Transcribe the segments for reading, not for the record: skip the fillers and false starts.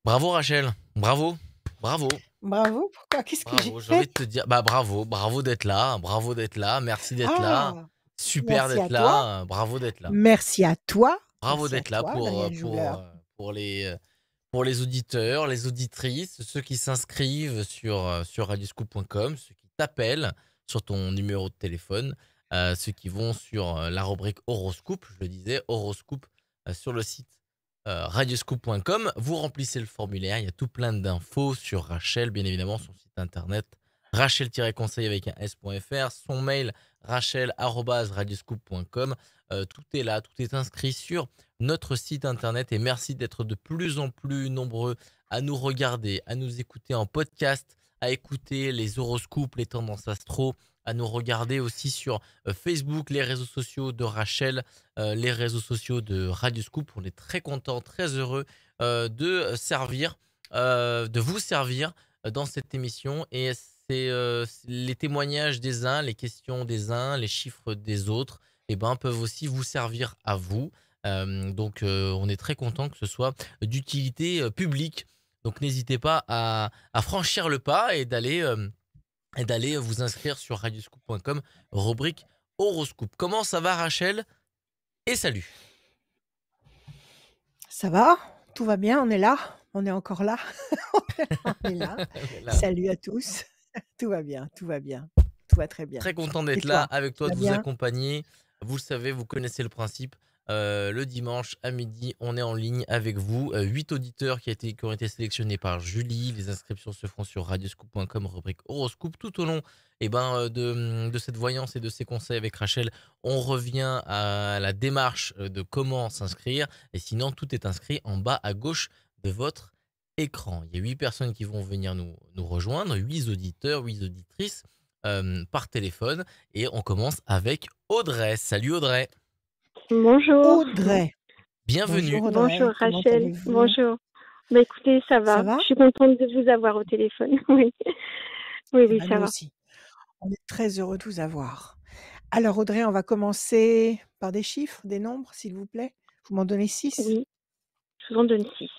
Bravo Rachel, bravo, bravo, Bravo, pourquoi? Qu'est-ce que j'ai bravo. J'ai envie fait? de te dire, bravo d'être là, merci d'être là, Ah! super Merci à d'être toi. là, bravo d'être là. Bravo Merci à d'être là toi, Daniel Jouler. pour les auditeurs, les auditrices, ceux qui s'inscrivent sur radioscoop.com, ceux qui t'appellent sur ton numéro de téléphone, ceux qui vont sur la rubrique horoscope, je le disais, horoscope sur le site radioscoop.com. Vous remplissez le formulaire, il y a tout plein d'infos sur Rachel, bien évidemment, son site internet rachel-conseil avec un s.fr, son mail rachel@radioscoop.com. Tout est là, tout est inscrit sur notre site internet et merci d'être de plus en plus nombreux à nous regarder, à nous écouter en podcast, à écouter les horoscopes, les tendances astro, à nous regarder aussi sur Facebook, les réseaux sociaux de Rachel, les réseaux sociaux de Radioscoop. On est très contents, très heureux de vous servir dans cette émission et c'est les témoignages des uns, les questions des uns, les chiffres des autres, peuvent aussi vous servir à vous. On est très content que ce soit d'utilité publique. Donc n'hésitez pas à franchir le pas et d'aller vous inscrire sur radioscoop.com, rubrique horoscope. Comment ça va Rachel? Et salut. Ça va? Tout va bien, on est là, on est encore là, on est là. On est là. Salut à tous. Tout va bien, tout va bien, tout va très bien. Très content Et d'être là toi? avec Tu toi, vas de vous bien? accompagner. Vous le savez, vous connaissez le principe. Le dimanche à midi, on est en ligne avec vous. 8 auditeurs qui ont été sélectionnés par Julie. Les inscriptions se font sur radioscoop.com, rubrique horoscope. Tout au long de cette voyance et de ces conseils avec Rachel, on revient à la démarche de comment s'inscrire. Et sinon, tout est inscrit en bas à gauche de votre écran. Il y a 8 personnes qui vont venir nous rejoindre, 8 auditeurs, 8 auditrices par téléphone. Et on commence avec Audrey. Salut Audrey. Bonjour. Audrey. Bienvenue. Bonjour Bonjour Audrey, comment Rachel. allez-vous? Bonjour. Bah écoutez, ça Ça va. va? Je suis contente de vous avoir au téléphone. Oui. Oui, Eh oui, ben, ça nous va. aussi. On est très heureux de vous avoir. Alors Audrey, on va commencer par des chiffres, des nombres, s'il vous plaît. Vous m'en donnez 6? Oui, je vous en donne 6.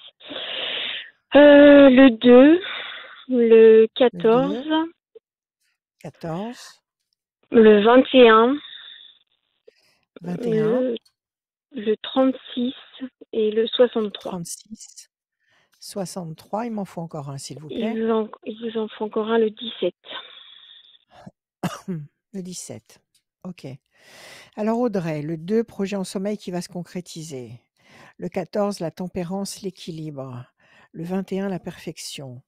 Le 2, le Le 14, 2, 14, le 21, 21, le 36 et le 63. 36, 63. Il m'en faut encore un, s'il vous Il plaît. vous en faut encore un, le 17. Le 17. OK. Alors Audrey, le 2, projet en sommeil qui va se concrétiser. Le 14, la tempérance, l'équilibre. Le 21, la perfection.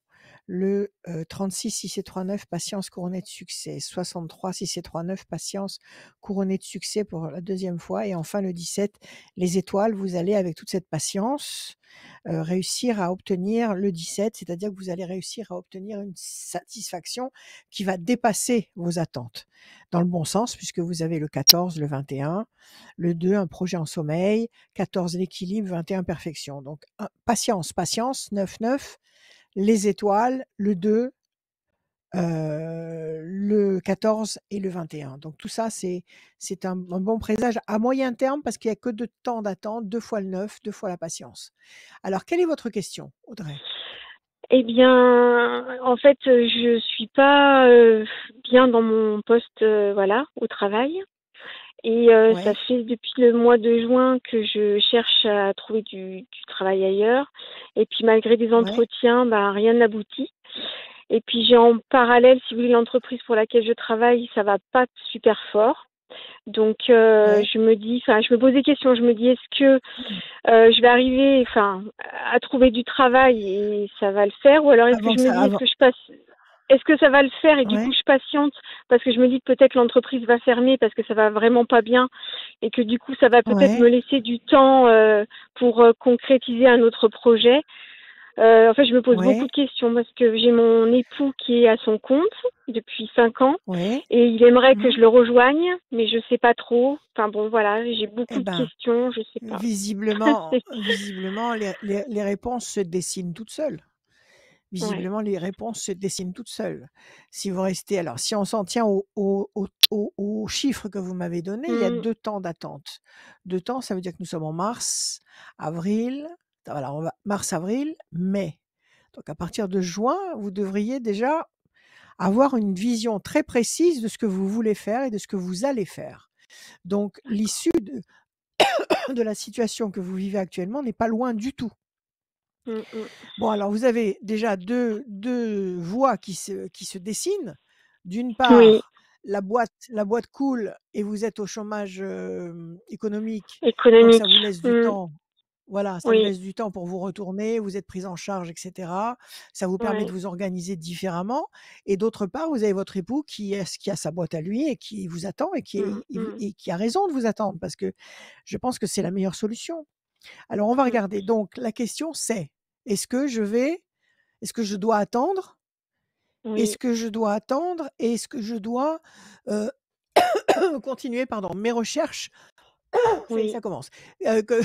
Le 36, si c'est 3-9, patience couronnée de succès. 63, si c'est 3-9, patience couronnée de succès pour la deuxième fois. Et enfin le 17, les étoiles, vous allez avec toute cette patience réussir à obtenir le 17, c'est-à-dire que vous allez réussir à obtenir une satisfaction qui va dépasser vos attentes. Dans le bon sens, puisque vous avez le 14, le 21, le 2, un projet en sommeil, 14, l'équilibre, 21, perfection. Donc, patience, patience, 9-9, les étoiles, le 2, le 14 et le 21. Donc tout ça, c'est un bon présage à moyen terme parce qu'il y a que de temps d'attente, 2 fois le 9, 2 fois la patience. Alors quelle est votre question, Audrey? Eh bien, en fait, je suis pas bien dans mon poste, voilà, au travail. Et ça Ouais, fait depuis le mois de juin que je cherche à trouver du travail ailleurs. Et puis malgré des ouais, entretiens, bah, rien n'aboutit. Et puis j'ai en parallèle, si vous voulez, l'entreprise pour laquelle je travaille, ça va pas super fort. Donc ouais. je me dis, enfin, je me pose des questions. Je me dis, est-ce que je vais arriver, enfin, à trouver du travail et ça va le faire, ou alors est-ce que Avant je que me ça dis, avant est-ce que ça va le faire et du coup ouais, je patiente parce que je me dis que peut-être l'entreprise va fermer parce que ça va vraiment pas bien et que du coup ça va peut-être ouais. me laisser du temps pour concrétiser un autre projet. En fait, je me pose beaucoup Ouais, de questions parce que j'ai mon époux qui est à son compte depuis 5 ans ouais. et il aimerait que Mmh. je le rejoigne, mais je sais pas trop. Enfin bon, voilà, j'ai Eh beaucoup de ben, questions, je sais pas. visiblement les réponses se dessinent toutes seules. Ouais, Visiblement, les réponses se dessinent toutes seules. Si vous restez alors si on s'en tient aux chiffres que vous m'avez donnés, il y a mm, 2 temps d'attente. 2 temps, ça veut dire que nous sommes en mars, avril, voilà, on va mars, avril, mai. Donc à partir de juin, vous devriez déjà avoir une vision très précise de ce que vous voulez faire et de ce que vous allez faire. Donc l'issue de la situation que vous vivez actuellement n'est pas loin du tout. Mmh mh. Bon, alors vous avez déjà deux voies qui se dessinent. D'une Oui, part, la boîte coule et vous êtes au chômage, économique, donc ça économique. vous laisse du Mmh. temps. Voilà, ça vous Oui, laisse du temps pour vous retourner, vous êtes prise en charge et cetera. Ça vous permet de ouais. vous organiser différemment et d'autre part, vous avez votre époux qui a sa boîte à lui et qui vous attend et Mmh mh. qui a raison de vous attendre parce que je pense que c'est la meilleure solution. Alors on va Mmh. regarder. Donc la question c'est: est-ce que je vais est-ce que je dois attendre? Est-ce Oui, que je dois attendre? Et est-ce que je dois, heu, continuer, pardon, mes recherches? Ça y est, oui. ça commence. Que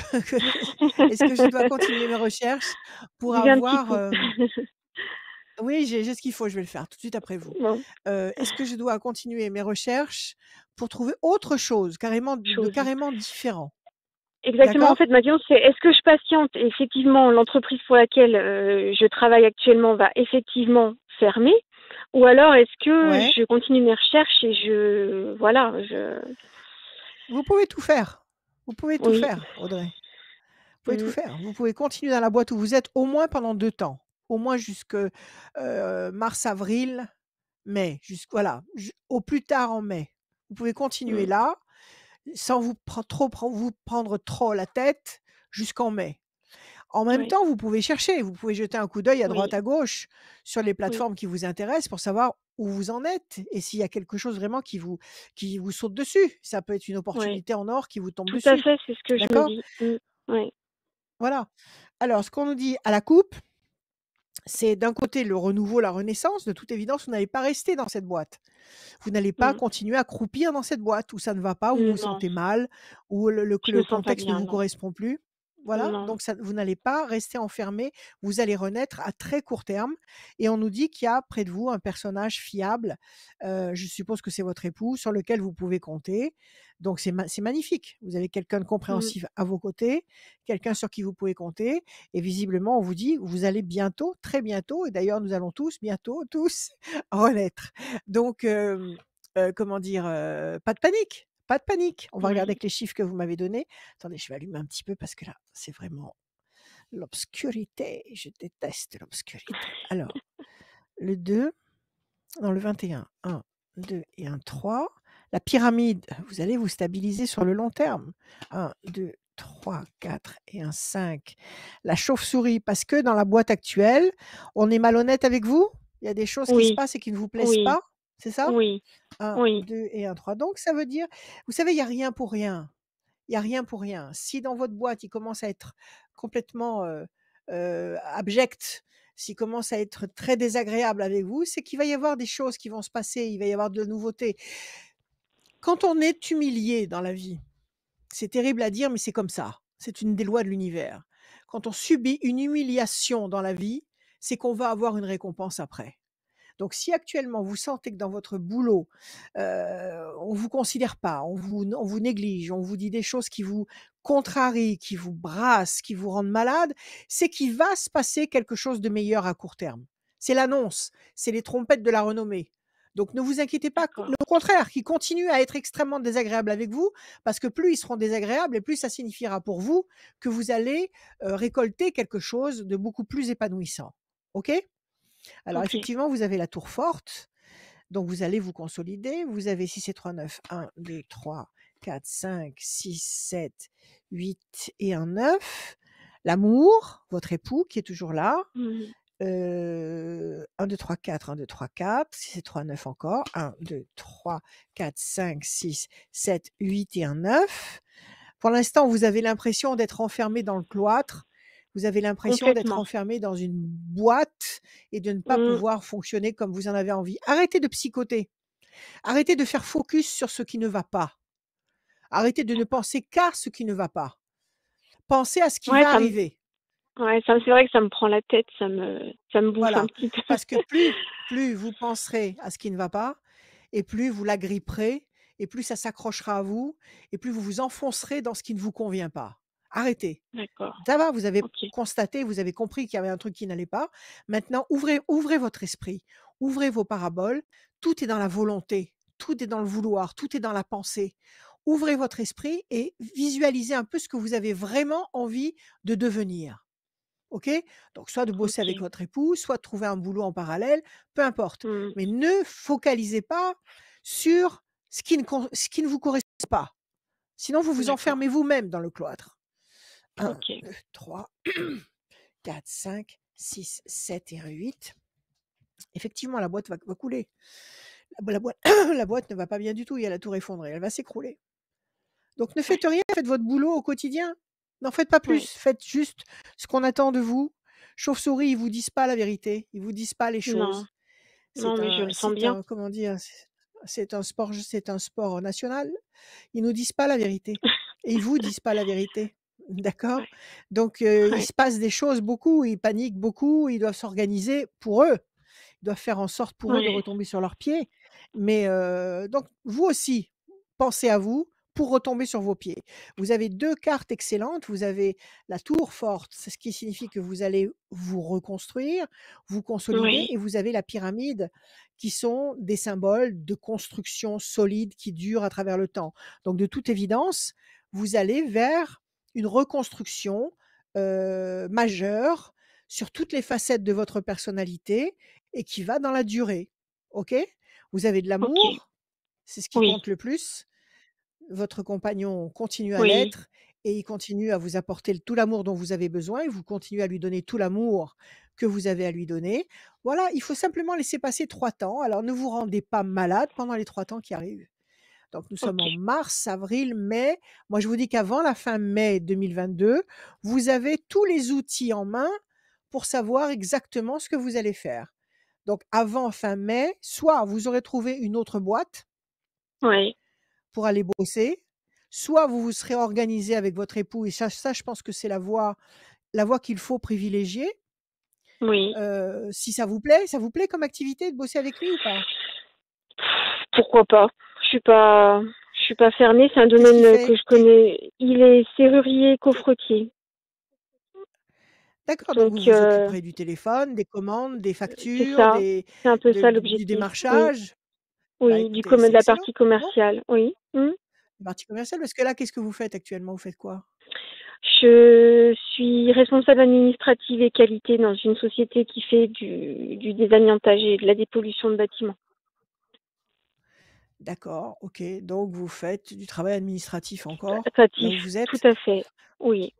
est-ce que je dois continuer mes recherches pour Buvez un petit avoir, coup. oui, j'ai ce qu'il faut, je vais le faire tout de suite après vous. Bon, Est-ce que je dois continuer mes recherches pour trouver autre chose, carrément de chose. carrément différent? Exactement, en D'accord? fait, ma question, c'est est-ce que je patiente? Effectivement, l'entreprise pour laquelle, je travaille actuellement va effectivement fermer, ou alors est-ce que Ouais. je continue mes recherches et je voilà, je Vous pouvez tout faire. Vous pouvez tout oui. faire, Audrey. Vous pouvez tout Mmh. faire. Vous pouvez continuer dans la boîte où vous êtes au moins pendant 2 temps. Au moins jusque, mars, avril, mai, voilà, ju au plus tard en mai. Vous pouvez continuer Mmh. là, sans vous prendre trop la tête jusqu'en mai. En même Ouais. temps, vous pouvez chercher, vous pouvez jeter un coup d'œil à droite Oui, à gauche sur les oui, plateformes qui vous intéressent pour savoir où vous en êtes et s'il y a quelque chose vraiment qui vous saute dessus. Ça peut être une ouais. opportunité en or qui vous tombe Tout à dessus. fait, c'est ce que je me D'accord? dis. Mmh. Ouais. Voilà. Alors ce qu'on nous dit à la coupe, c'est d'un côté le renouveau, la renaissance. De toute évidence, vous n'allez pas rester dans cette boîte. Vous n'allez pas Mmh. continuer à croupir dans cette boîte où ça ne va pas, où vous vous Non, sentez mal, où je me le sens pas contexte ne bien, vous non. correspond plus. Voilà, Non. donc ça, vous n'allez pas rester enfermé, vous allez renaître à très court terme. Et on nous dit qu'il y a près de vous un personnage fiable, je suppose que c'est votre époux, sur lequel vous pouvez compter. Donc c'est magnifique. Vous avez quelqu'un de Mmh. compréhensif à vos côtés, quelqu'un sur qui vous pouvez compter. Et visiblement, on vous dit, vous allez bientôt, très bientôt, et d'ailleurs nous allons tous bientôt, tous, renaître. Donc, comment dire? Pas de panique, pas de panique. On va regarder Oui. avec les chiffres que vous m'avez donnés. Attendez, je vais allumer un petit peu parce que là, c'est vraiment l'obscurité. Je déteste l'obscurité. Alors, le 2, non, le 21. 1, 2 et un 3. La pyramide, vous allez vous stabiliser sur le long terme. 1, 2, 3, 4 et un 5. La chauve-souris, parce que dans la boîte actuelle, on est malhonnête avec vous? Il y a des choses qui se Oui, passent et qui ne vous plaisent oui, pas, c'est ça? oui, 1, oui. 2 et un 3. Donc ça veut dire, vous savez, il y a rien pour rien. Il y a rien pour rien. Si dans votre boîte, il commence à être complètement, abject, s'il commence à être très désagréable avec vous, c'est qu'il va y avoir des choses qui vont se passer, il va y avoir de la nouveauté. Quand on est humilié dans la vie, c'est terrible à dire, mais c'est comme ça. C'est une des lois de l'univers. Quand on subit une humiliation dans la vie, c'est qu'on va avoir une récompense après. Donc si actuellement vous sentez que dans votre boulot, on vous considère pas, on vous néglige, on vous dit des choses qui vous contrarient, qui vous brassent, qui vous rendent malade, c'est qu'il va se passer quelque chose de meilleur à court terme. C'est l'annonce, c'est les trompettes de la renommée. Donc ne vous inquiétez pas, D'accord. au contraire, qu'ils continuent à être extrêmement désagréables avec vous, parce que plus ils seront désagréables et plus ça signifiera pour vous que vous allez, récolter quelque chose de beaucoup plus épanouissant. OK? Alors OK. effectivement, vous avez la tour forte, donc vous allez vous consolider. Vous avez 6 et 3, 9. 1, 2, 3, 4, 5, 6, 7, 8 et un 9. L'amour, votre époux qui est toujours là. Mmh. 1, 2, 3, 4, 1, 2, 3, 4, 6 et 3, 9 encore. 1, 2, 3, 4, 5, 6, 7, 8 et un 9. Pour l'instant, vous avez l'impression d'être enfermé dans le cloître. Vous avez l'impression d'être Complètement. enfermé dans une boîte et de ne pas Mmh. pouvoir fonctionner comme vous en avez envie. Arrêtez de psychoter. Arrêtez de faire focus sur ce qui ne va pas. Arrêtez de ne penser qu'à ce qui ne va pas. Pensez à ce qui Ouais, va arriver. c'est vrai que ça me prend la tête, ça me bouffe un Voilà. petit peu. Parce que plus vous penserez à ce qui ne va pas, et plus vous l'agripperez, et plus ça s'accrochera à vous, et plus vous vous enfoncerez dans ce qui ne vous convient pas. Arrêtez. D'accord. Ça va, vous avez OK. constaté, vous avez compris qu'il y avait un truc qui n'allait pas. Maintenant, ouvrez votre esprit, ouvrez vos paraboles. Tout est dans la volonté, tout est dans le vouloir, tout est dans la pensée. Ouvrez votre esprit et visualisez un peu ce que vous avez vraiment envie de devenir. OK? Donc soit de bosser avec OK. votre époux, soit de trouver un boulot en parallèle, peu importe. Mmh. Mais ne focalisez pas sur ce qui ne vous correspond pas. Sinon, vous vous D'accord. enfermez vous-même dans le cloître. 1, OK. 2, 3, 4, 5, 6, 7 et 8. Effectivement, la boîte va couler. La boîte la boîte ne va pas bien du tout, il y a la tour effondrée, elle va s'écrouler. Donc ne Ouais. faites rien, faites votre boulot au quotidien. N'en faites pas plus, Ouais. faites juste ce qu'on attend de vous. Chauve-souris, ils vous disent pas la vérité, ils vous disent pas les Non. choses. Non, mais je le sens C'est bien. un comment dire? C'est un sport national. Ils nous disent pas la vérité et ils vous disent pas la vérité. D'accord? Ouais. Donc il Ouais. se passe des choses beaucoup, ils paniquent beaucoup, ils doivent s'organiser pour eux. Ils doivent faire en sorte pour eux de Ouais. retomber sur leurs pieds. Mais donc vous aussi, pensez à vous pour retomber sur vos pieds. Vous avez 2 cartes excellentes. Vous avez la tour forte, c'est ce qui signifie que vous allez vous reconstruire, vous consolider, Oui. et vous avez la pyramide qui sont des symboles de construction solide qui durent à travers le temps. Donc de toute évidence, vous allez vers une reconstruction, majeure sur toutes les facettes de votre personnalité et qui va dans la durée. OK? Vous avez de OK. l'amour, c'est ce qui Oui. compte le plus. Votre compagnon continue à Oui. l'être et il continue à vous apporter tout l'amour dont vous avez besoin et vous continuez à lui donner tout l'amour que vous avez à lui donner. Voilà, il faut simplement laisser passer 3 temps. Alors ne vous rendez pas malade pendant les 3 temps qui arrivent. Donc nous sommes en OK. mars, avril, mai. Moi, je vous dis qu'avant la fin mai 2022, vous avez tous les outils en main pour savoir exactement ce que vous allez faire. Donc avant fin mai, soit vous aurez trouvé une autre boîte Ouais. pour aller bosser, soit vous vous serez organisé avec votre époux, et ça je pense que c'est la voie qu'il faut privilégier. Oui. Si ça vous plaît comme activité de bosser avec lui ou pas? Pourquoi pas? Je suis pas fermée, c'est un Qu'est-ce qu'il domaine fait? que je connais. Il est serrurier coffretier. D'accord, donc Donc vous vous occuperez du téléphone, des commandes, des c'est factures, ça. C'est un peu ça du l'objectif. Oui. démarchage? Bah, Oui, écoutez, de c'est la excellent. partie Bon, commerciale. Oui. Mmh. partie commerciale, parce que là, qu'est-ce que vous faites actuellement? Vous faites quoi? Je suis responsable administrative et qualité dans une société qui fait du désamiantage et de la dépollution de bâtiments. D'accord, OK, donc vous faites du travail administratif encore, là Administratif, où vous tout êtes? à fait. Oui,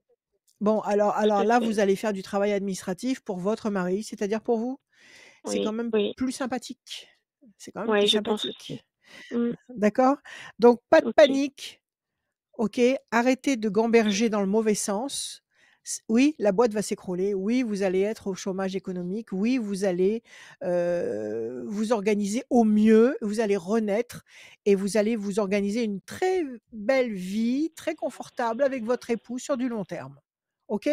Bon, tout alors à là, fait. vous allez faire du travail administratif pour votre mari, c'est-à-dire pour vous? C'est quand Oui, même oui. plus sympathique. C'est quand même plus Ouais, je pense aussi. sympathique. Mmh. D'accord? Donc pas de OK. panique. OK, arrêtez de gamberger dans le mauvais sens. Oui, la boîte va s'écrouler. Oui, vous allez être au chômage économique. Oui, vous allez vous organiser au mieux. Vous allez renaître et vous allez vous organiser une très belle vie, très confortable avec votre époux sur du long terme. OK?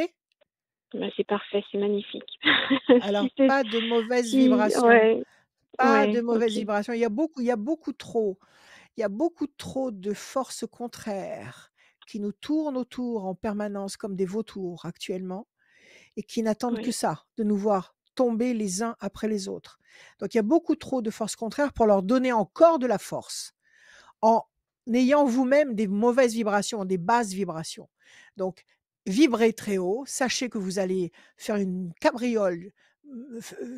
Bah, c'est parfait, c'est magnifique. Alors, Si c'est pas de mauvaises si vibrations. ouais, Pas de ouais, mauvaises OK. vibrations. Il y a beaucoup trop de forces contraires qui nous tournent autour en permanence comme des vautours actuellement et qui n'attendent que Oui, ça, de nous voir tomber les uns après les autres. Donc il y a beaucoup trop de forces contraires pour leur donner encore de la force en ayant vous-même des mauvaises vibrations, des basses vibrations. Donc vibrez très haut, sachez que vous allez faire une cabriole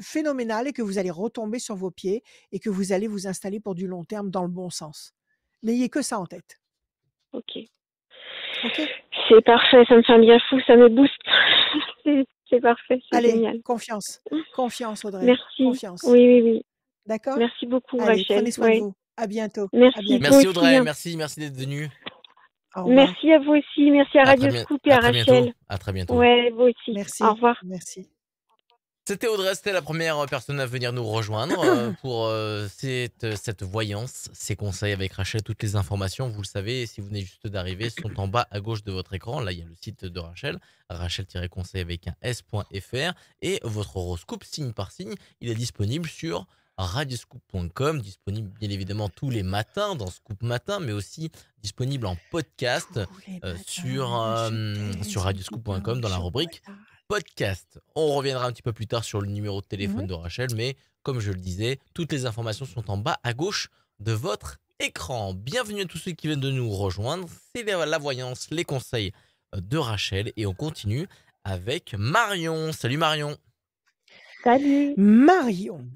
phénoménale et que vous allez retomber sur vos pieds et que vous allez vous installer pour du long terme dans le bon sens. N'ayez que ça en tête. OK. OK? C'est parfait, ça me fait un bien fou, ça me booste. C'est parfait, c'est Allez, génial. confiance. Confiance Audrey, Merci. confiance. Oui, oui, oui. D'accord? Merci beaucoup, Allez, Rachel. prenez soin de Ouais. vous. À bientôt. À Merci, toi bientôt. Merci aussi, Audrey, hein. merci d'être venu. Au revoir. Merci à vous aussi. Merci à Radio Scoop et À à très bientôt. Rachel. À très bientôt. Ouais, vous aussi. Au Merci. revoir. Merci. C'était Audrey, c'était la première personne à venir nous rejoindre pour cette voyance, ces conseils avec Rachel. Toutes les informations, vous le savez, si vous venez juste d'arriver, sont en bas à gauche de votre écran. Là, il y a le site de Rachel, rachel-conseil avec un s.fr. Et votre horoscope, signe par signe, il est disponible sur radioscoop.com, disponible bien évidemment tous les matins dans Scoop Matin, mais aussi disponible en podcast Tous les sur, matins, je sur baise du pain radioscoop.com au dans la rubrique chocolat. podcast. On reviendra un petit peu plus tard sur le numéro de téléphone Mmh. de Rachel, mais comme je le disais, toutes les informations sont en bas à gauche de votre écran. Bienvenue à tous ceux qui viennent de nous rejoindre. C'est la voyance, les conseils de Rachel et on continue avec Marion. Salut Marion. Salut, Marion.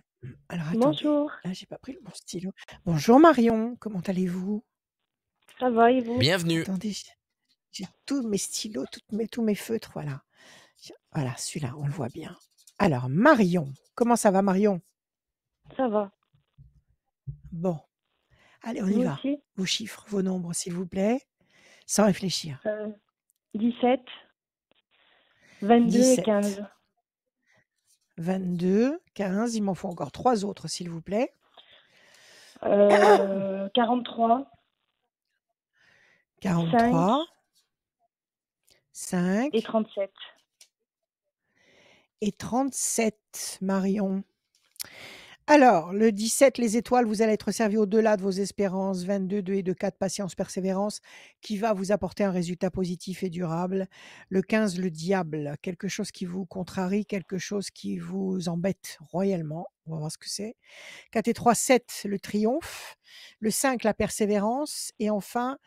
Alors attendez, bonjour, là j'ai pas pris le bon stylo. Bonjour Marion, comment allez-vous? ça va et vous? Bienvenue. Attendez, j'ai tous mes stylos, tous mes feutres, voilà. Voilà, celui-là, on le voit bien. Alors Marion, comment ça va Marion? Ça va, Bon, allez, on y vous va. aussi? Vos chiffres, vos nombres, s'il vous plaît, sans réfléchir. 17, 22 et 17, 15. 22, 15, il m'en faut encore 3 autres, s'il vous plaît. 43, 43, 5 et 5 37. et 37, Marion. Alors, le 17, les étoiles, vous allez être servi au-delà de vos espérances. 22, 2 et 2, 4, patience, persévérance, qui va vous apporter un résultat positif et durable. Le 15, le diable, quelque chose qui vous contrarie, quelque chose qui vous embête royalement. On va voir ce que c'est. 4 et 3, 7, le triomphe. Le 5, la persévérance. Et enfin,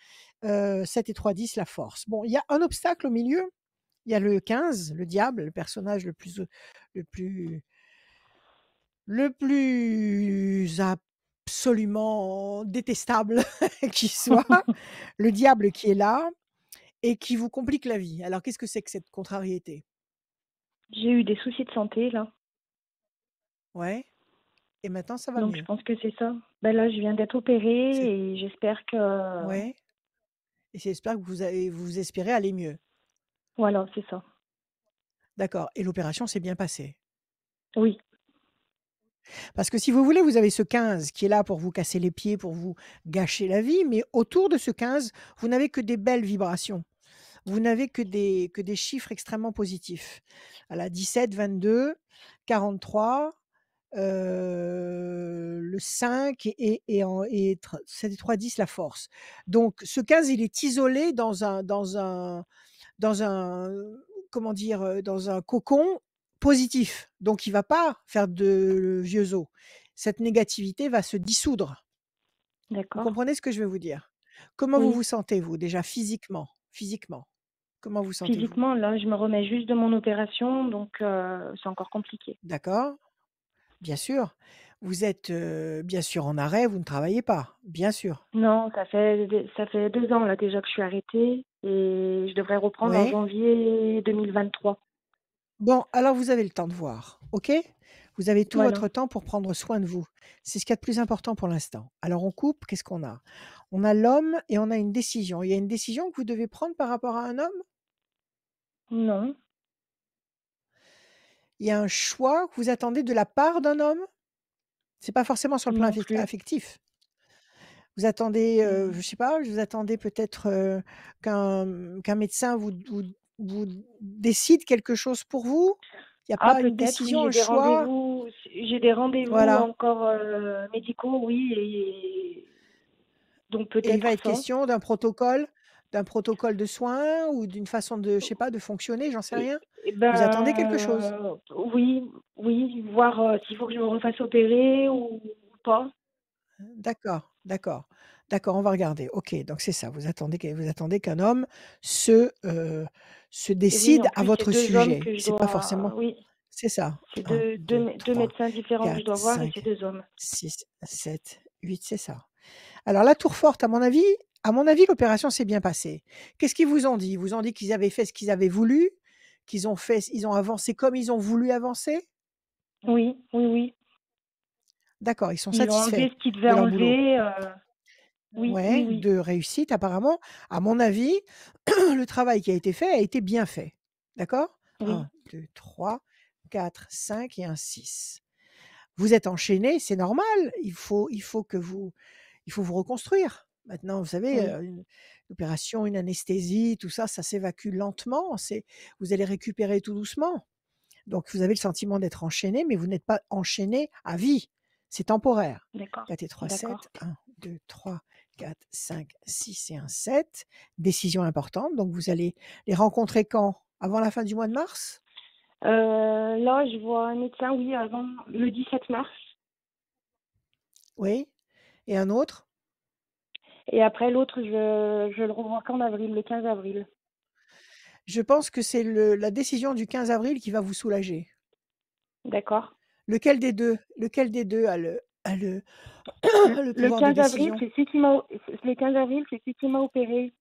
7 et 3, 10, la force. Bon, il y a un obstacle au milieu. Il y a le 15, le diable, le personnage le plus le plus absolument détestable qui soit, le diable qui est là et qui vous complique la vie. Alors qu'est-ce que c'est que cette contrariété? J'ai eu des soucis de santé là, Ouais, et maintenant ça va donc je mieux? pense que c'est ça. Ben là, je viens d'être C'est opérée et j'espère que... Ouais, et j'espère que vous espérez aller mieux. Voilà, c'est ça. D'accord, et l'opération s'est bien passée? Oui, Parce que si vous voulez, vous avez ce 15 qui est là pour vous casser les pieds, pour vous gâcher la vie, mais autour de ce 15, vous n'avez que des belles vibrations. Vous n'avez que des chiffres extrêmement positifs. Voilà, 17, 22, 43, le 5 et 7 et 3, 10, la force. Donc ce 15, il est isolé dans un, comment dire? Dans un cocon positif. Donc il va pas faire de vieux os. Cette négativité va se dissoudre. Vous d'accord. comprenez ce que je veux vous dire? Comment vous Oui, vous sentez vous déjà physiquement? Physiquement, comment vous sentez-vous? physiquement, là, je me remets juste de mon opération, donc c'est encore compliqué. D'accord, bien sûr. Vous êtes, bien sûr en arrêt, vous ne travaillez pas, bien sûr. Non, ça fait 2 ans là déjà que je suis arrêtée et je devrais reprendre en Oui. janvier 2023. Bon, alors vous avez le temps de voir, OK? Vous avez tout Voilà. votre temps pour prendre soin de vous. C'est ce qu'il y a de plus important pour l'instant. Alors on coupe, qu'est-ce qu'on a? On a l'homme et on a une décision. Il y a une décision que vous devez prendre par rapport à un homme? Non, Il y a un choix que vous attendez de la part d'un homme? C'est pas forcément sur le plan non plus. affectif. Vous attendez, Mmh. je sais pas, vous attendez peut-être, qu'un médecin vous décide quelque chose pour vous? Il y a Ah pas une peut-être oui, décision, un choix? j'ai des rendez-vous Voilà, encore, médicaux, oui et donc et il peut-être va être ça question d'un protocole de soins ou d'une façon de, je sais pas, de fonctionner, j'en sais et rien? et Vous attendez quelque chose? oui, oui, voir, s'il faut que je me refasse opérer ou pas. D'accord, d'accord, d'accord, on va regarder. OK, donc c'est ça, vous attendez qu'un homme se, se Et oui, décide en à plus, c'est votre 2 hommes sujet. que je C'est pas dois forcément oui, c'est ça. c'est Un, deux, deux trois, médecins différents que je quatre, dois voir et c'est cinq, 2 hommes. 6, 7, 8, c'est ça. Alors la tour forte, à mon avis, l'opération s'est bien passée. Qu'est-ce qu'ils vous ont dit? Ils vous ont dit qu'ils avaient fait ce qu'ils avaient voulu? Ils ont avancé comme ils ont voulu avancer? Oui, oui, oui. D'accord, ils sont Ils ont satisfaits enlevé ce qu'ils devaient de leur boulot? enlever, oui, oui, Ouais, oui. de réussite apparemment. À mon avis, le travail qui a été fait a été bien fait. D'accord? Oui, 1, 2, 3, 4, 5 et un 6. Vous êtes enchaînés, c'est normal. Il faut vous reconstruire. Maintenant, vous savez, oui, une opération, une anesthésie, tout ça, ça s'évacue lentement. Vous allez récupérer tout doucement. Donc vous avez le sentiment d'être enchaîné, mais vous n'êtes pas enchaîné à vie. C'est temporaire. D'accord. 4 et 3, 7. D'accord. 1, 2, 3, 4, 5, 6 et un 7. Décision importante. Donc, vous allez les rencontrer quand? Avant la fin du mois de mars? Là, je vois un médecin, oui, avant le 17 mars. Oui. Et un autre? Et après, l'autre, je le revois qu'en avril, le 15 avril. Je pense que c'est la décision du 15 avril qui va vous soulager. D'accord. Lequel des 2? Lequel des 2 a le le Le pouvoir de 15 avril, décision? c'est le 15 avril, c'est celui qui m'a opéré.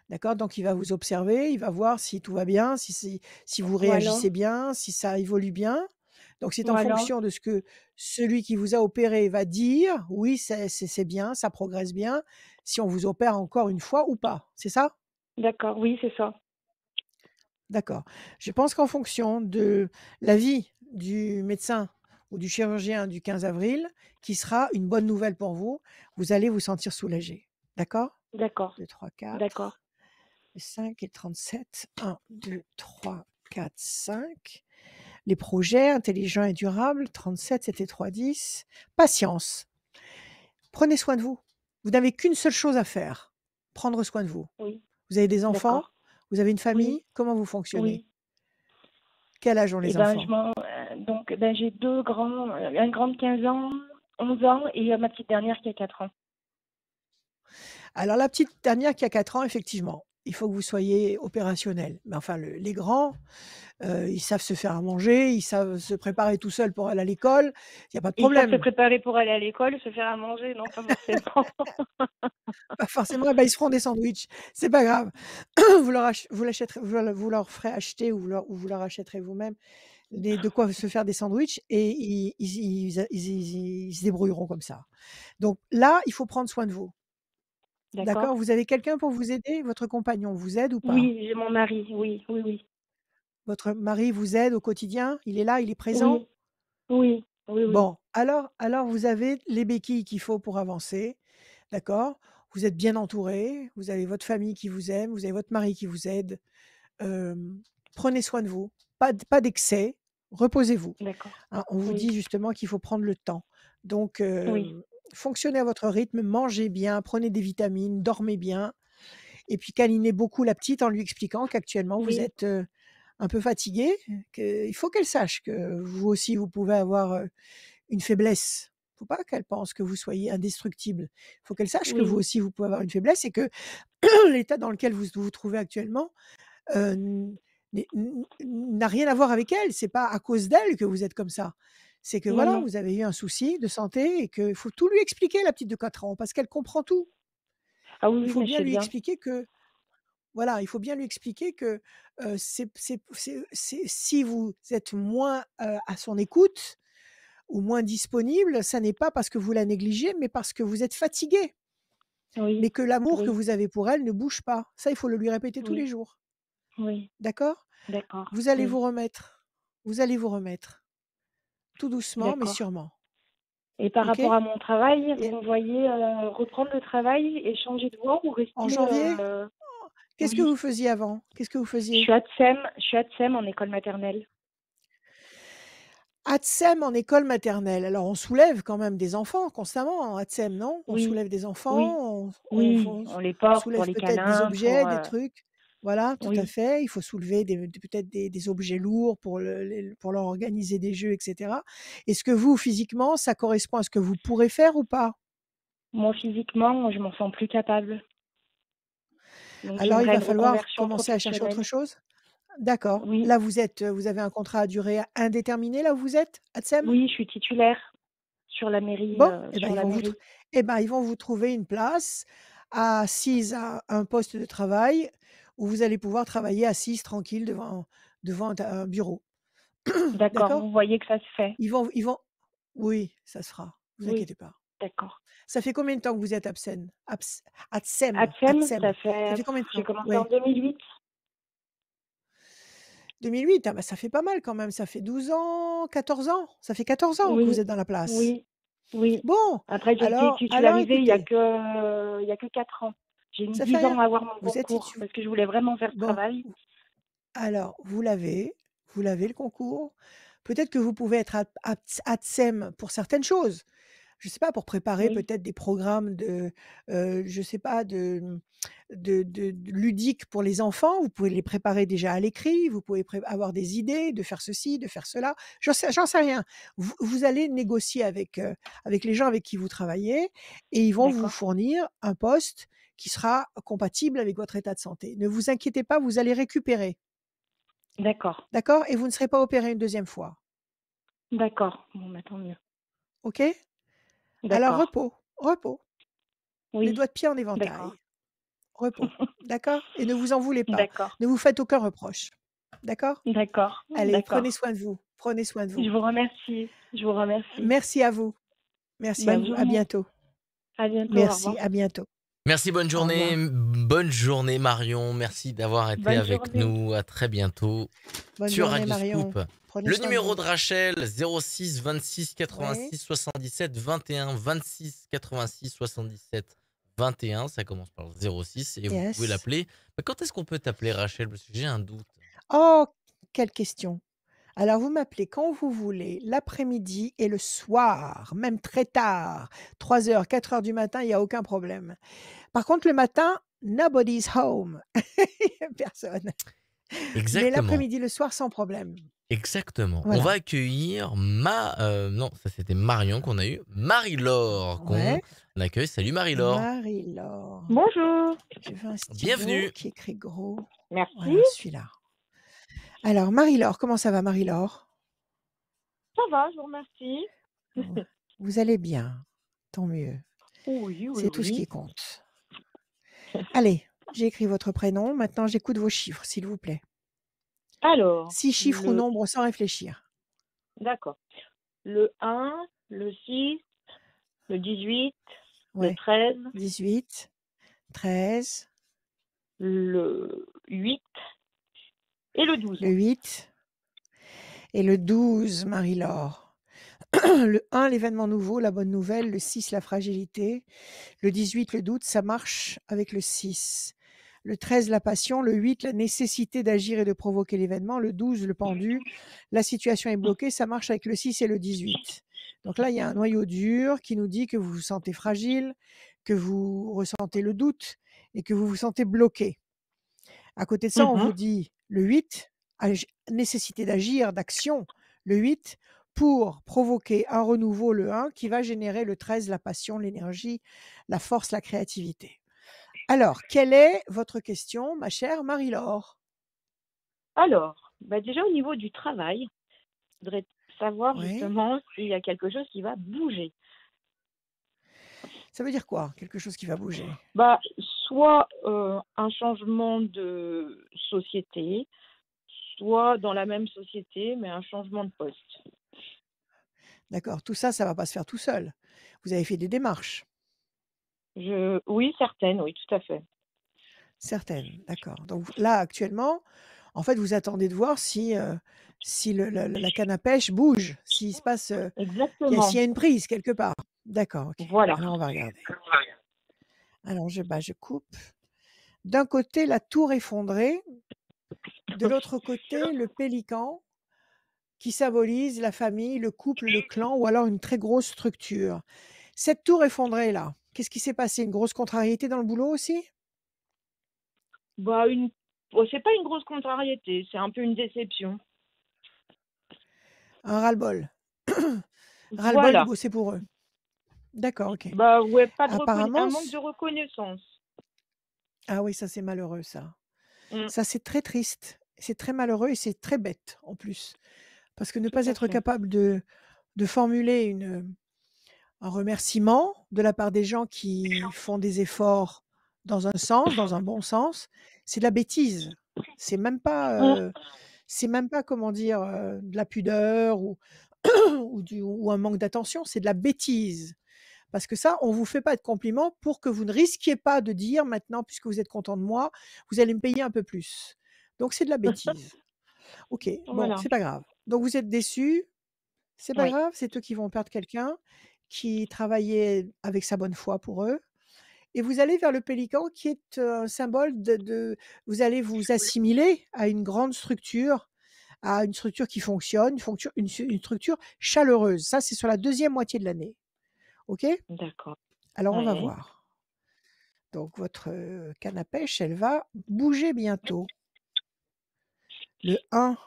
D'accord? Donc il va vous observer, il va voir si tout va bien, si vous Voilà. réagissez bien, si ça évolue bien. Donc c'est en Voilà. fonction de ce que celui qui vous a opéré va dire: «Oui, c'est bien, ça progresse bien», si on vous opère encore une fois ou pas. C'est ça? D'accord. Oui, c'est ça. D'accord. Je pense qu'en fonction de l'avis du médecin ou du chirurgien du 15 avril, qui sera une bonne nouvelle pour vous, vous allez vous sentir soulagé. D'accord? D'accord. 2, 3, D'accord. 4, 5 et 37. 1, 2, 3, 4, 5. Les projets intelligents et durables, 37, c'était 3, 10. Patience. Prenez soin de vous. Vous n'avez qu'une seule chose à faire, prendre soin de vous. Oui. Vous avez des enfants? D'accord. Vous avez une Oui. famille? Comment vous fonctionnez? Oui. Quel âge ont Et les ben, enfants? donc, ben, j'ai deux grands, un grand de 15 ans, 11 ans, et ma petite dernière qui a 4 ans. Alors la petite dernière qui a 4 ans, effectivement, il faut que vous soyez opérationnel. Mais enfin les grands, ils savent se faire à manger, ils savent se préparer tout seuls pour aller à l'école, il y a pas de Ils savent se problème. préparer pour aller à l'école, se faire à manger, non, pas forcément. Pas forcément, eh ben, ils se feront des sandwichs, c'est pas grave. Vous l'achèterez vous leur ferez acheter ou vous leur achèterez vous-même de quoi se faire des sandwichs et ils se débrouilleront comme ça. Donc là, il faut prendre soin de vous. D'accord. D'accord? Vous avez quelqu'un pour vous aider? Votre compagnon vous aide ou pas? Oui, j'ai mon mari, oui, oui, oui. Votre mari vous aide au quotidien? Il est là, il est présent? Oui, oui, oui, oui. Bon, alors vous avez les béquilles qu'il faut pour avancer, d'accord? Vous êtes bien entouré, vous avez votre famille qui vous aime, vous avez votre mari qui vous aide. Prenez soin de vous, pas d'excès, reposez-vous. D'accord. Hein, on vous Oui, dit justement qu'il faut prendre le temps. Donc oui, fonctionnez à votre rythme, mangez bien, prenez des vitamines, dormez bien et puis câlinez beaucoup la petite en lui expliquant qu'actuellement vous oui, êtes, un peu fatigué, qu'il faut qu'elle sache que vous aussi vous pouvez avoir, une faiblesse. Faut pas qu'elle pense que vous soyez indestructible. Faut qu'elle sache que vous oui. aussi vous pouvez avoir une faiblesse et que l'état dans lequel vous vous trouvez actuellement, n n'a rien à voir avec elle. C'est pas à cause d'elle que vous êtes comme ça. C'est que Non, voilà, non. vous avez eu un souci de santé et qu'il faut tout lui expliquer, la petite de 4 ans, parce qu'elle comprend tout. Ah oui, Il oui, faut mais je bien sais lui bien. expliquer que voilà, il faut bien lui expliquer que, si vous êtes moins, à son écoute ou moins disponible, ça n'est pas parce que vous la négligez, mais parce que vous êtes fatigué. Oui, Mais que l'amour que oui, vous avez pour elle ne bouge pas. Ça, il faut le lui répéter tous les oui, jours. oui. D'accord? D'accord. Vous allez Oui, vous remettre. Vous allez vous remettre. Tout doucement, mais d'accord. sûrement. Et par OK? rapport à mon travail, Et vous me voyez reprendre le travail et changer de voie ou en rester janvier, qu'est-ce que oui. vous faisiez avant? Qu'est-ce que vous faisiez? Je suis ATSEM en école maternelle. ATSEM en école maternelle. Alors on soulève quand même des enfants constamment en ATSEM, non? On Oui, soulève des oui, enfants, oui. On les on porte pour soulève les peut-être des câlins, pour objets, des trucs. Voilà, tout à oui. fait. Il faut soulever peut-être des objets lourds pour leur organiser des jeux et cetera. Est-ce que vous, physiquement, ça correspond à ce que vous pourrez faire ou pas? Moi physiquement, je m'en sens plus capable. Donc Alors il j'aimerais va une falloir reconversion commencer à chercher autre professionnelle. chose? D'accord. Oui, Là, vous avez un contrat à durée indéterminée, là où vous êtes, ATSEM? oui, je suis titulaire Bon, eh ben, sur la mairie. ils vont vous trouver une place assise à un poste de travail où vous allez pouvoir travailler assise tranquille devant un bureau. D'accord, D'accord? vous voyez que ça se fait. Ils vont oui, ça se fera, vous Oui, inquiétez pas. d'accord. Ça fait combien de temps que vous êtes ATSEM, ATSEM? Ça fait combien de j'ai temps? commencé en Oui. 2008. 2008, ah bah, ça fait pas mal quand même, ça fait 12 ans, 14 ans, ça fait 14 ans que vous Oui, êtes dans la place. oui, oui. Bon, Après, j'ai été alors titularisée écoutez, il y a que 4 ans. J'ai mis ça fait 10 ans rien. à avoir mon Vous êtes concours titu parce que je voulais vraiment faire ce bon, travail. alors vous l'avez le concours. Peut-être que vous pouvez être ATSEM pour certaines choses. Je sais pas, pour préparer Oui, peut-être des programmes je sais pas, de ludiques pour les enfants. Vous pouvez les préparer déjà à l'écrit, vous pouvez avoir des idées de faire ceci, de faire cela. J'en sais rien. Vous allez négocier avec les gens avec qui vous travaillez et ils vont vous d'accord, fournir un poste qui sera compatible avec votre état de santé. Ne vous inquiétez pas, vous allez récupérer, d'accord, d'accord? Et vous ne serez pas opéré une deuxième fois, d'accord. Bon, bah, tant mieux. OK? Alors D'accord. repos, repos, les Oui, doigts de pied en d'accord. éventail. Repos, d'accord? Et ne vous en voulez pas. D'accord, Ne vous faites aucun reproche, d'accord? d'accord, Allez, prenez d'accord. soin de vous, prenez soin de Je vous. vous remercie. Je vous remercie. Merci à vous, merci à Bonne vous. À journée. bientôt. À bientôt. Au Merci, revoir. à bientôt. Merci, Au revoir. bonne journée Marion. Merci d'avoir été Bonne avec journée. nous. À très bientôt Bonne sur journée, Radio Marion. Scoop. Prenez Le soin de numéro vous. de Rachel 06 26 Oui, 86 77 21 26 86 77 21. Ça commence par le 06 et vous pouvez yes. l'appeler. Mais quand est-ce qu'on peut t'appeler Rachel? Parce que j'ai un doute. Oh, quelle question. Alors, vous m'appelez quand vous voulez, l'après-midi et le soir, même très tard, 3 heures, 4 heures du matin, il n'y a aucun problème. Par contre, le matin, nobody's home. Personne. Mais Exactement. l'après-midi, le soir, sans problème. Exactement. On va Voilà. accueillir non, ça c'était Marion qu'on a eu. Marie-Laure qu'on Ouais. accueille. Salut Marie-Laure. Marie-Laure. Bonjour. Je veux un stylo Bienvenue. qui écrit gros. Merci. Voilà, celui-là. Alors, Marie-Laure, comment ça va, Marie-Laure? Ça va, je vous remercie. Oh, vous allez bien. Tant mieux. Oui, oui, C'est tout ce oui. qui compte. Allez, j'ai écrit votre prénom. Maintenant, j'écoute vos chiffres, s'il vous plaît. Alors, 6 chiffres ou nombres sans réfléchir. d'accord. Le 1, le 6, le 18, le Ouais. 13, 18, 13, le 8 et le 12. le 8 et le 12, Marie-Laure. Le 1, l'événement nouveau, la bonne nouvelle. Le 6, la fragilité. Le 18, le doute, ça marche avec le 6. Le 13, la passion. Le 8, la nécessité d'agir et de provoquer l'événement. Le 12, le pendu. La situation est bloquée, ça marche avec le 6 et le 18. Donc là, il y a un noyau dur qui nous dit que vous vous sentez fragile, que vous ressentez le doute et que vous vous sentez bloqué. À côté de ça, on Mhm. vous dit le 8, nécessité d'agir, d'action, le 8, pour provoquer un renouveau, le 1, qui va générer le 13, la passion, l'énergie, la force, la créativité. Alors, quelle est votre question, ma chère Marie-Laure? Alors, bah déjà au niveau du travail, je voudrais savoir Oui. justement s'il y a quelque chose qui va bouger. Ça veut dire quoi, quelque chose qui va bouger? Bah, soit un changement de société, soit dans la même société, mais un changement de poste. D'accord, tout ça, ça va pas se faire tout seul. Vous avez fait des démarches, Oui, certaines, oui, tout à fait. certaines, d'accord. Donc là, actuellement, en fait, vous attendez de voir si, la canne à pêche bouge, s'il se passe, Exactement. s'il y a une prise quelque part. D'accord, OK. Voilà. Alors on va regarder. Alors je coupe. D'un côté, la tour effondrée, de l'autre côté, le pélican qui symbolise la famille, le couple, le clan ou alors une très grosse structure. Cette tour effondrée-là, qu'est-ce qui s'est passé? Une grosse contrariété dans le boulot aussi? Bah, c'est pas une grosse contrariété, c'est un peu une déception. Un ras-le-bol? Ras-le-bol de Voilà. bosser pour eux? D'accord, OK. Bah ouais, Apparemment un manque de reconnaissance. ah oui, ça c'est malheureux ça. Mm, Ça c'est très triste, c'est très malheureux et c'est très bête en plus. Parce que ne tout pas à être fait. capable de formuler un remerciement de la part des gens qui font des efforts dans un sens, dans un bon sens, c'est de la bêtise. C'est même pas, Mm, c'est même pas comment dire, de la pudeur ou ou un manque d'attention, c'est de la bêtise. Parce que ça, on vous fait pas de compliments pour que vous ne risquiez pas de dire maintenant, puisque vous êtes content de moi, vous allez me payer un peu plus. Donc c'est de la bêtise. OK, bon, voilà. c'est pas grave. Donc vous êtes déçus, c'est pas Oui. grave, c'est eux qui vont perdre quelqu'un qui travaillait avec sa bonne foi pour eux et vous allez vers le pélican qui est un symbole de vous allez vous assimiler à une grande structure à une structure qui fonctionne, une structure chaleureuse. Ça, c'est sur la deuxième moitié de l'année. OK? D'accord. Alors, on va Ouais. voir. Donc, votre canne à pêche, elle va bouger bientôt. Le 1,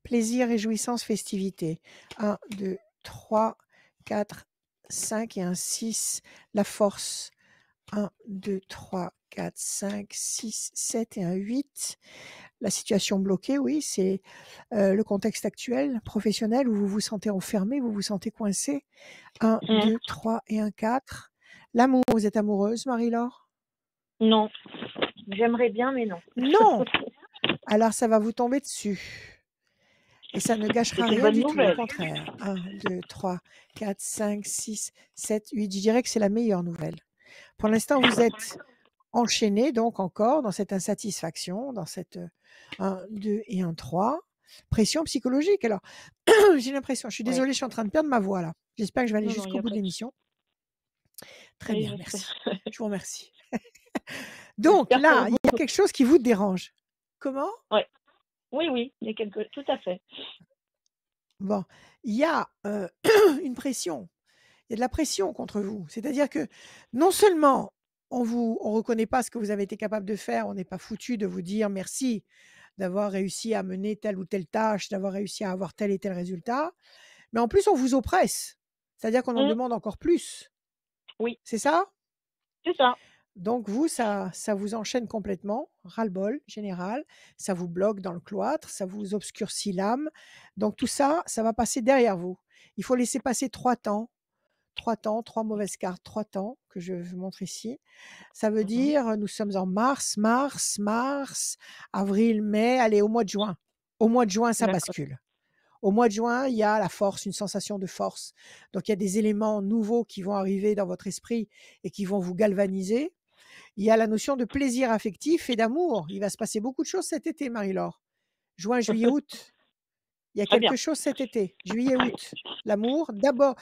plaisir, réjouissance, festivité. 1, 2, 3, 4, 5 et un 6. La force. 1, 2, 3, 4, 5, 6, 7 et un 8. La situation bloquée, oui, c'est le contexte actuel, professionnel, où vous vous sentez enfermé, vous vous sentez coincé. 1, 2, 3 et un 4. L'amour, vous êtes amoureuse, Marie-Laure? Non. J'aimerais bien, mais non. Non! Alors, ça va vous tomber dessus. Et ça ne gâchera C'est une rien bonne du tout, au nouvelle. contraire. 1, 2, 3, 4, 5, 6, 7, 8. Je dirais que c'est la meilleure nouvelle. Pour l'instant, vous êtes enchaîné, donc encore, dans cette insatisfaction, dans cette 1, 2 et un 3. Pression psychologique. Alors, j'ai l'impression, je suis Oui. désolée, je suis en train de perdre ma voix là. J'espère que je vais aller Non, il jusqu'au n'y a bout pas de de souci. l'émission. Très Oui, bien, j'espère. merci. Je vous remercie. Donc J'espère là, pour il vous. y a quelque chose qui vous dérange. Comment? Ouais. Oui, il y a tout à fait. Bon, il y a une pression. Il y a de la pression contre vous. C'est-à-dire que non seulement on reconnaît pas ce que vous avez été capable de faire, on n'est pas foutu de vous dire merci d'avoir réussi à mener telle ou telle tâche, d'avoir réussi à avoir tel et tel résultat, mais en plus on vous oppresse. C'est-à-dire qu'on en demande encore plus. Oui, C'est ça? c'est ça. Donc vous, ça vous enchaîne complètement, ras-le-bol général, ça vous bloque dans le cloître, ça vous obscurcit l'âme. Donc tout ça, ça va passer derrière vous. Il faut laisser passer 3 temps. 3 mauvaises cartes, 3 temps que je vous montre ici. Ça veut dire, nous sommes en mars, avril, mai, allez, au mois de juin. Au mois de juin, ça D'accord. bascule. Au mois de juin, il y a la force, une sensation de force. Donc il y a des éléments nouveaux qui vont arriver dans votre esprit et qui vont vous galvaniser. Il y a la notion de plaisir affectif et d'amour. Il va se passer beaucoup de choses cet été, Marie-Laure. Juin, juillet, août. Il y a Très bien. quelque chose cet été, juillet, août. L'amour, d'abord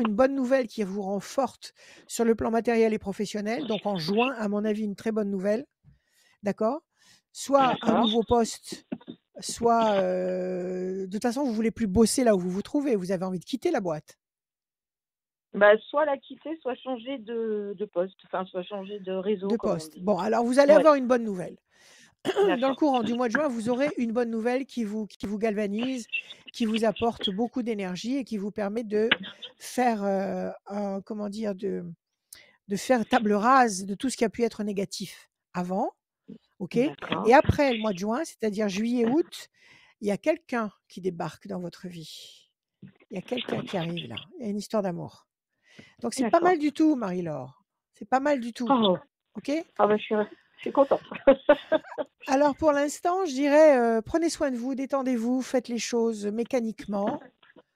une bonne nouvelle qui vous rend forte sur le plan matériel et professionnel. Donc en juin, à mon avis, une très bonne nouvelle. D'accord? Soit un D'accord. nouveau poste, soit de toute façon, vous voulez plus bosser là où vous vous trouvez. Vous avez envie de quitter la boîte. Bah, soit la quitter, soit changer de poste. Enfin, soit changer de réseau, De comme on poste. dit. Bon, alors vous allez Ouais. avoir une bonne nouvelle. Dans le D'accord. courant du mois de juin, vous aurez une bonne nouvelle qui vous galvanise, qui vous apporte beaucoup d'énergie et qui vous permet de faire, comment dire? De faire table rase de tout ce qui a pu être négatif avant, OK? D'accord. Et après le mois de juin, c'est-à-dire juillet, août, il y a quelqu'un qui débarque dans votre vie. Il y a quelqu'un qui arrive là. Il y a une histoire d'amour. Donc c'est pas D'accord. mal du tout, Marie-Laure. C'est pas mal du tout. Oh. OK? Ah bah, je suis contente. Alors pour l'instant, je dirais, prenez soin de vous, détendez-vous, faites les choses mécaniquement,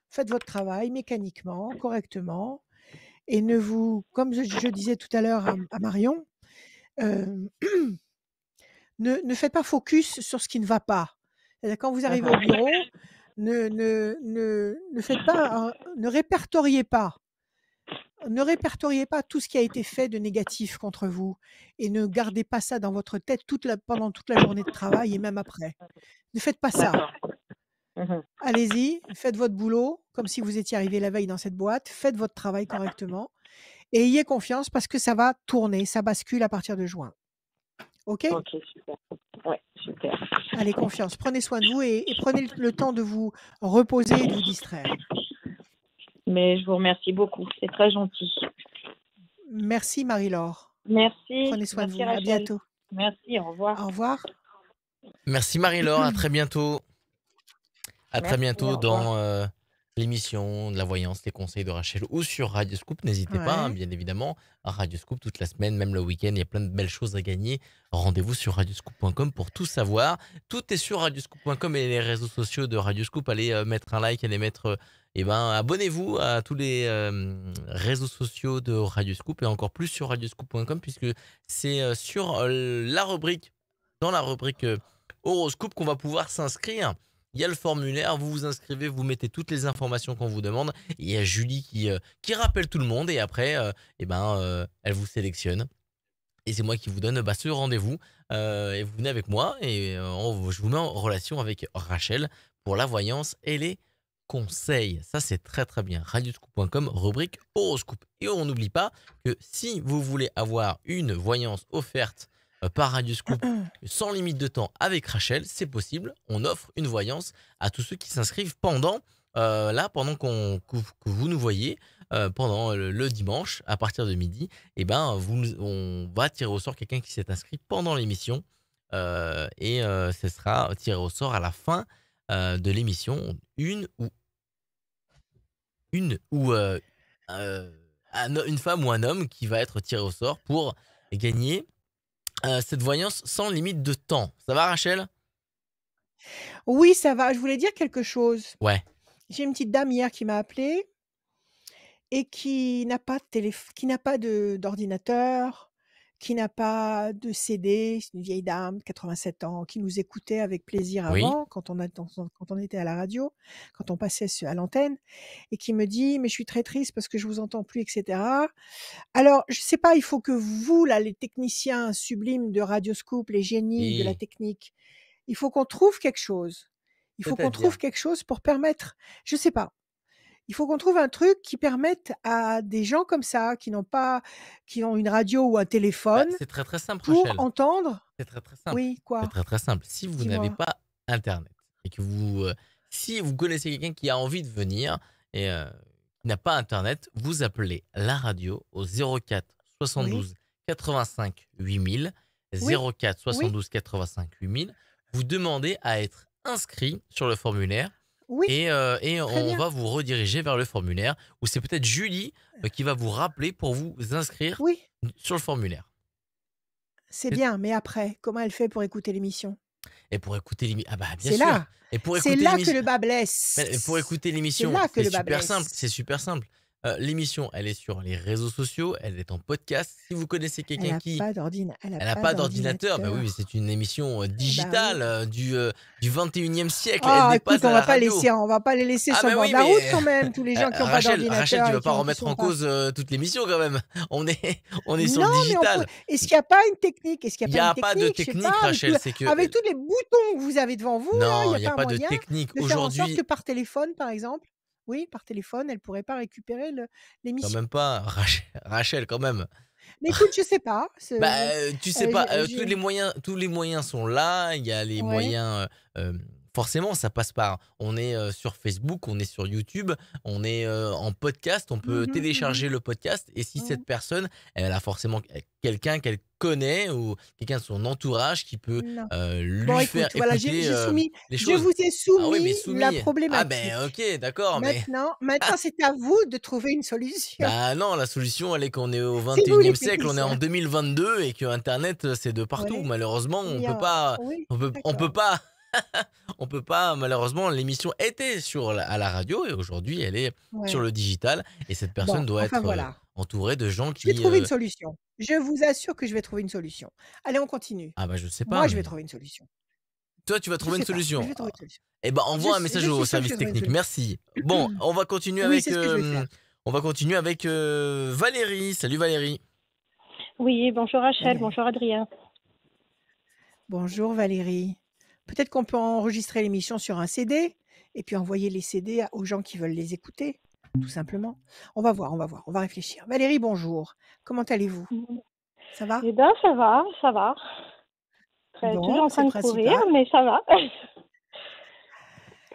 faites votre travail mécaniquement, correctement et ne vous comme je disais tout à l'heure à Marion, hem, ne faites pas focus sur ce qui ne va pas. C'est-à-dire quand vous arrivez au bureau, ne faites pas ne répertoriez pas. Ne répertoriez pas tout ce qui a été fait de négatif contre vous et ne gardez pas ça dans votre tête pendant toute la journée de travail et même après. Ne faites pas ça. D'accord. Mhm. Allez-y, faites votre boulot comme si vous étiez arrivé la veille dans cette boîte, faites votre travail correctement et ayez confiance parce que ça va tourner, ça bascule à partir de juin. OK? Ok, super. Ouais, super. Allez, confiance. Prenez soin de vous et prenez le temps de vous reposer et de vous distraire. Mais je vous remercie beaucoup. C'est très gentil. Merci Marie-Laure. Merci. Prenez soin de Merci, vous. À Rachel. bientôt. Merci. Au revoir. Au revoir. Merci Marie-Laure, à très bientôt. À très Merci, bientôt au revoir. dans l'émission de la voyance, les conseils de Rachel ou sur Radio Scoop. N'hésitez pas, hein, Ouais. bien évidemment, à Radio Scoop toute la semaine, même le week-end. Il y a plein de belles choses à gagner. Rendez-vous sur radioscoop.com pour tout savoir. Tout est sur radioscoop.com et les réseaux sociaux de Radio Scoop. Allez mettre un like, allez mettre. Abonnez-vous à tous les réseaux sociaux de Radio Scoop et encore plus sur radioscoop.com puisque c'est sur la rubrique, dans la rubrique horoscope qu'on va pouvoir s'inscrire. Il y a le formulaire, vous vous inscrivez, vous mettez toutes les informations qu'on vous demande. Et il y a Julie qui rappelle tout le monde et après, elle vous sélectionne. Et c'est moi qui vous donne ce rendez-vous. Et vous venez avec moi et je vous mets en relation avec Rachel pour la voyance et les conseils. Ça, c'est très très bien. Radioscoop.com, rubrique horoscope. Et on n'oublie pas que si vous voulez avoir une voyance offerte par Radioscoop sans limite de temps avec Rachel, c'est possible. On offre une voyance à tous ceux qui s'inscrivent pendant que vous nous voyez pendant le dimanche à partir de midi. Et ben, on va tirer au sort quelqu'un qui s'est inscrit pendant l'émission ce sera tiré au sort à la fin de l'émission. Une femme ou un homme qui va être tiré au sort pour gagner cette voyance sans limite de temps. Ça va, Rachel? Oui, ça va. Je voulais dire quelque chose. Ouais. J'ai une petite dame hier qui m'a appelée et qui n'a pas d'ordinateur, qui n'a pas de CD. C'est une vieille dame, 87 ans, qui nous écoutait avec plaisir Oui. avant, quand on était à la radio, quand on passait à l'antenne, et qui me dit: «Mais je suis très triste parce que je vous entends plus», etc. Alors, je sais pas, il faut que vous, là, les techniciens sublimes de Radioscoop, les génies de la Oui. technique, il faut qu'on trouve quelque chose. Il faut qu'on trouve C'est-à-dire? quelque chose pour permettre, je sais pas. Il faut qu'on trouve un truc qui permette à des gens comme ça, qui ont une radio ou un téléphone, C'est très très simple, pour Rachel. entendre. C'est très très simple. Oui, C'est quoi? très très simple. Si vous n'avez Dis-moi. pas Internet et que si vous connaissez quelqu'un qui a envie de venir et qui n'a pas Internet, vous appelez la radio au 04 Oui, 72 85 8000. oui, 04 oui, 72 85 8000. Vous demandez à être inscrit sur le formulaire oui, et très on bien. va vous rediriger vers le formulaire ou c'est peut-être Julie qui va vous rappeler pour vous inscrire Oui, sur le formulaire. c'est bien, mais après, comment elle fait pour écouter l'émission? Et pour écouter l'émission, ah bah bien C'est sûr. là, Et pour c'est écouter là que l'émission, le bas pour blesse. écouter C'est l'émission, là que c'est le bas super simple. blesse. C'est super simple. L'émission, elle est sur les réseaux sociaux, elle est en podcast. Si vous connaissez Elle quelqu'un a qui pas d'ordina elle a elle n'a pas pas d'ordinateur, bah oui, mais d'ordinateur. c'est une émission Bah oui. digitale du 21e siècle. Elle Ah, n'est écoute, pas à la radio. on va pas les laisser Ah sur le ben bord de oui, la route mais quand même, tous les gens qui ont pas Rachel, d'ordinateur tu et vas pas qui remettre sont en pas. cause toute l'émission quand même. On est sur Non, le mais on peut. digital. Est-ce qu'il y a pas une technique? Est-ce qu'il y a Il n'y pas une a pas de technique? Je sais pas, technique, Rachel. C'est que avec tous les boutons que vous avez devant vous là, il y non, a il n'y a pas un pas de moyen technique de faire en sorte que aujourd'hui. par téléphone, par exemple? Oui, par téléphone, elle pourrait pas récupérer Quand l'émission? même pas, Rachel, quand même. Mais écoute, je sais pas, Bah, tu sais pas, j'ai tous les moyens sont là. Il y a les ouais. moyens, forcément, ça passe par on est, sur Facebook, on est sur YouTube, on est, en podcast, on peut Mmh mh, télécharger le podcast et si mmh. cette personne, elle a forcément quelqu'un qu'elle connaît ou quelqu'un de son entourage qui peut, Non. Bon, lui faire écoute, voilà, écouter, les je choses. vous ai Ah oui, mais soumis la soumis. Ah ben, problématique. OK, d'accord, mais Maintenant, c'est à vous de trouver une solution. bah non, la solution, elle est qu'on est au C'est vous les 21e siècle, on est en techniciens. 2022 et que internet, c'est de partout. Ouais, Malheureusement, on mais peut pas oui, on peut d'accord. pas on peut pas malheureusement, l'émission était à la radio et aujourd'hui, elle est sur Ouais. le digital et cette Bon, personne doit enfin être, voilà. entourée de gens Je vais qui, trouver une solution. Je vous assure que je vais trouver une solution. Allez, on continue. ah bah, je sais pas, Moi, je vais mais trouver une solution. toi, tu vas Je trouver une sais pas, mais je solution. vais trouver une solution. Eh ben, envoie un message Je au suis sûre que je service vais trouver une technique. solution. Merci. Bon, Oui, c'est ce que je vais faire. on va continuer avec, Valérie. Salut Valérie. Oui, bonjour Rachel, Valérie. bonjour Adrien. Bonjour Valérie. Peut-être qu'on peut enregistrer l'émission sur un CD et puis envoyer les CD aux gens qui veulent les écouter, tout simplement. On va voir, on va réfléchir. Valérie, bonjour. Comment allez-vous? Ça va? Eh ben, ça va, ça va. Toujours Bon, en c'est train le de courir, principal. mais ça va.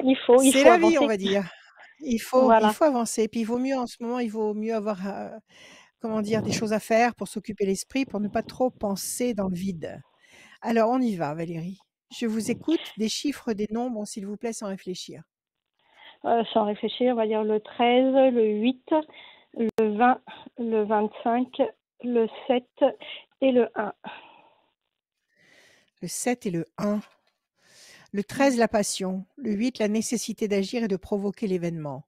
Il C'est faut la vie, on avancer. va dire. Il Voilà. faut avancer. Puis il vaut mieux en ce moment, il vaut mieux avoir, comment dire, des choses à faire pour s'occuper l'esprit, pour ne pas trop penser dans le vide. Alors on y va Valérie. Je vous écoute. Des chiffres, des nombres, s'il vous plaît, sans réfléchir. Sans réfléchir, on va dire le 13, le 8, le 20, le 25, le 7 et le 1. Le 7 et le 1. Le 13, la passion. Le 8, la nécessité d'agir et de provoquer l'événement.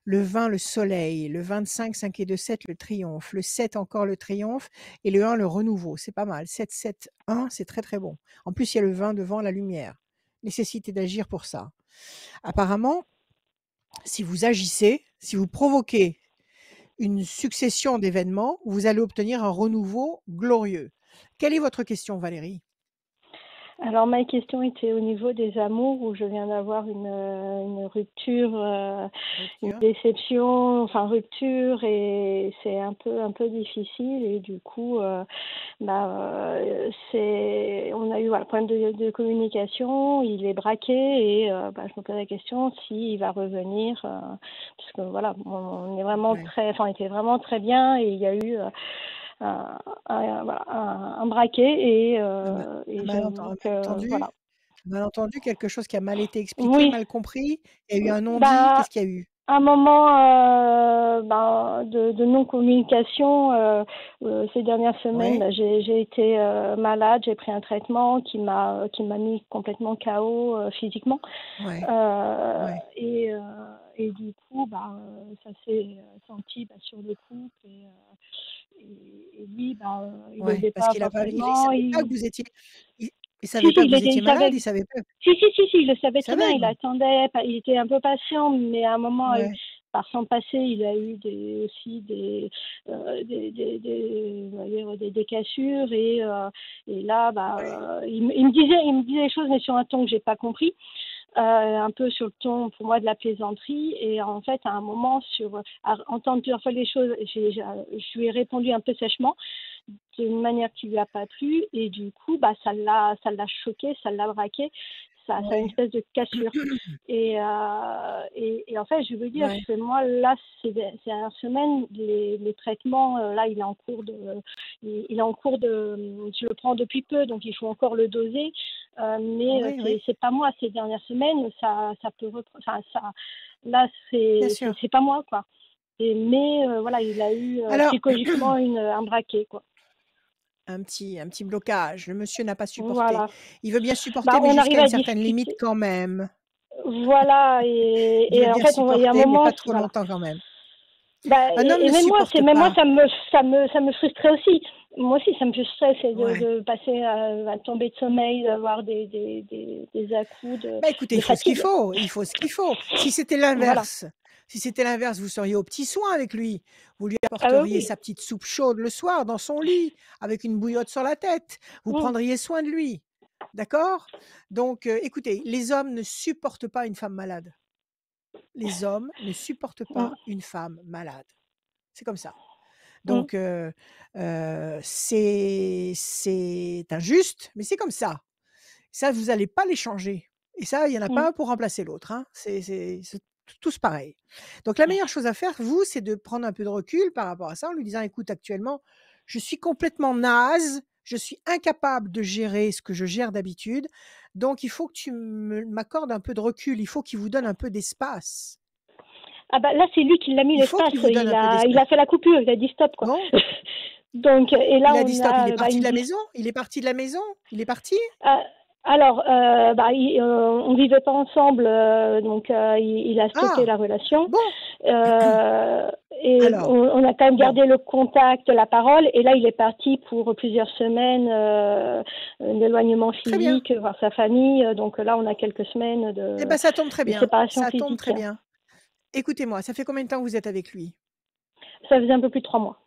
Le 20, le soleil. Le 25, 5 et 2, 7, le triomphe. Le 7, encore le triomphe. Et le 1, le renouveau. C'est pas mal. 7, 7, 1, c'est très très bon. En plus, il y a le 20 devant, la lumière. Nécessité d'agir pour ça. Apparemment, si vous agissez, si vous provoquez une succession d'événements, vous allez obtenir un renouveau glorieux. Quelle est votre question, Valérie? Alors, ma question était au niveau des amours où je viens d'avoir une rupture, une Rupture. déception, enfin rupture, et c'est un peu difficile. Et du coup, on a eu voilà, problème de communication. Il est braqué et je me pose la question s'il va revenir, parce que voilà, on est vraiment Ouais. on était vraiment très bien, et il y a eu voilà, un braquet, et j'avoue que Malentendu, voilà. malentendu, quelque chose qui a mal été expliqué, Oui, mal compris. Il y a eu un non-dit. bah, Qu'est-ce qu'il y a eu? un moment de non-communication. Ces dernières semaines, Ouais, j'ai été malade, j'ai pris un traitement qui m'a mis complètement KO physiquement. ouais, Euh, ouais. et, euh, et du coup, ça s'est senti sur le couple. Et lui, il Ouais, n'osait parce pas qu'il a pas, il forcément. savait pas que vous étiez, il, il Si, savait si, pas que vous étiez il savait. malade, il savait pas. Si, il le savait Il très bien, savait, il non? attendait, il était un peu patient, mais à un moment, Ouais, par son passé, il a eu aussi on va dire des cassures, et là, ouais, il me disait des choses, mais sur un ton que j'ai pas compris, un peu sur le ton pour moi de la plaisanterie, et en fait, à un moment, à entendre plusieurs fois les choses, je lui ai répondu un peu sèchement, d'une manière qui lui a pas plu, et du coup ça l'a choqué, ça l'a braqué, ça a une ouais, espèce de cassure. Et en fait je veux dire, ouais. moi là ces dernières semaines, les traitements, là il est en cours de, je le prends depuis peu, donc il faut encore le doser, mais Oui, oui, c'est pas moi ces dernières semaines, ça peut reprendre, enfin, ça là bien sûr. c'est pas moi, quoi. Mais voilà, il a eu Alors, psychologiquement un braquet, quoi. un petit blocage. Le monsieur n'a pas supporté. Voilà. Il veut bien supporter, mais On jusqu'à arrive une à certaine limite discuter. quand même. Voilà, Il veut et en bien fait, il y a un supporter, mais moment, pas trop voilà. longtemps quand même. Un homme Et ne même moi, supporte même moi, pas. ça me frustrait aussi. Moi aussi, ça me frustrait, c'est Ouais. de passer à tomber de sommeil, d'avoir des à-coups Bah écoutez, de il faut ce qu'il fatigue. faut. Il faut ce qu'il faut. Voilà. Si c'était l'inverse, vous seriez au petit soin avec lui. Vous lui Ah apporteriez oui. sa petite soupe chaude le soir dans son lit, avec une bouillotte sur la tête. Vous Mm, prendriez soin de lui. D'accord? Donc, écoutez, les hommes ne supportent pas une femme malade. Les hommes ne supportent mm, pas une femme malade. C'est comme ça. mm, Donc, c'est injuste, mais c'est comme ça. Ça, vous allez pas les changer et ça, il y en a mm. pas un pour remplacer l'autre, hein. C'est tous pareils. Donc la meilleure chose à faire, vous, c'est de prendre un peu de recul par rapport à ça en lui disant: «Écoute, actuellement, je suis complètement naze, je suis incapable de gérer ce que je gère d'habitude, donc il faut que tu m'accordes un peu de recul, il faut qu'il vous donne un peu d'espace. Ah là, c'est lui qui l'a mis Il faut l'espace. qu'il vous donne un peu Il d'espace». a fait la coupure, il a dit stop, quoi. Bon, Donc, et là, il a dit stop, il est il parti me de la dit. maison? Il est parti de la maison? Il est parti? Alors, on vivait pas ensemble, donc il a stoppé Ah! la relation. Bon, Euh, et alors, on a quand même bon, gardé le contact, la parole. Et là, il est parti pour plusieurs semaines d'éloignement très bien. physique, voir sa famille. Donc là, on a quelques semaines Eh ben, ça tombe très de bien, séparation ça tombe physique. très bien. Écoutez-moi, ça fait combien de temps que vous êtes avec lui? Ça faisait un peu plus de 3 mois,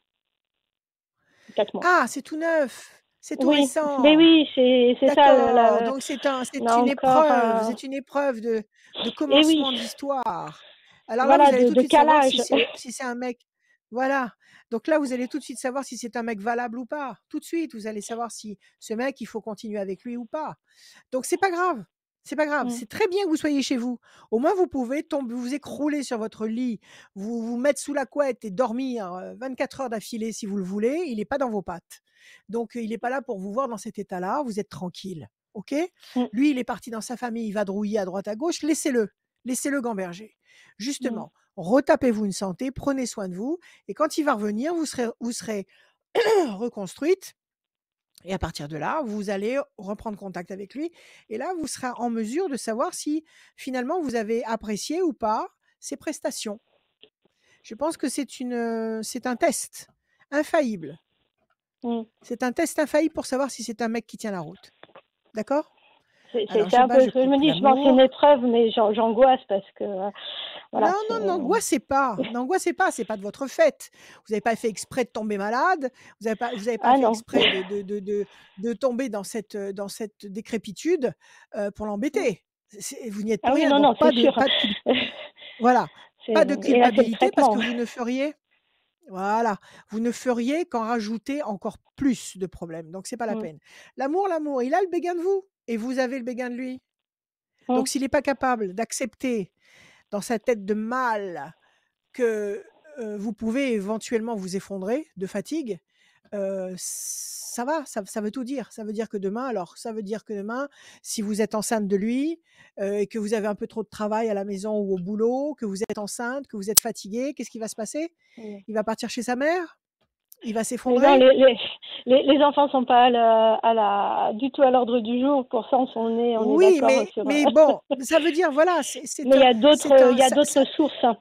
4 mois. Ah, c'est tout neuf, c'est tout Oui, mais récent. oui, c'est ça. D'accord, donc On c'est a une encore. épreuve, c'est une épreuve de Et oui, commencement d'histoire. Alors là, vous voilà, allez tout de de suite savoir calage. si c'est un mec, voilà. Donc là, vous allez tout de suite savoir si c'est un mec valable ou pas. Tout de suite, vous allez savoir si ce mec, il faut continuer avec lui ou pas. Donc c'est pas grave, c'est pas grave. Mm, C'est très bien que vous soyez chez vous. Au moins, vous pouvez tomber, vous écrouler sur votre lit, vous mettre sous la couette et dormir 24 heures d'affilée si vous le voulez. Il est pas dans vos pattes. Donc, il est pas là pour vous voir dans cet état-là. Vous êtes tranquille. OK? mm, Lui, il est parti dans sa famille, il va drouiller à droite à gauche. Laissez-le. Laissez-le gamberger. mm, Justement, retapez-vous une santé, prenez soin de vous. Et quand il va revenir, vous serez reconstruite. Et à partir de là, vous allez reprendre contact avec lui. Et là, vous serez en mesure de savoir si finalement vous avez apprécié ou pas ses prestations. Je pense que c'est un test infaillible. mm. C'est un test infaillible pour savoir si c'est un mec qui tient la route. D'accord? Alors, C'est un peu je ce que je me coupe dis. Je pense que c'est une l'amour. épreuve, mais j'angoisse parce que, voilà, Non, c'est... non, n'angoissez pas, n'angoissez pas, c'est pas de votre fait. Vous n'avez pas fait exprès de tomber malade, vous avez pas Ah fait non. exprès de tomber dans cette décrépitude pour l'embêter. Vous n'y êtes Ah pour oui, rien, non, donc non, c'est sûr. voilà, pas de Et là, c'est le culpabilité parce traitement. que vous ne feriez voilà, vous ne feriez qu'en rajouter encore plus de problèmes, donc c'est pas la Mm, peine. L'amour, il a le béguin de vous et vous avez le béguin de lui. mm. Donc s'il n'est pas capable d'accepter dans sa tête de mâle que, vous pouvez éventuellement vous effondrer de fatigue, ça va, ça veut tout dire. Ça veut dire que demain, si vous êtes enceinte de lui, et que vous avez un peu trop de travail à la maison ou au boulot, que vous êtes enceinte, que vous êtes fatiguée, qu'est-ce qui va se passer? Mm. Il va partir chez sa mère? Il va Mais non, s'effondrer? les enfants sont pas du tout à l'ordre du jour. Pour ça, on est Oui, d'accord sur. mais bon, ça veut dire voilà, Mais il y a d'autres ça sources, hein,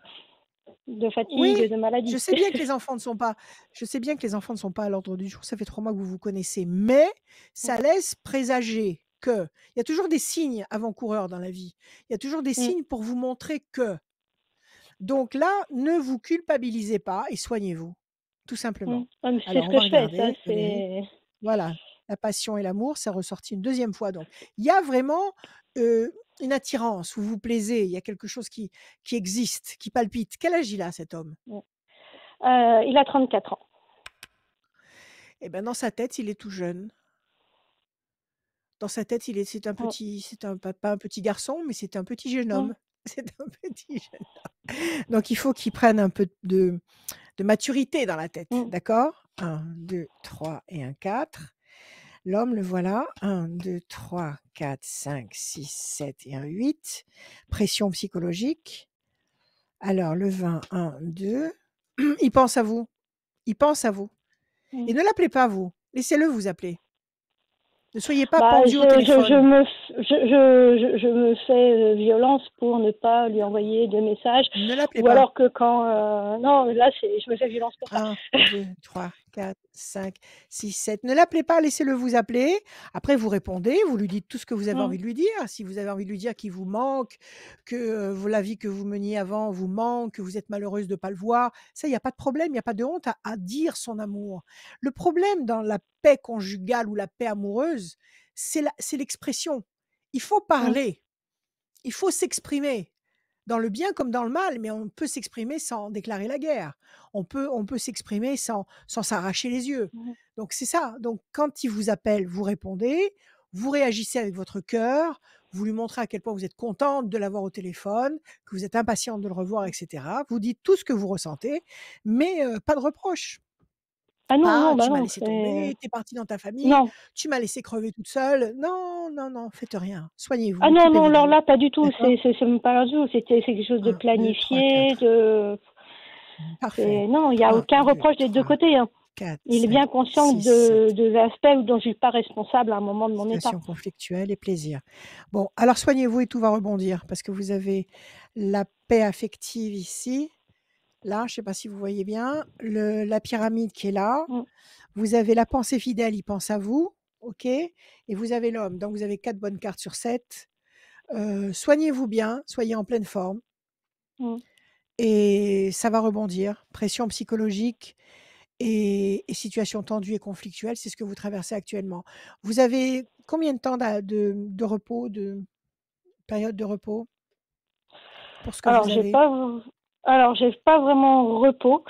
de oui, fatigue, de je maladie. sais bien que les enfants ne sont pas je sais bien que les enfants ne sont pas à l'ordre du jour, ça fait 3 mois que vous vous connaissez, mais ça laisse présager que il y a toujours des signes avant-coureurs dans la vie. Il y a toujours des Mm, signes pour vous montrer que. Donc là, ne vous culpabilisez pas et soignez-vous, tout mm. simplement. Ah, mais c'est Alors ce on que va je fais. Ça, regarder, Valérie. c'est. Voilà, la passion et l'amour, ça ressorti une deuxième fois donc. Il y a vraiment, heu, une attirance, vous vous plaisez, il y a quelque chose qui existe, qui palpite. Quel âge il a cet homme? Il a 34 ans. Eh ben, dans sa tête, il est tout jeune. Dans sa tête, Mm, c'est un pas un petit garçon, mais c'est un petit jeune mm, homme. C'est un petit jeune homme. Donc il faut qu'il prenne un peu de maturité dans la tête, mm. d'accord? 1, 2, 3 et un 4. L'homme, le voilà. 1, 2, 3, 4, 5, 6, 7 et un 8. Pression psychologique. Alors le 20, 1, 2. Il pense à vous. Il pense à vous. Et Mm. ne l'appelez pas vous. Laissez-le vous appeler. Ne soyez pas Bah, pendu au téléphone. je me fais violence pour ne pas lui envoyer de messages. Ne l'appelez Ou pas. alors que quand. Non, là, je me fais violence pour ça. 1, 2, 3, 4, 5, 6, 7. Ne l'appelez pas, laissez-le vous appeler. Après, vous répondez, vous lui dites tout ce que vous avez Mm, envie de lui dire. Si vous avez envie de lui dire qu'il vous manque, que la vie que vous meniez avant vous manque, que vous êtes malheureuse de ne pas le voir, ça, il n'y a pas de problème, il n'y a pas de honte à dire son amour. Le problème dans la paix conjugale ou la paix amoureuse, c'est l'expression. Il faut mm, parler, il faut s'exprimer. Dans le bien comme dans le mal, mais on peut s'exprimer sans déclarer la guerre. On peut s'exprimer sans s'arracher les yeux. mm. Donc c'est ça. Donc quand il vous appelle, vous répondez, vous réagissez avec votre cœur, vous lui montrez à quel point vous êtes contente de l'avoir au téléphone, que vous êtes impatiente de le revoir, etc. Vous dites tout ce que vous ressentez, mais pas de reproches. Ah non, Pas non, bah tu m'as non, laissé c'est. tomber, tu es partie dans ta famille, Non. tu m'as laissé crever toute seule. Non, non, non, faites rien. Soignez-vous, Ah non, non, occupez-vous de alors vous. là, pas du tout. D'accord? C'est même pas un jeu. C'est quelque chose de 1, 2, 3, planifié, 4. de. Parfait. Non, il n'y a 1, aucun 2, reproche des deux 3, côtés, hein. 4, Il est 5, bien conscient 6, 7. de l'aspect dont je suis pas responsable à un moment de mon état. Situation conflictuelle et plaisir. Bon, alors soignez-vous et tout va rebondir parce que vous avez la paix affective ici. Là, je ne sais pas si vous voyez bien, la pyramide qui est là. Mm. Vous avez la pensée fidèle, il pense à vous. OK? Et vous avez l'homme. Donc, vous avez 4 bonnes cartes sur 7. Soignez-vous bien, soyez en pleine forme Mm. et ça va rebondir. Pression psychologique et situation tendue et conflictuelle, c'est ce que vous traversez actuellement. Vous avez combien de temps de repos, de période de repos pour ce que Alors, vous avez? j'ai pas vraiment repos.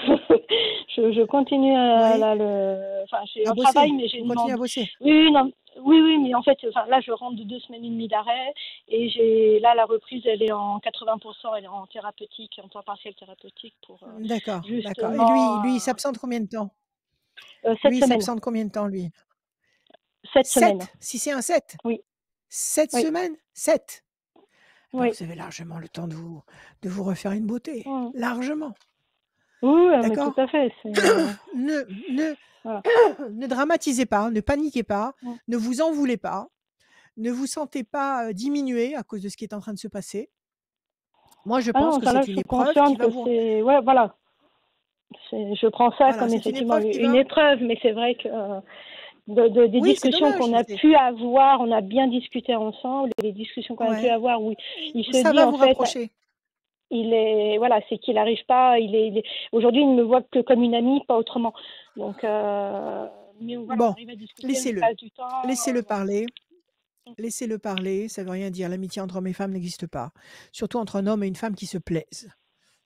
Je continue Oui, enfin, j'ai à un travail, bosser. mais j'ai Vous une continuez à demande. bosser. Oui, non, oui, mais en fait, enfin, là, je rentre de 2 semaines et demie d'arrêt et là, la reprise, elle est en 80%, elle est en thérapeutique, en temps partiel thérapeutique pour D'accord, d'accord. Et justement lui, il s'absente combien de temps? 7 Lui, il semaines. s'absente combien de temps, lui? 7 semaines. 7? Si c'est un 7? Oui, 7 oui, semaines? 7? Ben, oui. vous avez largement le temps de vous refaire une beauté. Mm. Largement. Oui, mais tout D'accord? à fait. Ne, ne, Voilà. ne dramatisez pas, ne paniquez pas, Mm. ne vous en voulez pas, ne vous sentez pas diminué à cause de ce qui est en train de se passer. Moi, je Ah pense non, que ça, là, c'est je une suis épreuve qui consciente va que vous... c'est. Ouais, voilà. Je prends ça Voilà, comme c'est une effectivement épreuve qui une va... épreuve, mais c'est vrai que des Oui, c'est discussions dommage. qu'on a pu avoir. On a bien discuté ensemble. Les discussions qu'on a pu Ouais. avoir où il se Ça dit va en vous fait, rapprocher. c'est qu'il n'arrive pas. Aujourd'hui, il ne me voit que comme une amie, pas autrement. Donc, mais voilà, on Bon, arrive à discuter, on laissez-le. passe du temps. Laissez-le Voilà. parler. Laissez-le parler. Ça veut rien dire. L'amitié entre hommes et femmes n'existe pas. Surtout entre un homme et une femme qui se plaisent.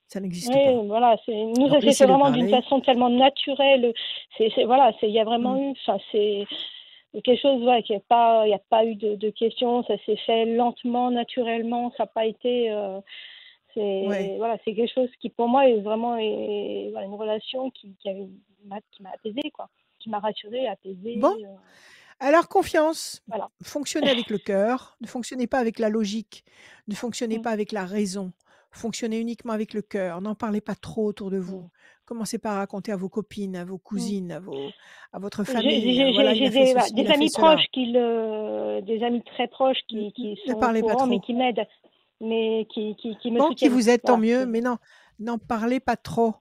Ça n'existe pas. Oui, voilà, nous, Donc ça s'est fait laissez-le vraiment d'une parler. façon tellement naturelle. Il y a vraiment Mm. eu, c'est quelque chose, qui il n'y a pas eu de questions, ça s'est fait lentement, naturellement, ça n'a pas été, Ouais. c'est quelque chose qui pour moi est vraiment, voilà, une relation qui m'a apaisée, quoi, qui m'a rassurée, apaisée, Bon, alors confiance. voilà. Fonctionnez avec le cœur. Ne fonctionnez pas avec la logique. Ne fonctionnez Mm, pas avec la raison. Fonctionnez uniquement avec le cœur. N'en parlez pas trop autour de vous. mm, Commencez pas à raconter à vos copines, à vos mm. cousines, à votre J'ai famille. Voilà, il j'ai a fait voilà, ceci, il des a fait amis cela. proches des amis très proches qui Ne sont au parlez pas courant, mais trop. qui m'aident, mais qui me Bon, qui soutiennent. vous aide, tant Voilà, mieux, c'est mais non, n'en parlez pas trop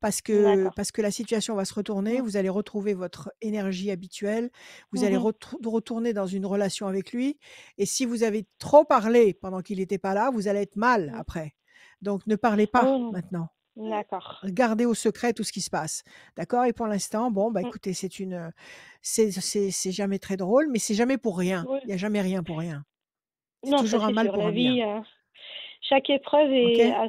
d'accord. parce que la situation va se retourner, Mm, vous allez retrouver votre énergie habituelle, vous allez mhm, retourner dans une relation avec lui et si vous avez trop parlé pendant qu'il n'était pas là, vous allez être mal mm. après. Donc ne parlez Ah pas oui, maintenant. d'accord. Gardez au secret tout ce qui se passe. D'accord? Et pour l'instant, bon, bah Mm, écoutez, c'est jamais très drôle, mais c'est jamais pour rien. oui. Il n'y a jamais rien pour rien. C'est Non, ça toujours un c'est mal sûr. pour La un bien. vie, chaque épreuve OK? est à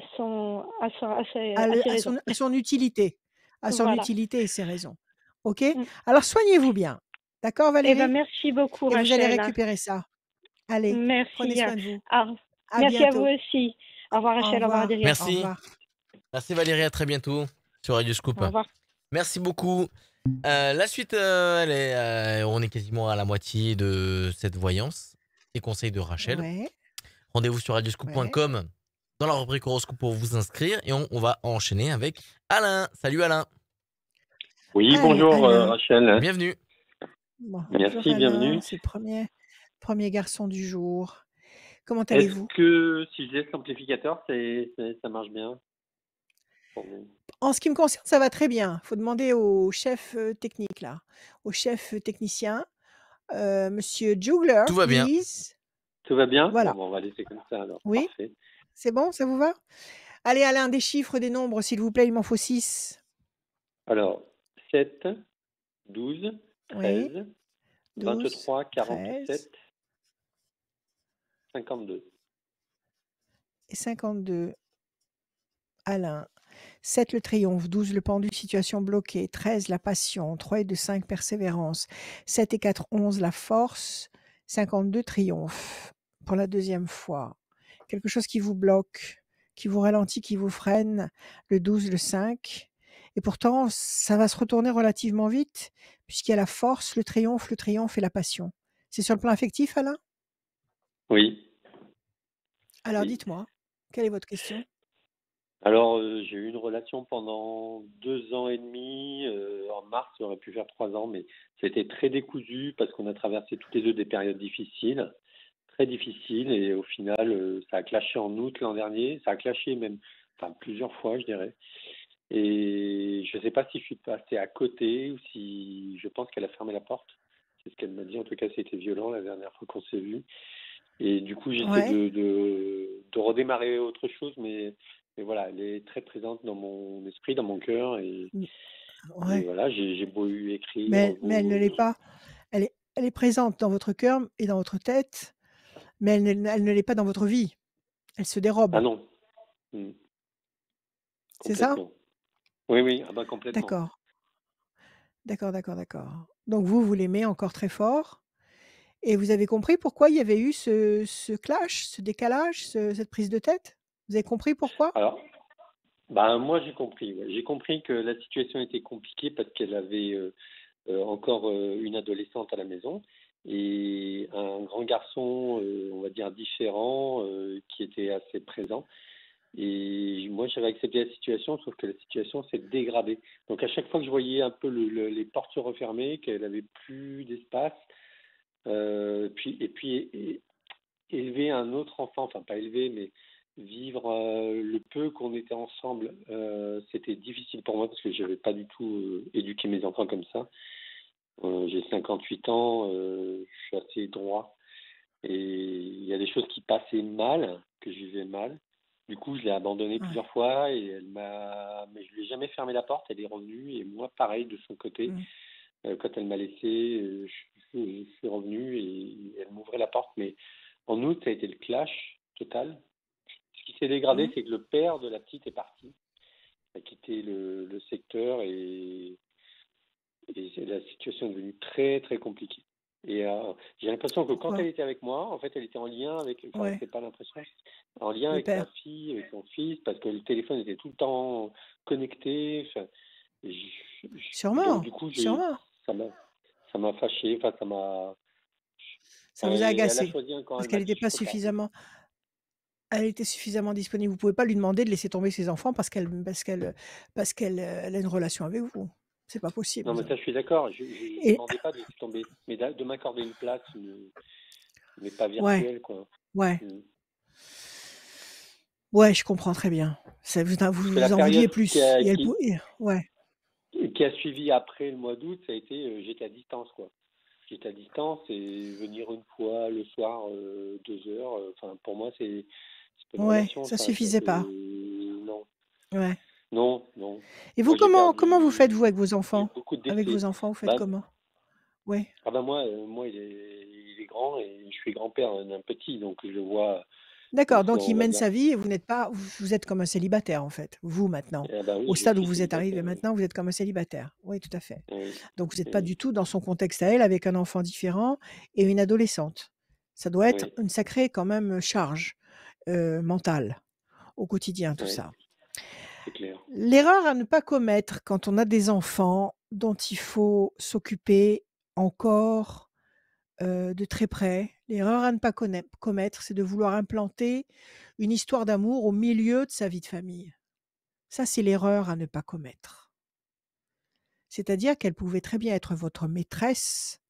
ses raisons. À son utilité, à son Voilà. utilité et ses raisons. OK? Mm. Alors soignez-vous bien. D'accord Eh ben, Valérie? merci beaucoup, Et vous allez Rachel. récupérer ça. Allez, prenez Merci. soin de vous. Ah, À merci à vous bientôt. aussi. Au revoir, Au Rachel. Au revoir, revoir. Adrien. Au Merci. revoir. Merci Valérie, à très bientôt sur Radio Scoop. Au revoir. Merci beaucoup. La suite, on est quasiment à la moitié de cette voyance et conseils de Rachel. Ouais, Rendez-vous sur ouais. radioscoop.com dans la rubrique horoscope pour vous inscrire et on va enchaîner avec Alain. Salut Alain, Oui, Allez, bonjour Alain. Rachel. bienvenue. Bon, bonjour Merci, Alain, bienvenue. c'est le premier garçon du jour. Comment Est-ce allez-vous? que si je laisse l'amplificateur, ça marche bien pour vous? En ce qui me concerne, ça va très bien. Il faut demander au chef technique là, au chef technicien. Monsieur Jugler, Tout va bien. please. Tout va bien? Voilà. Bon, on va laisser comme ça alors. Oui, Parfait. c'est bon, ça vous va? Allez Alain, des chiffres, des nombres, s'il vous plaît, il m'en faut 6. Alors, 7, 12, Oui, 13, 12, 23, 13 47, 52. et 52. Alain. 7 le triomphe, 12 le pendu, situation bloquée, 13 la passion, 3 et 2, 5 persévérance, 7 et 4, 11 la force, 52 triomphe. Pour la deuxième fois. Quelque chose qui vous bloque, qui vous ralentit, qui vous freine, le 12, le 5. Et pourtant, ça va se retourner relativement vite, puisqu'il y a la force, le triomphe et la passion. C'est sur le plan affectif, Alain? Oui, Alors oui. dites-moi, quelle est votre question? Alors, j'ai eu une relation pendant 2 ans et demi. En mars, ça aurait pu faire 3 ans, mais c'était très décousu parce qu'on a traversé toutes les deux des périodes difficiles, très difficiles, et au final, ça a clashé en août l'an dernier. Ça a clashé même, enfin plusieurs fois, je dirais. Et je ne sais pas si je suis passé à côté ou si je pense qu'elle a fermé la porte. C'est ce qu'elle m'a dit. En tout cas, c'était violent la dernière fois qu'on s'est vu. Et du coup, j'essaie Ouais. de redémarrer autre chose, mais voilà, elle est très présente dans mon esprit, dans mon cœur. Et Ouais. voilà, j'ai beau écrire. Mais elle ne l'est pas. Elle est présente dans votre cœur et dans votre tête, mais elle ne l'est pas dans votre vie. Elle se dérobe. Ah non. Mm. C'est ça? Complètement. Oui, oui, ah bah complètement. D'accord. D'accord. Donc vous l'aimez encore très fort et vous avez compris pourquoi il y avait eu ce clash, ce décalage, cette prise de tête? Vous avez compris pourquoi? Alors, bah moi j'ai compris. Ouais. J'ai compris que la situation était compliquée parce qu'elle avait encore une adolescente à la maison et un grand garçon, on va dire différent, qui était assez présent. Et moi, j'avais accepté la situation, sauf que la situation s'est dégradée. Donc, à chaque fois que je voyais un peu les portes se refermer, qu'elle avait plus d'espace, puis élever un autre enfant, enfin pas élever, mais vivre le peu qu'on était ensemble, c'était difficile pour moi parce que je n'avais pas du tout éduqué mes enfants comme ça. J'ai 58 ans, je suis assez droit et il y a des choses qui passaient mal, que je vivais mal. Du coup, je l'ai abandonnée Ouais. plusieurs fois et mais je lui ai jamais fermé la porte, elle est revenue et moi pareil de son côté. Mmh. Quand elle m'a laissé, je suis revenu et elle m'ouvrait la porte, mais en août, ça a été le clash total. Ce qui s'est dégradé, Mmh. c'est que le père de la petite est parti, a quitté le secteur et la situation est devenue très, très compliquée. Et j'ai l'impression que quand elle Pourquoi? était avec moi, en fait, elle était en lien avec, enfin, Ouais, c'est pas l'impression, en lien le avec sa père. fille, avec son fils, parce que le téléphone était tout le temps connecté. Enfin, et donc, Sûrement, du coup, sûrement. ça m'a, ça m'a fâché, enfin, ça m'a. Ça vous a Et elle a agacé choisi un camp, parce elle m'a qu'elle dit était je pas peux pas. elle était suffisamment disponible. Vous pouvez pas lui demander de laisser tomber ses enfants parce qu'elle, elle a une relation avec vous. C'est pas Non, possible mais ça ça, je suis d'accord. Je ne et demandais pas de laisser tomber, mais de m'accorder une place, mais pas ouais, virtuelle, quoi. ouais, Mm. ouais, je comprends très bien. Ça vous Parce que la vous en vouliez période plus et elle pou et ouais, qui a suivi après le mois d'août, ça a été j'étais à distance, quoi. J'étais à distance et venir une fois le soir, 2 heures, enfin, pour moi, c'est pas une ouais, relation, ça ça. suffisait pas. Non, Ouais non, non. et vous, Moi, j'ai comment vous faites, vous, avec perdu, vos il y a enfants? beaucoup de Avec vos décès. enfants, vous faites Bah, comment? Ouais. moi, il est grand et je suis grand-père d'un petit, donc je le vois une D'accord, fois, donc il on va mène dire. sa vie et vous n'êtes pas vous êtes comme un célibataire, en fait, vous, maintenant. Ah bah Au oui, je stade où suis vous êtes arrivé célibataire, oui. maintenant, vous êtes comme un célibataire. Oui, tout à fait. Oui, Donc vous n'êtes pas oui, du tout dans son contexte à elle, avec un enfant différent et une adolescente. Ça doit être oui, une sacrée quand même, charge, mentale au quotidien, tout oui, ça. c'est clair. L'erreur à ne pas commettre quand on a des enfants dont il faut s'occuper encore, de très près, l'erreur à ne pas commettre, c'est de vouloir implanter une histoire d'amour au milieu de sa vie de famille. Ça, c'est l'erreur à ne pas commettre. C'est-à-dire qu'elle pouvait très bien être votre maîtresse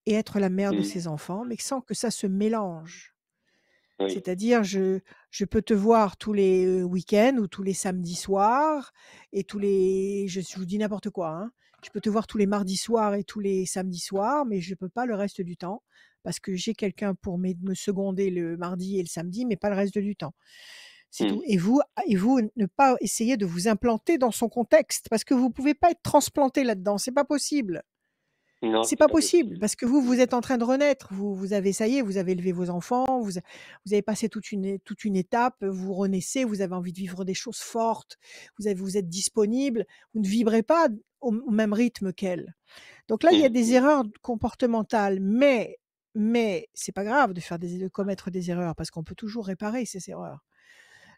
et être la mère de Mm. ses enfants, mais sans que ça se mélange. Oui, C'est-à-dire je peux te voir tous les, week-ends ou tous les samedis soirs et tous les je vous dis n'importe quoi, hein. Je peux te voir tous les mardis soirs et tous les samedis soirs, mais je peux pas le reste du temps parce que j'ai quelqu'un pour me seconder le mardi et le samedi, mais pas le reste du temps. C'est tout mm. et vous ne pas essayer de vous implanter dans son contexte parce que vous pouvez pas être transplanté là-dedans, c'est pas possible. Non, C'est c'est pas pas possible possible. parce que vous, Mm. vous êtes en train de renaître. Vous avez ça y est, vous avez élevé vos enfants, vous avez passé toute une étape, vous renaissez, vous avez envie de vivre des choses fortes, vous êtes disponible, vous ne vibrez pas au même rythme qu'elle. Donc là, il y a Mm. des Mm. erreurs comportementales, mais c'est pas grave de commettre des erreurs parce qu'on peut toujours réparer ces erreurs.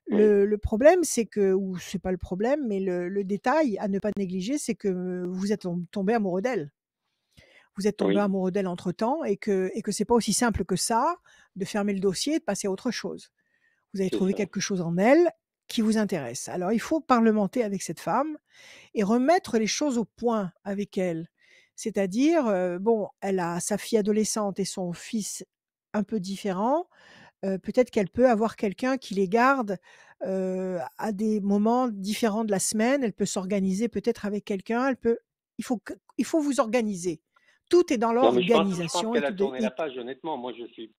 Oui, Le problème, c'est que ou c'est pas le problème, mais le détail à ne pas négliger, c'est que vous êtes tombé amoureux d'elle. Vous êtes tombé oui, amoureux d'elle entre-temps et que c'est pas aussi simple que ça de fermer le dossier et de passer à autre chose. Vous avez c'est trouvé ça. quelque chose en elle qui vous intéresse. Alors il faut parlementer avec cette femme et remettre les choses au point avec elle. C'est-à-dire, bon, elle a sa fille adolescente et son fils un peu différents, peut-être qu'elle peut avoir quelqu'un qui les garde, à des moments différents de la semaine. Elle peut s'organiser peut-être avec quelqu'un, il faut vous organiser. Tout est dans Non, mais je pense l'organisation et qu'elle a tout est tourné la page, honnêtement. Moi, je suis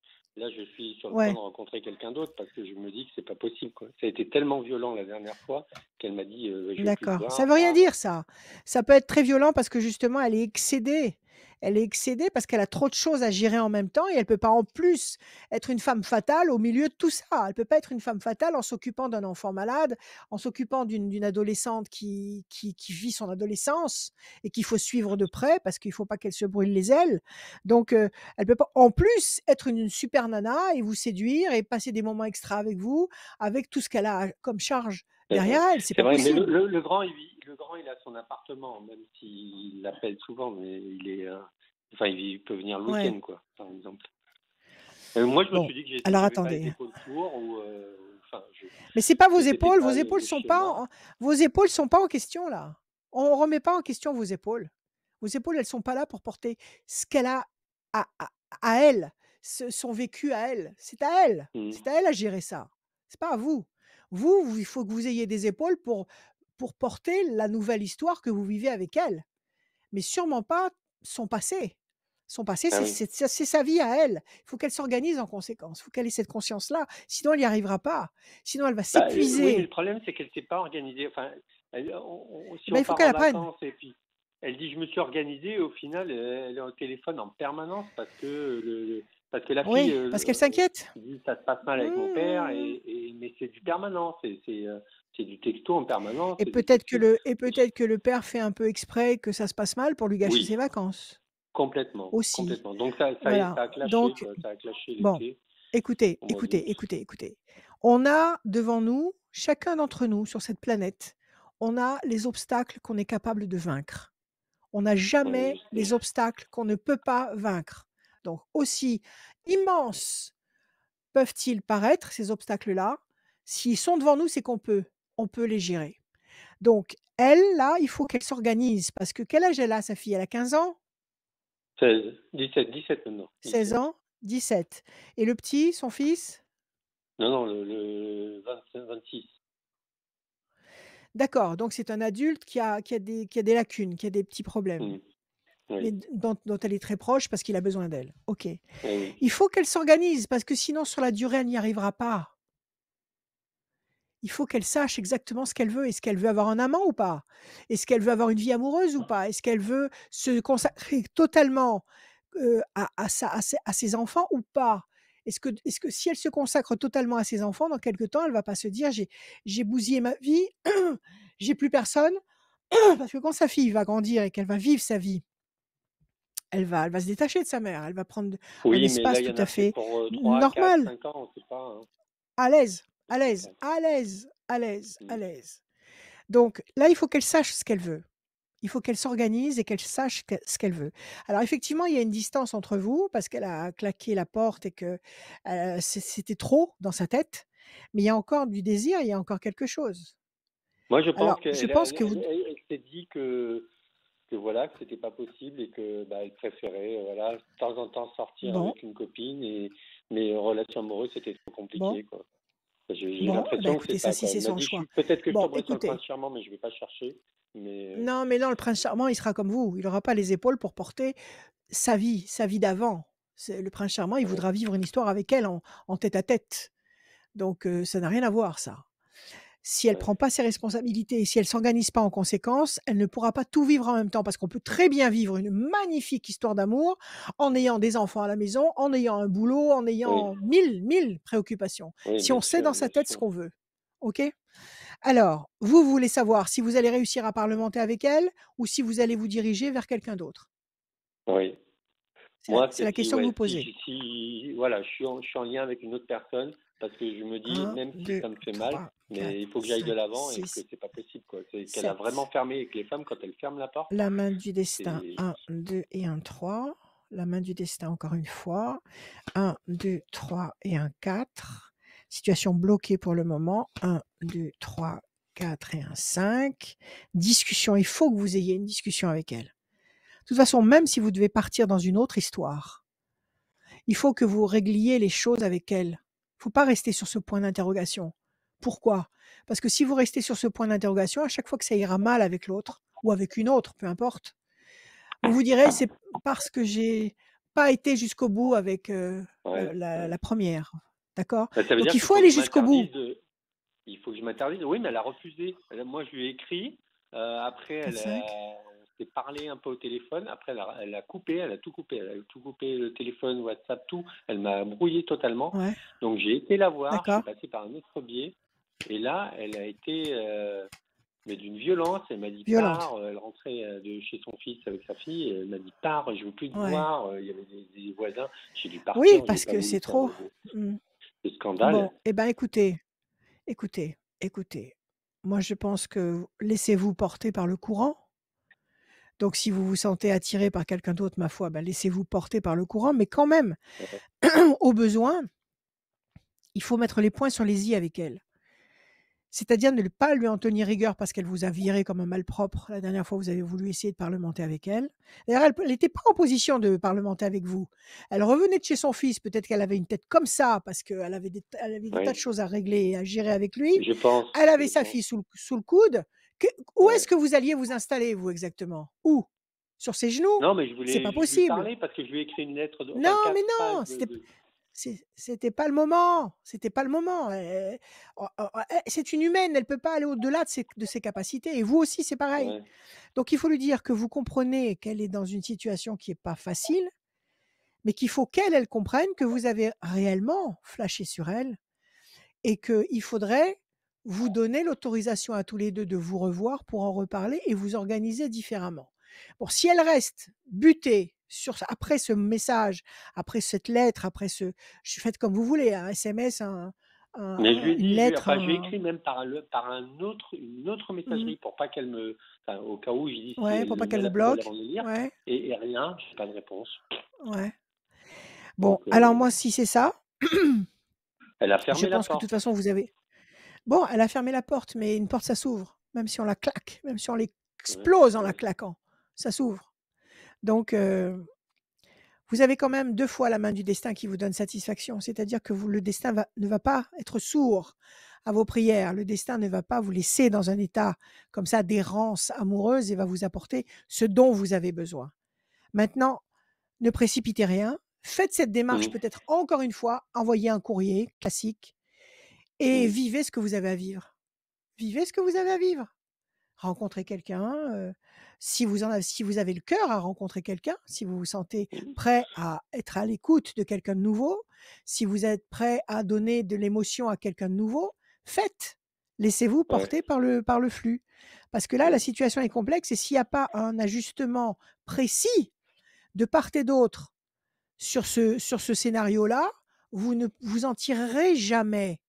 sur le point ouais, de rencontrer quelqu'un d'autre parce que je me dis que c'est pas possible, quoi. Ça a été tellement violent la dernière fois qu'elle m'a dit, je veux plus te d'accord. Ça voir. veut rien Ah, dire ça. Ça peut être très violent parce que justement elle est excédée. Elle est excédée parce qu'elle a trop de choses à gérer en même temps et elle peut pas en plus être une femme fatale au milieu de tout ça. Elle peut pas être une femme fatale en s'occupant d'un enfant malade, en s'occupant d'une adolescente qui vit son adolescence et qu'il faut suivre de près parce qu'il faut pas qu'elle se brûle les ailes. Donc, elle peut pas en plus être une super nana et vous séduire et passer des moments extra avec vous, avec tout ce qu'elle a comme charge c'est derrière vrai. elle, c'est C'est pas vrai, mais possible. le grand, il a son appartement, même s'il l'appelle souvent, mais enfin, il peut venir le Ouais. week-end, quoi, par exemple. Moi, je me Bon, suis dit que alors j'avais pas les attendez. épaules pour, ou, enfin, Mais c'est pas c'était vos pas épaules de sont chez pas moi. en vos épaules sont pas en question là. On remet pas en question vos épaules. Vos épaules, elles sont pas là pour porter ce qu'elle a à à à elle, son vécu à elle. C'est à elle. Mm. C'est à elle à gérer ça. C'est pas à vous. Vous, il faut que vous ayez des épaules pour porter la nouvelle histoire que vous vivez avec elle. Mais sûrement pas son passé. Son passé, Ah oui. c'est sa vie à elle. Il faut qu'elle s'organise en conséquence. Il faut qu'elle ait cette conscience-là. Sinon, elle n'y arrivera pas. Sinon, elle va Bah, oui, mais le s'épuiser. problème, c'est qu'elle s'est pas organisée. Enfin, Eh si ben, on il faut part qu'elle en apprenne. vacances et puis elle dit je me suis organisée, et au final, elle est au téléphone en permanence parce que la fille Oui, parce qu'elle s'inquiète. dit ça se passe mal avec mon père, Mmh. mais c'est du permanent, c'est du texto en permanence, Et c'est des coups de fil. peut-être que le père fait un peu exprès que ça se passe mal pour lui gâcher ses Oui, vacances complètement, aussi. complètement. Donc ça Voilà. a clashé, Donc, quoi, ça a clashé bon, l'été écoutez, au mois d'août. écoutez, écoutez, écoutez. On a devant nous, chacun d'entre nous sur cette planète, on a les obstacles qu'on est capable de vaincre. On n'a Ouais, jamais je les sais. obstacles qu'on ne peut pas vaincre. Donc, aussi immenses peuvent-ils paraître, ces obstacles-là, s'ils sont devant nous, c'est on peut les gérer. Donc, elle, là, il faut qu'elle s'organise parce que quel âge elle a, sa fille? Elle a 15 ans? 16, 17 maintenant, 16 17. ans? 17. Et le petit, son fils? Non, non, le 26. D'accord, donc c'est un adulte qui a des lacunes, qui a des petits problèmes, Mmh. Oui, mais dont elle est très proche parce qu'il a besoin d'elle. OK. eh oui, Il faut qu'elle s'organise parce que sinon sur la durée, elle n'y arrivera pas. Il faut qu'elle sache exactement ce qu'elle veut. Est-ce qu'elle veut avoir un amant ou pas? Est-ce qu'elle veut avoir une vie amoureuse ou pas? Est-ce qu'elle veut se consacrer totalement, à ses enfants ou pas? Est-ce que si elle se consacre totalement à ses enfants, dans quelque temps, elle va pas se dire: «J'ai bousillé ma vie, j'ai plus personne». Parce que quand sa fille va grandir et qu'elle va vivre sa vie, elle va se détacher de sa mère. Elle va prendre un oui, mais là, espace il y tout en à a peut-être fait pour 3, 4, normal, 5 ans, on ne sait pas, hein, à l'aise, on à sait l'aise, pas. à l'aise, à l'aise, Mmh. à l'aise. Donc là, il faut qu'elle sache ce qu'elle veut. Il faut qu'elle s'organise et qu'elle sache ce qu'elle veut. Alors effectivement, il y a une distance entre vous parce qu'elle a claqué la porte et que, c'était trop dans sa tête, mais il y a encore du désir, il y a encore quelque chose. Moi, je pense Alors je qu'elle pense elle que vous elle elle elle s'est dit que voilà, que c'était pas possible et que, bah, elle préférait, voilà, de temps en temps sortir bon, avec une copine mais relation amoureuse, c'était trop bon, compliqué, quoi. J'ai bon, eh bah, l'impression que écoutez, c'est ça, ça, si quoi. c'est Elle m'a son dit: choix. Peut-être que je Bon, tomberai sur le prince écoutez, charmant, mais je vais pas chercher». Mais, non, mais non, le prince charmant, il sera comme vous. Il aura pas les épaules pour porter sa vie d'avant. C'est le prince charmant, il ouais, voudra vivre une histoire avec elle en tête à tête. Donc ça n'a rien à voir ça. Si elle ouais, prend pas ses responsabilités et si elle s'organise pas en conséquence, elle ne pourra pas tout vivre en même temps parce qu'on peut très bien vivre une magnifique histoire d'amour en ayant des enfants à la maison, en ayant un boulot, en oui, ayant mille préoccupations, oui, si on sait dans sa bien tête ce sûr. qu'on veut. OK? Alors, vous voulez savoir si vous allez réussir à parlementer avec elle ou si vous allez vous diriger vers quelqu'un d'autre? Oui. C'est la Moi, c'est c'est la question que vous posez. si voilà, je suis en lien avec une autre personne parce que je me dis, Un, même si deux, ça me fait mal, trois, mais il quatre, faut que j'aille de cinq, l'avant et que six, c'est pas possible, quoi. C'est qu'elle a vraiment 7. fermé et que les femmes, quand elles ferment la porte, La main du destin, c'est 1, 2 et un 3. La main du destin encore une fois, 1, 2, 3 et un 4. Situation bloquée pour le moment, 1, 2, 3, 4 et un 5. Discussion, il faut que vous ayez une discussion avec elle. De toute façon, même si vous devez partir dans une autre histoire, il faut que vous régliez les choses avec elle. Il ne faut pas rester sur ce point d'interrogation. Pourquoi? Parce que si vous restez sur ce point d'interrogation, à chaque fois que ça ira mal avec l'autre ou avec une autre, peu importe, vous vous direz: «C'est parce que j'ai pas été jusqu'au bout avec, ouais, la ouais. 1re». D'accord? Bah, ça veut Donc dire il qu'il faut faut que aller je jusqu'au bout. m'interdise de il faut que je m'interdise. Oui, mais elle a refusé. Moi, je lui ai écrit, après 4, 5. on s'est parlé un peu au téléphone. Après, elle a coupé, elle a tout coupé. Elle a tout coupé, le téléphone, WhatsApp, tout. Elle m'a brouillé totalement. Ouais, Donc, j'ai été la voir, je suis d'accord. passé par un autre biais et là, elle a été, mais d'une violence. Elle m'a dit: Violente. «Pars», elle rentrait, de chez son fils avec sa fille et elle m'a dit: «Pars, je veux plus te Ouais. voir», il y avait des voisins. J'ai dû Oui, partir, j'ai parce pas que voulu c'est faire trop. de Mmh. Bon, scandale. eh ben, écoutez, écoutez, écoutez. Moi, je pense que laissez-vous porter par le courant. Donc si vous vous sentez attiré par quelqu'un d'autre, ma foi, bah, laissez-vous porter par le courant, mais quand même, au besoin, il faut mettre les points sur les i avec elle. C'est-à-dire ne pas lui en tenir rigueur parce qu'elle vous a viré comme un malpropre la dernière fois où vous avez voulu essayer de parlementer avec elle. D'ailleurs, elle n'était pas en position de parlementer avec vous. Elle revenait de chez son fils, peut-être qu'elle avait une tête comme ça parce qu'elle avait elle avait des tas de Oui, choses à régler et à gérer avec lui. je pense, Elle avait je sa pense. fille sous le coude. Que Où est-ce Ouais. que vous alliez vous installer, vous, exactement? Où? sur ses genoux. Non, mais C'est pas je voulais lui possible. parler parce que je lui ai écrit une lettre, Non, enfin mais 4 pages non, c'était pas le moment. C'était pas le moment. C'est une humaine, elle peut pas aller au-delà de ses capacités. Et vous aussi, c'est pareil. Ouais. Donc il faut lui dire que vous comprenez qu'elle est dans une situation qui est pas facile, mais qu'il faut elle comprenne que vous avez réellement flashé sur elle et qu'il faudrait vous donner l'autorisation à tous les 2 de vous revoir pour en reparler et vous organiser différemment. Bon, si elle reste butée après ce message, après cette lettre, après faites comme vous voulez, un SMS, Mais je lui ai une dit, lettre, je lui ai écrit même par une autre Mmh. messagerie pour pas qu'elle me, enfin, au cas où, j'ai dit si Ouais, pour pas elle met qu'elle vous la poubelle bloque. avant de le lire, Ouais, et rien, j'ai pas de réponse. ouais. Bon, Donc, alors moi, si c'est ça, elle a je fermé la pense que de toute porte. façon, vous avez bon, elle a fermé la porte, mais une porte, ça s'ouvre, même si on la claque, même si on Ouais, l'explose en la ouais. claquant, ça s'ouvre. Donc, vous avez quand même 2 fois la main du destin qui vous donne satisfaction. C'est-à-dire que le destin ne va pas être sourd à vos prières. Le destin ne va pas vous laisser dans un état comme ça d'errance amoureuse et va vous apporter ce dont vous avez besoin. Maintenant, ne précipitez rien. Faites cette démarche Mmh, peut-être encore une fois, envoyez un courrier classique et mmh, vivez ce que vous avez à vivre. Vivez ce que vous avez à vivre. Rencontrez quelqu'un, si vous avez le cœur à rencontrer quelqu'un, si vous vous sentez mmh. prêt à être à l'écoute de quelqu'un de nouveau, si vous êtes prêt à donner de l'émotion à quelqu'un de nouveau, faites. Laissez-vous Ouais, porter par le flux. Parce que là, la ouais, situation est complexe et s'il n'y a pas un ajustement précis de part et d'autre sur ce scénario-là, vous ne vous en tirerez jamais.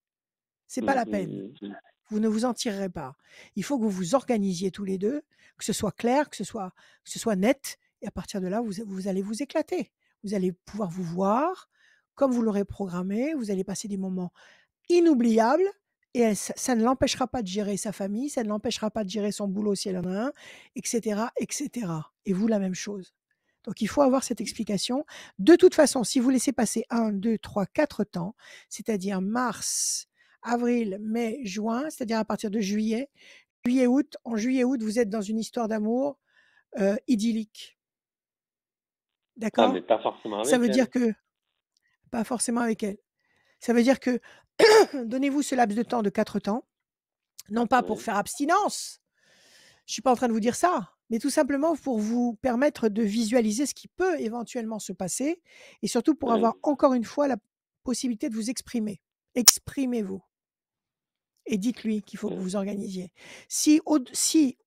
C'est pas mmh, la peine. mmh, mmh, Vous ne vous en tirerez pas. Il faut que vous vous organisiez tous les 2, que ce soit clair, que ce soit net et à partir de là, vous allez vous éclater. Vous allez pouvoir vous voir comme vous l'aurez programmé, vous allez passer des moments inoubliables et ça ne l'empêchera pas de gérer sa famille, ça ne l'empêchera pas de gérer son boulot si elle en a un, et cetera et cetera. Et vous, la même chose. Donc il faut avoir cette explication. De toute façon, si vous laissez passer 1, 2, 3, 4 temps, c'est-à-dire mars, avril, mai, juin, c'est-à-dire à partir de juillet, août, en juillet, août, vous êtes dans une histoire d'amour idyllique. Ah, mais D'accord? pas forcément Ça avec veut dire elle. que, pas forcément avec elle, ça veut dire que donnez-vous ce laps de temps de 4 temps, non pas pour Ouais, faire abstinence, je ne suis pas en train de vous dire ça, mais tout simplement pour vous permettre de visualiser ce qui peut éventuellement se passer et surtout pour ouais, avoir encore une fois la possibilité de vous exprimer. Exprimez-vous et dites-lui qu'il faut que vous ouais. vous organisiez. Si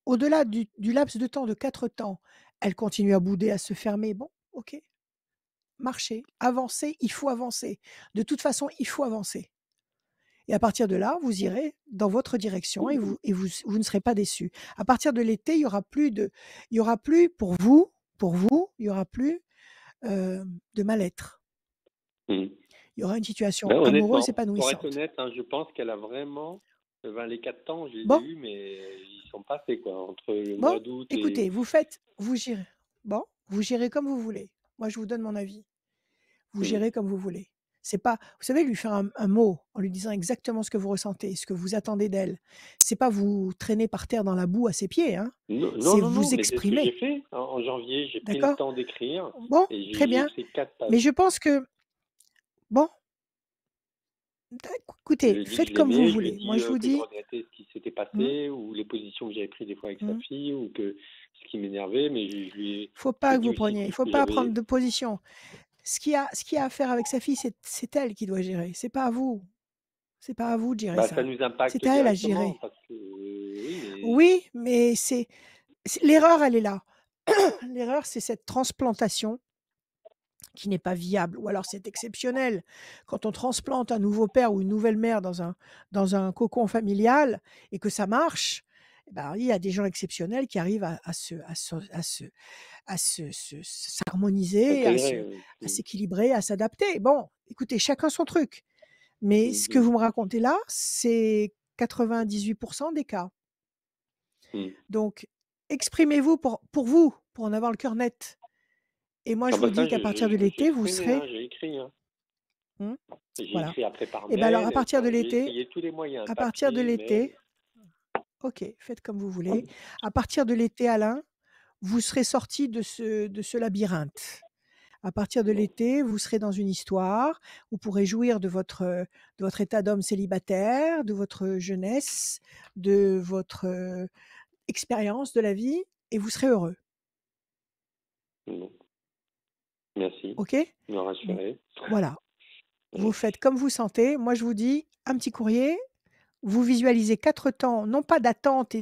au-delà du laps de temps de 4 temps, elle continue à bouder, à se fermer, bon, OK, marchez, avancez, il faut avancer. De toute façon, il faut avancer. Et à partir de là, vous irez dans votre direction et vous ne serez pas déçus. À partir de l'été, il y aura plus il y aura plus, de mal-être. Mmh. Il y aura une situation Ben, amoureuse honnêtement, pour être épanouissante. honnête, hein, je pense qu'elle a vraiment, ben, les 4 temps, je les ai Bon, eus, mais ils sont passés, quoi, entre le bon, mois d'août et... écoutez, vous gérez. Bon, vous gérez comme vous voulez. Moi, je vous donne mon avis. Vous Mmh, gérez comme vous voulez. C'est pas, vous savez, lui faire un mot en lui disant exactement ce que vous ressentez, ce que vous attendez d'elle. C'est pas vous traîner par terre dans la boue à ses pieds, hein. non, non, C'est non, non, vous mais c'est ce que j'ai exprimer. fait. En janvier, j'ai pris le D'accord? temps d'écrire Bon, et très j'ai bien. écrit 4 Mais pages. je pense que, bon, Je écoutez, lui ai dit que faites je comme vous l'aimais, je lui ai voulez. Moi, dit je vous que je dis, regrettais ce qui s'était mmh, passé ou les positions que j'avais prises des fois avec sa mmh, fille ou que ce qui m'énervait, mais faut je lui pas ai que dit vous aussi preniez, que il ce faut que pas prendre j'avais... de position. Ce qui a à faire avec sa fille, c'est elle qui doit gérer. C'est pas à vous. C'est pas à vous de gérer Bah, ça ça. nous impacte C'est à elle à directement gérer. parce que, oui, mais... Oui, mais l'erreur, elle est là. L'erreur, c'est cette transplantation qui n'est pas viable ou alors c'est exceptionnel. Quand on transplante un nouveau père ou une nouvelle mère dans un cocon familial et que ça marche, eh ben, il y a des gens exceptionnels qui arrivent à s'harmoniser, Intégré, à oui. s'équilibrer, à s'adapter. Bon, écoutez, chacun son truc. Mais ce que Mhm. vous me racontez là, c'est 98% des cas. Mhm. Donc, exprimez-vous pour vous, pour en avoir le cœur net. Et moi, Ah je vous bah ça, dis qu'à partir de je me suis l'été, vous exprimé, hein, serez, j'ai écrit. Hein. mmh, J'ai voilà. écrit après par Et ben alors, mail, enfin, j'ai essayé tous les moyens, à partir de papier, mail. l'été, OK, faites comme vous voulez. À partir de l'été, Alain, vous serez sorti de ce labyrinthe. À partir de l'été, vous serez dans une histoire, vous pourrez jouir de votre état d'homme célibataire, de votre jeunesse, de votre expérience de la vie, et vous serez heureux. Bon. Merci OK? de me rassurer. Voilà. Vous Ouais. faites comme vous sentez. Moi, je vous dis, un petit courrier, vous visualisez 4 temps, non pas d'attente et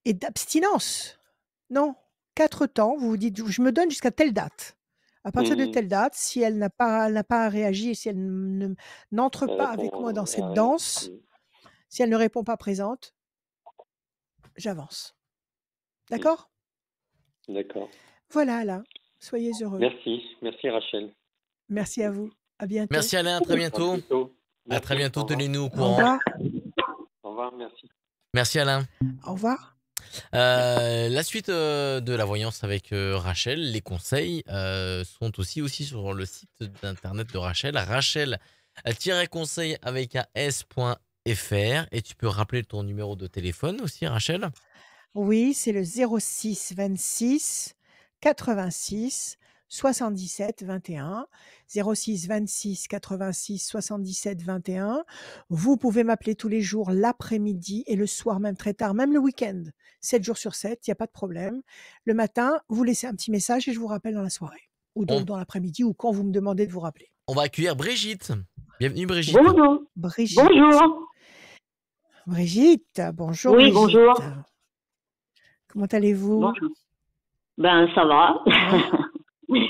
d'abstinence. Non, 4 temps, vous vous dites: «Je me donne jusqu'à telle date. À partir de Mmh. telle date, si elle n'a pas réagi et si elle n'entre Elle pas avec répond moi dans à cette rien. danse, si elle ne répond pas présente, j'avance». D'accord? D'accord. Voilà Alain, soyez heureux. Merci Rachel. Merci à vous. À bientôt. Merci Alain, à très À bientôt. bientôt. À très Merci. bientôt, Au revoir. tenez-nous au Au courant. revoir. Au revoir, merci. Merci Alain. Au revoir. La suite de la voyance avec Rachel, les conseils sont aussi sur le site d'internet de Rachel, rachel-conseil avec un s.fr, et tu peux rappeler ton numéro de téléphone aussi, Rachel. Oui, c'est le 06 26 86 77 21. 06 26 86 77 21. Vous pouvez m'appeler tous les jours l'après-midi et le soir, même très tard, même le week-end, 7 jours sur 7, il n'y a pas de problème. Le matin, vous laissez un petit message et je vous rappelle dans la soirée, ou On, dans l'après-midi, ou quand vous me demandez de vous rappeler. on va accueillir Brigitte. Bienvenue Brigitte. Bonjour. Brigitte. Bonjour. Brigitte, bonjour Oui, Brigitte. bonjour. Comment allez-vous? Bonjour. Ben, ça va. Ouais.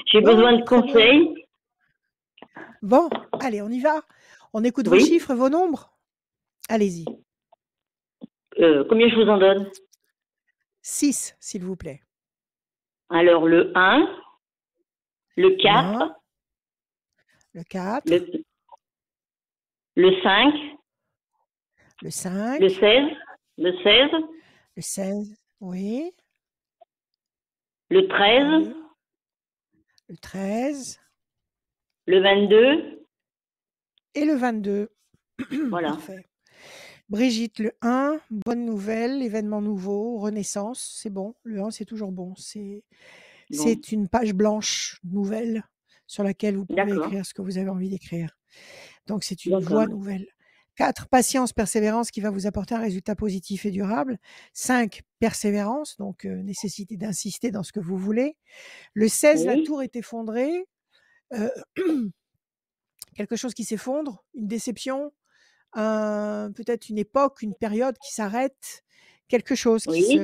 J'ai Bon, besoin de très bien. conseils. Bon, allez, on y va. On écoute vos Oui. chiffres, vos nombres. Allez-y. Combien je vous en donne? 6, s'il vous plaît. Alors, le 1, le 4, 1, le 4, le 5, le 5, le 16, le 16, le 16, oui, le 13, oui, le 13 le 22. et le 22. Voilà. Parfait. Brigitte, le 1, bonne nouvelle, événement nouveau, renaissance, c'est bon. Le 1, c'est toujours bon. C'est une page blanche nouvelle sur laquelle vous pouvez D'accord. écrire ce que vous avez envie d'écrire. Donc, c'est une D'accord. voie nouvelle. 4, patience, persévérance qui va vous apporter un résultat positif et durable. 5, persévérance, donc nécessité d'insister dans ce que vous voulez. Le 16, la Oui. tour est effondrée. Quelque chose qui s'effondre, une déception, peut-être une époque, une période qui s'arrête, quelque chose Oui.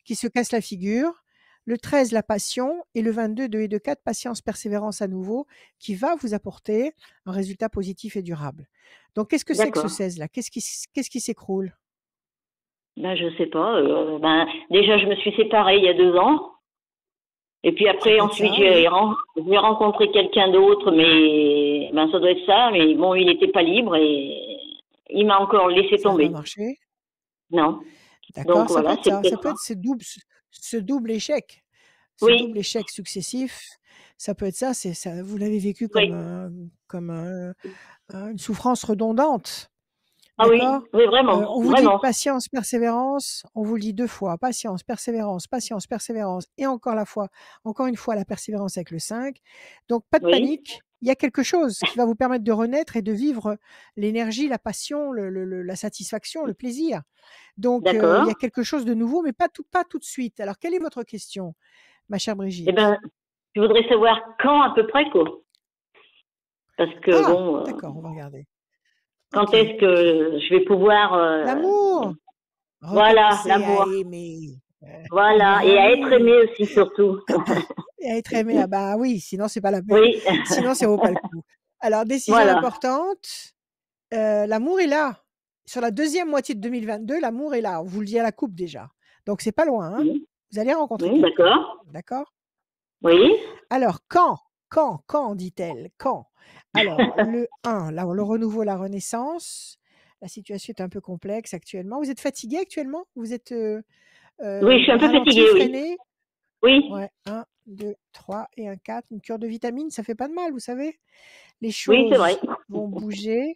qui se casse la figure. Le 13, la passion, et le 22, 2 et 2, 4, patience, persévérance à nouveau, qui va vous apporter un résultat positif et durable. Donc, qu'est-ce que c'est que ce D'accord. 16-là? Qu'est-ce qui s'écroule? Ben, je sais pas. Ben, déjà, je me suis séparée il y a 2 ans. Et puis après, peut être ensuite, ça, j'ai oui. j'ai rencontré quelqu'un d'autre, mais ben, ça doit être ça. Mais bon, il n'était pas libre et il m'a encore laissé Ça n'a tomber. pas marché. Non. D'accord, Donc ça peut voilà, être c'est ça. Ça peut-être peut ça. être ce double échec. Ce Oui, double échec successif, ça peut être ça. Ça, vous l'avez vécu oui. comme une souffrance redondante. Ah oui, D'accord? oui, vraiment, On vous dit vraiment. patience, persévérance, on vous le dit 2 fois. Patience, persévérance, et encore une fois la persévérance avec le 5. Donc pas de Oui, panique, il y a quelque chose qui va vous permettre de renaître et de vivre l'énergie, la passion, la satisfaction, le plaisir. Donc il y d'accord. a quelque chose de nouveau, mais pas tout de suite. Alors quelle est votre question, ma chère Eh Brigitte? ben, je voudrais savoir quand à peu près, quoi. Parce que Ah, bon, d'accord, on va regarder. quand OK, est-ce que je vais pouvoir, L'amour! voilà, Recommencer à l'amour, aimer. voilà, et à être Oui. aimé aussi surtout. Et à être aimé, ah bah oui, sinon c'est pas la peine. Oui, Sinon, ça vaut pas le coup. Alors, décision voilà. importante, l'amour est là. Sur la deuxième moitié de 2022, l'amour est là. On vous le dit à la coupe déjà. Donc, c'est pas loin, hein. Oui, Vous allez rencontrer oui, quelqu'un. d'accord. D'accord? Oui, Alors, quand, dit-elle, quand? Alors, le 1, là, le renouveau, la renaissance. La situation est un peu complexe actuellement. Vous êtes fatigué actuellement? Vous êtes oui, je suis un peu ralenti, fatiguée, oui. freiné? Oui, Ouais, 1, 2, 3 et un 4. Une cure de vitamines, ça fait pas de mal, vous savez? Les oui, c'est vrai. choses vont bouger.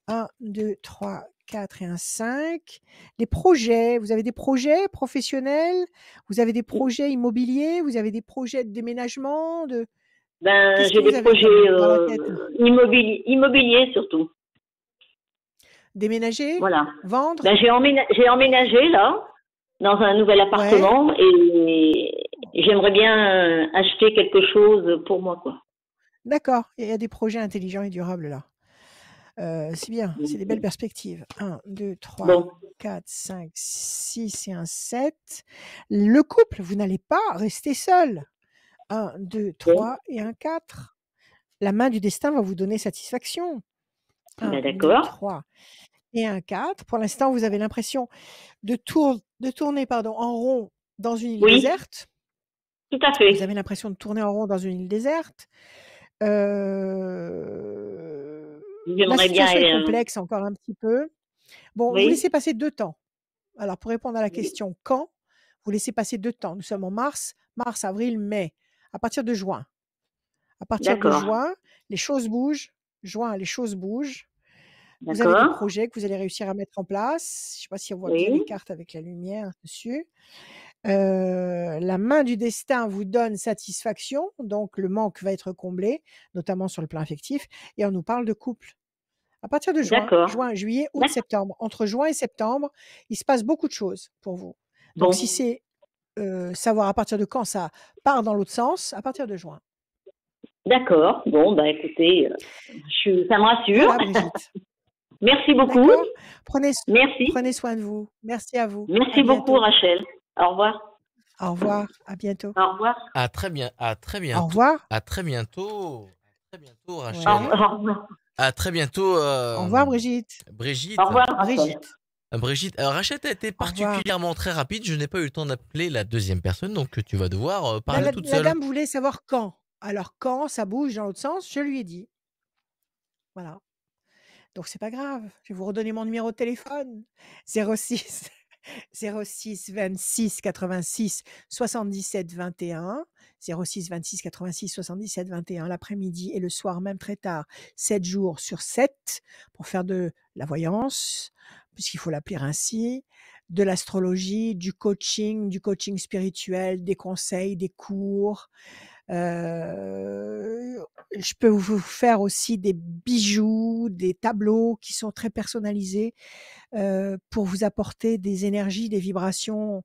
1, 2, 3, 4 et un 5. Les projets, vous avez des projets professionnels, vous avez des projets immobiliers, vous avez des projets de déménagement, qu'est-ce J'ai que vous des avez projets dans la tête? immobiliers surtout. Déménager? Voilà. Vendre? J'ai emménagé là, dans un nouvel Ouais. appartement et j'aimerais bien acheter quelque chose pour moi, quoi. D'accord. Il y a des projets intelligents et durables là. C'est bien, c'est des belles perspectives. 1, 2, 3, Bon, 4, 5, 6 et un 7. Le couple, vous n'allez pas rester seul. 1, 2, bon, 3 et un 4. La main du destin va vous donner satisfaction. 1, 2, d'accord. 3 et un 4. Pour l'instant, vous avez l'impression de tourner en rond dans une île Oui, déserte. tout à Vous fait. avez l'impression de tourner en rond dans une île déserte. La J'aimerais bien situation est complexe encore un petit peu. Bon, vous oui, laissez passer 2 temps. Alors, pour répondre à la question quand, vous laissez passer 2 temps. Nous sommes en mars, avril, mai. À partir de juin. À partir de d'accord, juin, les choses bougent. Juin, les choses bougent. Vous avez des d'accord, projets que vous allez réussir à mettre en place. Je ne sais pas si on voit bien oui, les cartes avec la lumière dessus. La main du destin vous donne satisfaction, donc le manque va être comblé, notamment sur le plan affectif, et on nous parle de couple. À partir de juin, d'accord, juillet, août, d'accord. septembre, entre juin et septembre, il se passe beaucoup de choses pour vous. Donc Bon, si c'est savoir à partir de quand ça part dans l'autre sens, à partir de juin. d'accord. Bon, bah écoutez, ça me rassure. Voilà, Brigitte. Merci beaucoup. D'accord. Merci. Prenez soin de vous. Merci à vous. Merci À beaucoup, bientôt. Rachel. Au revoir. Au revoir. À bientôt. Au revoir. À très bien, à très Au bientôt. revoir. À très bientôt. À très bientôt, Au Rachel. Ouais. revoir. À très bientôt, Au revoir, Brigitte. Brigitte. Au revoir, Rachel. Brigitte. Brigitte, Rachel a été Au revoir. particulièrement très rapide. Je n'ai pas eu le temps d'appeler la deuxième personne, donc tu vas devoir parler toute La seule. dame voulait savoir quand. Alors, quand ça bouge dans l'autre sens, je lui ai dit. Voilà. Donc, c'est pas grave. Je vais vous redonner mon numéro de téléphone. 06 06 26 86 77 21. 06 26 86 77 21 l'après-midi et le soir même très tard, 7 jours sur 7 pour faire de la voyance, puisqu'il faut l'appeler ainsi, de l'astrologie, du coaching spirituel, des conseils, des cours. Je peux vous faire aussi des bijoux, des tableaux qui sont très personnalisés pour vous apporter des énergies, des vibrations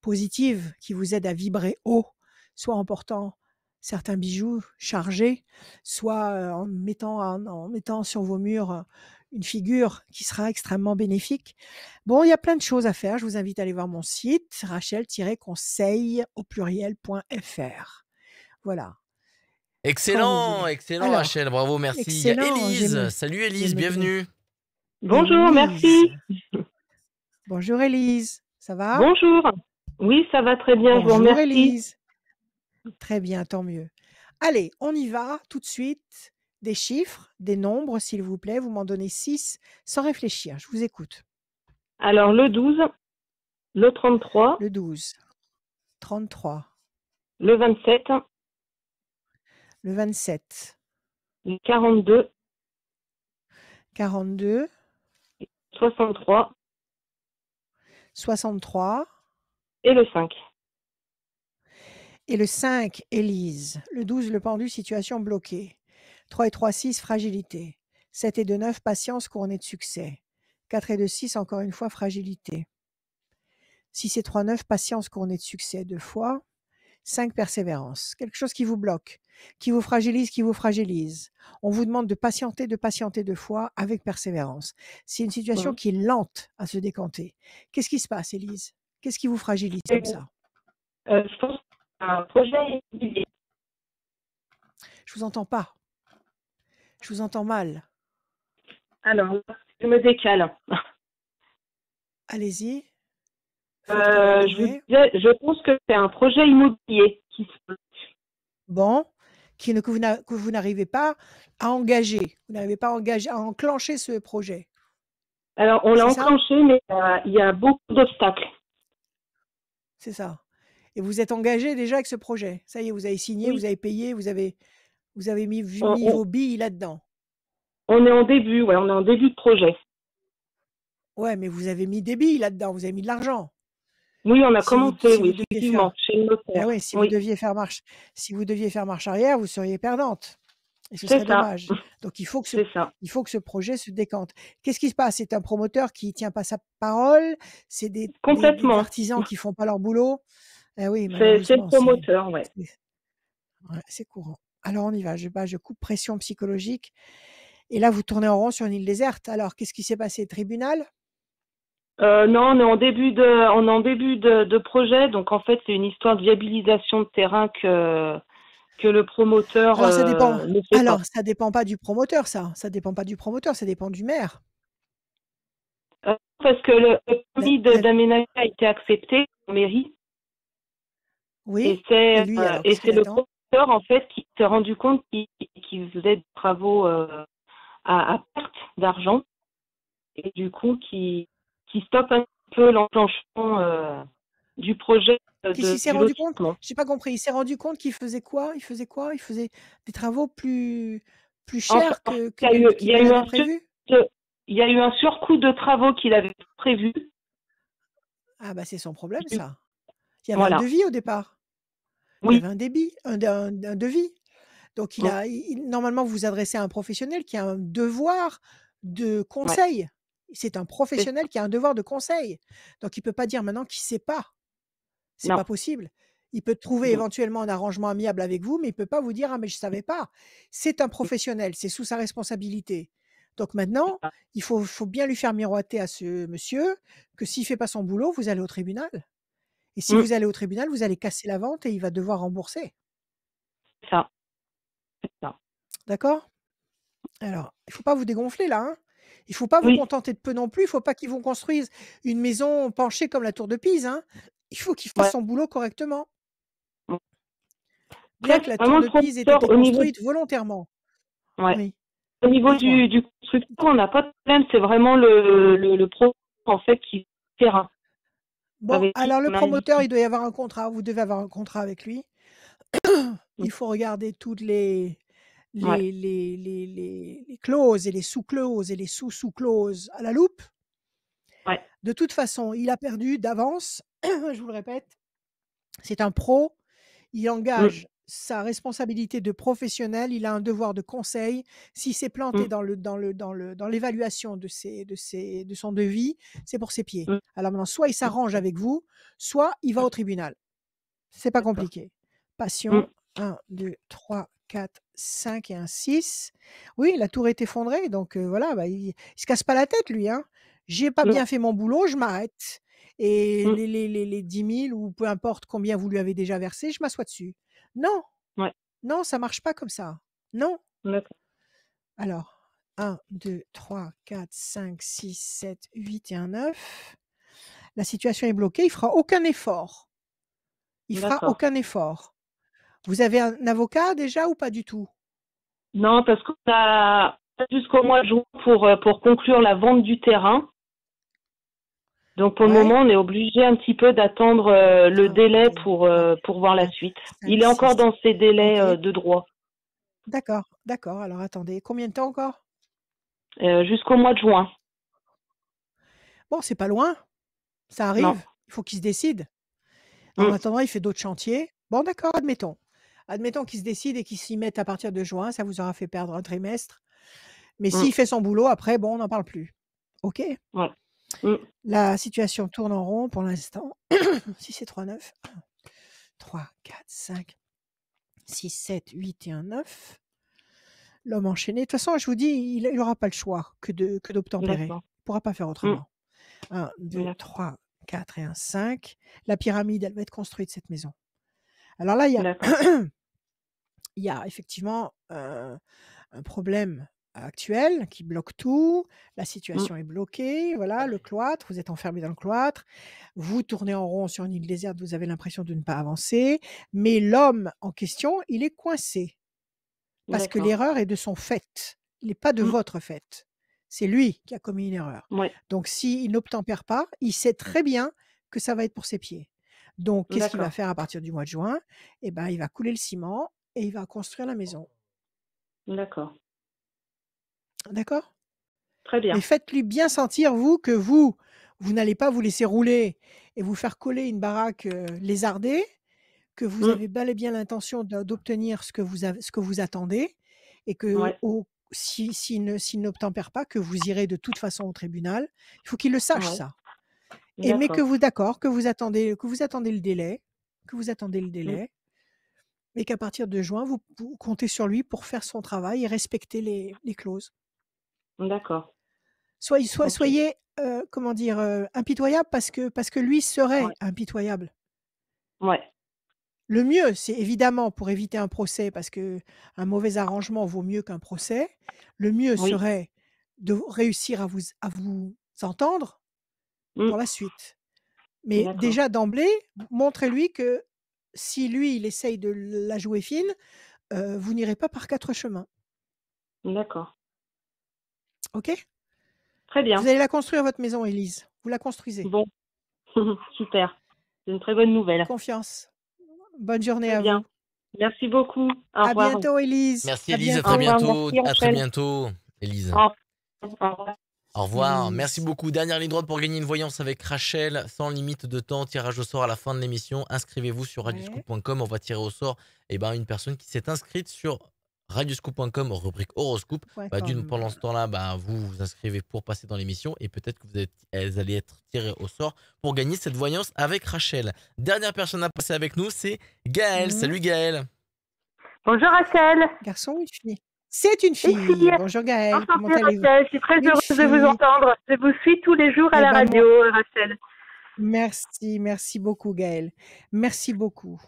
positives qui vous aident à vibrer haut, soit en portant certains bijoux chargés, soit en mettant sur vos murs une figure qui sera extrêmement bénéfique. Bon, il y a plein de choses à faire. Je vous invite à aller voir mon site rachel-conseil au pluriel.fr. Voilà. Excellent, excellent, Alors, Rachel. Bravo, merci. Il y a excellent. Élise. Salut Élise, bienvenue. Bonjour, merci. Bonjour Élise, ça va? Bonjour. Oui, ça va très bien, je vous Bonjour remercie. Élise. Très bien, tant mieux. Allez, on y va tout de suite. Des chiffres, des nombres, s'il vous plaît. Vous m'en donnez 6 sans réfléchir. Je vous écoute. Alors, le 12, le 33, Le 12, 33, le 27, le 27, le 42, 42, 63 63 et le 5. et le 5, Élise. Le 12, le pendu, situation bloquée. 3 et 3, 6, fragilité. 7 et 2, 9, patience couronnée de succès. 4 et 2, 6, encore une fois, fragilité. 6 et 3, 9, patience couronnée de succès 2 fois. 5, persévérance. Quelque chose qui vous bloque, qui vous fragilise. On vous demande de patienter 2 fois avec persévérance. C'est une situation qui est lente à se décanter. Qu'est-ce qui se passe, Élise? Qu'est-ce qui vous fragilise comme ça? Je pense à un projet immobilier. Je vous entends pas. Je vous entends mal. Alors, je me décale. Allez-y. Je pense que c'est un projet immobilier qui se... Bon, que vous n'arrivez pas à engager. Vous n'arrivez pas à enclencher ce projet. Alors, on l'a C'est ça? enclenché, mais il y a beaucoup d'obstacles. C'est ça. Et vous êtes engagé déjà avec ce projet. Ça y est, vous avez signé, Oui. vous avez payé, vous avez mis vos billes là-dedans. On est en début, on est en début de projet. Ouais, mais vous avez mis des billes là-dedans, vous avez mis de l'argent. Oui, on a Si vous, commencé, si oui, vous deviez effectivement, faire, chez le notaire. oui, si vous Oui, deviez faire marche arrière, vous seriez perdante. Et ce c'est serait ça, dommage. Donc c'est ça. il faut que ce projet se décante. Qu'est-ce qui se passe? C'est un promoteur qui tient pas sa parole, c'est des Complètement. artisans qui font pas leur boulot. Eh oui, C'est le malheureusement, promoteur, ouais. c'est courant. Alors on y va, je coupe pression psychologique. Et là, vous tournez en rond sur une île déserte. Alors, qu'est-ce qui s'est passé? Tribunal? Non, on est en début de projet, donc en fait, c'est une histoire de viabilisation de terrain que le promoteur Alors, ça dépend. ne fait pas. Alors, ça dépend pas du promoteur, ça. Ça dépend pas du promoteur, ça dépend du maire. Parce que le La- permis la- d'aménager a été accepté en mairie, et Oui. c'est Et lui, alors, qu'est-ce c'est qu'il le attend? promoteur en fait qui s'est rendu compte qu'il faisait des travaux à perte d'argent, et du coup qui stoppe un peu l'enclenchement du projet Qu'est-ce qu'il s'est du rendu compte? lotissement. J'ai pas compris. Il s'est rendu compte qu'il faisait quoi? Il faisait quoi? Il faisait des travaux plus Enfin, chers que il y a qu'il eu avait prévu? il y a eu un surcoût de travaux qu'il avait prévu. Ah bah c'est son problème, ça. Il y avait un Voilà. devis au départ. Il y Oui, avait un débit, un devis. Donc bon, normalement, vous vous adressez à un professionnel qui a un devoir de ouais, conseil. C'est un c'est professionnel qui a un devoir de conseil. Donc il peut pas dire maintenant qu'il sait pas. C'est non. pas possible. Il peut trouver Mm, éventuellement un arrangement amiable avec vous, mais il peut pas vous dire: «Ah mais je savais pas». C'est un professionnel, c'est sous sa responsabilité. Donc maintenant, il faut bien lui faire miroiter à ce monsieur que s'il fait pas son boulot, vous allez au tribunal. Et si mm, vous allez au tribunal, vous allez casser la vente et il va devoir rembourser. c'est ça, c'est ça. D'accord? Alors, il faut pas vous dégonfler là, hein. Il faut pas vous Oui, contenter de peu non plus. Il faut pas qu'ils vous construisent une maison penchée comme la tour de Pise, hein. Il faut qu'il fasse ouais. son boulot correctement. Mm. Bien Après, que la tour vraiment le de Pise ait été promoteur construite volontairement. ouais, Oui, au niveau dites-moi. du constructeur, on n'a pas de problème. C'est vraiment le promoteur en fait qui terrain Bon, avec qui alors le on a promoteur, il doit y avoir un contrat. Vous devez avoir un contrat avec lui. Il faut regarder toutes ouais, les clauses et les sous-clauses et les sous-sous-clauses à la loupe. ouais, De toute façon, il a perdu d'avance. Je vous le répète, c'est un pro. Il mm, engage sa responsabilité de professionnel, il a un devoir de conseil. S'il s'est planté mm, dans l'évaluation de son devis, c'est pour ses pieds. mm, Alors maintenant, soit il s'arrange avec vous, soit il va au tribunal. C'est pas d'accord. compliqué. Mm, Passion, 1, 2, 3, 4, 5 et un 6. Oui, la tour est effondrée, donc voilà, bah, il se casse pas la tête lui, hein. J'ai pas non, bien fait mon boulot, je m'arrête et mm, les 10 000 ou peu importe combien vous lui avez déjà versé, je m'assois dessus. Non, ouais, non, ça marche pas comme ça. Non. d'accord. Alors, 1, 2, 3, 4, 5, 6, 7, 8 et un 9. La situation est bloquée, il fera aucun effort. Il fera D'accord. aucun effort. Vous avez un avocat déjà ou pas du tout? Non, parce qu'on a jusqu'au mois de juin pour conclure la vente du terrain. Donc pour le Ouais. moment, on est obligé un petit peu d'attendre le 1, délai 2, 3, pour voir la 4, suite. 5, Il est encore 6. dans ses délais OK. de droit D'accord, d'accord. Alors attendez, combien de temps encore? jusqu'au mois de juin. Bon, c'est pas loin, ça Non. arrive, il faut qu'il se décide. En Mm, attendant, il fait d'autres chantiers. Bon d'accord, admettons. Admettons qu'il se décide et qu'il s'y mette à partir de juin, ça vous aura fait perdre un trimestre. Mais mm, s'il fait son boulot après, bon, on n'en parle plus. OK? ouais. Mm, La situation tourne en rond pour l'instant. 6 et 3, 9. 3, 4, 5, 6, 7, 8 et un 9. L'homme enchaîné. De toute façon, je vous dis, il aura pas le choix que d'obtempérer. d'accord. Il pourra pas faire Mm, autrement. 1, 2, d'accord. 3, 4 et un 5. La pyramide, elle va être construite, cette maison. Alors là, il y a D'accord. il y a effectivement, un problème actuel qui bloque tout. La Mm, situation est bloquée, voilà, le cloître, vous êtes enfermé dans le cloître. Vous tournez en rond sur une île déserte, vous avez l'impression de ne pas avancer. Mais l'homme en question, il est coincé parce que d'accord. l'erreur est de son fait. Il n'est pas de Mm, votre fait. C'est lui qui a commis une erreur. ouais. Donc s'il n'obtempère pas, il sait très bien que ça va être pour ses pieds. Donc qu'est-ce qu'il va D'accord. faire à partir du mois de juin? Eh ben, il va couler le ciment et il va construire la maison. D'accord. D'accord? Très Mais bien. faites-lui bien sentir, que vous n'allez pas vous laisser rouler et vous faire coller une baraque lézardée, que vous Mm. avez bel et bien l'intention d'obtenir ce que vous attendez et que Ouais. s'il n'obtempère pas, que vous irez de toute façon au tribunal. Il faut qu'il le sache, Ouais. ça. Mais que D'accord. vous attendez le délai, Mm. et qu'à partir de juin, vous comptez sur lui pour faire son travail et respecter les clauses. D'accord. Ok. Soyez, comment dire, impitoyable parce que lui serait Ouais. impitoyable. Ouais. Le mieux, c'est évidemment pour éviter un procès, parce qu'un mauvais arrangement vaut mieux qu'un procès. Le mieux Oui. serait de réussir à vous entendre Mm. pour la suite. Mais D'accord. déjà d'emblée, montrez-lui que si lui, il essaye de la jouer fine, vous n'irez pas par 4 chemins. D'accord. OK? Très Vous bien. allez la construire, votre maison, Élise. Vous la construisez. Bon. Super. C'est une très bonne nouvelle. Confiance. Bonne journée Très à bien. vous. Merci beaucoup. Au À revoir. bientôt, Élise. Merci À Élise, à Au très bientôt. revoir. bientôt. Merci, À très Rachel. bientôt, Élise. Au revoir. Au revoir. Élise. Merci beaucoup. Dernière ligne droite pour gagner une voyance avec Rachel, sans limite de temps. Tirage au sort à la fin de l'émission. Inscrivez-vous sur Ouais. radioscoop.com. On va tirer au sort une personne qui s'est inscrite sur radioscoop.com, rubrique horoscope. Pendant ce temps-là, vous vous inscrivez pour passer dans l'émission et peut-être que vous allez être tiré au sort pour gagner cette voyance avec Rachel. Dernière personne à passer avec nous, c'est Gaëlle. Salut Gaëlle. Bonjour Rachel. Garçon ou une fille? C'est une Une fille. fille. Bonjour Gaëlle, comment Enchantée allez-vous? Rachel, je suis très Une heureuse de vous fille. entendre. Je vous suis tous les jours à Eh la ben, radio, Rachel. merci beaucoup Gaëlle. Merci beaucoup.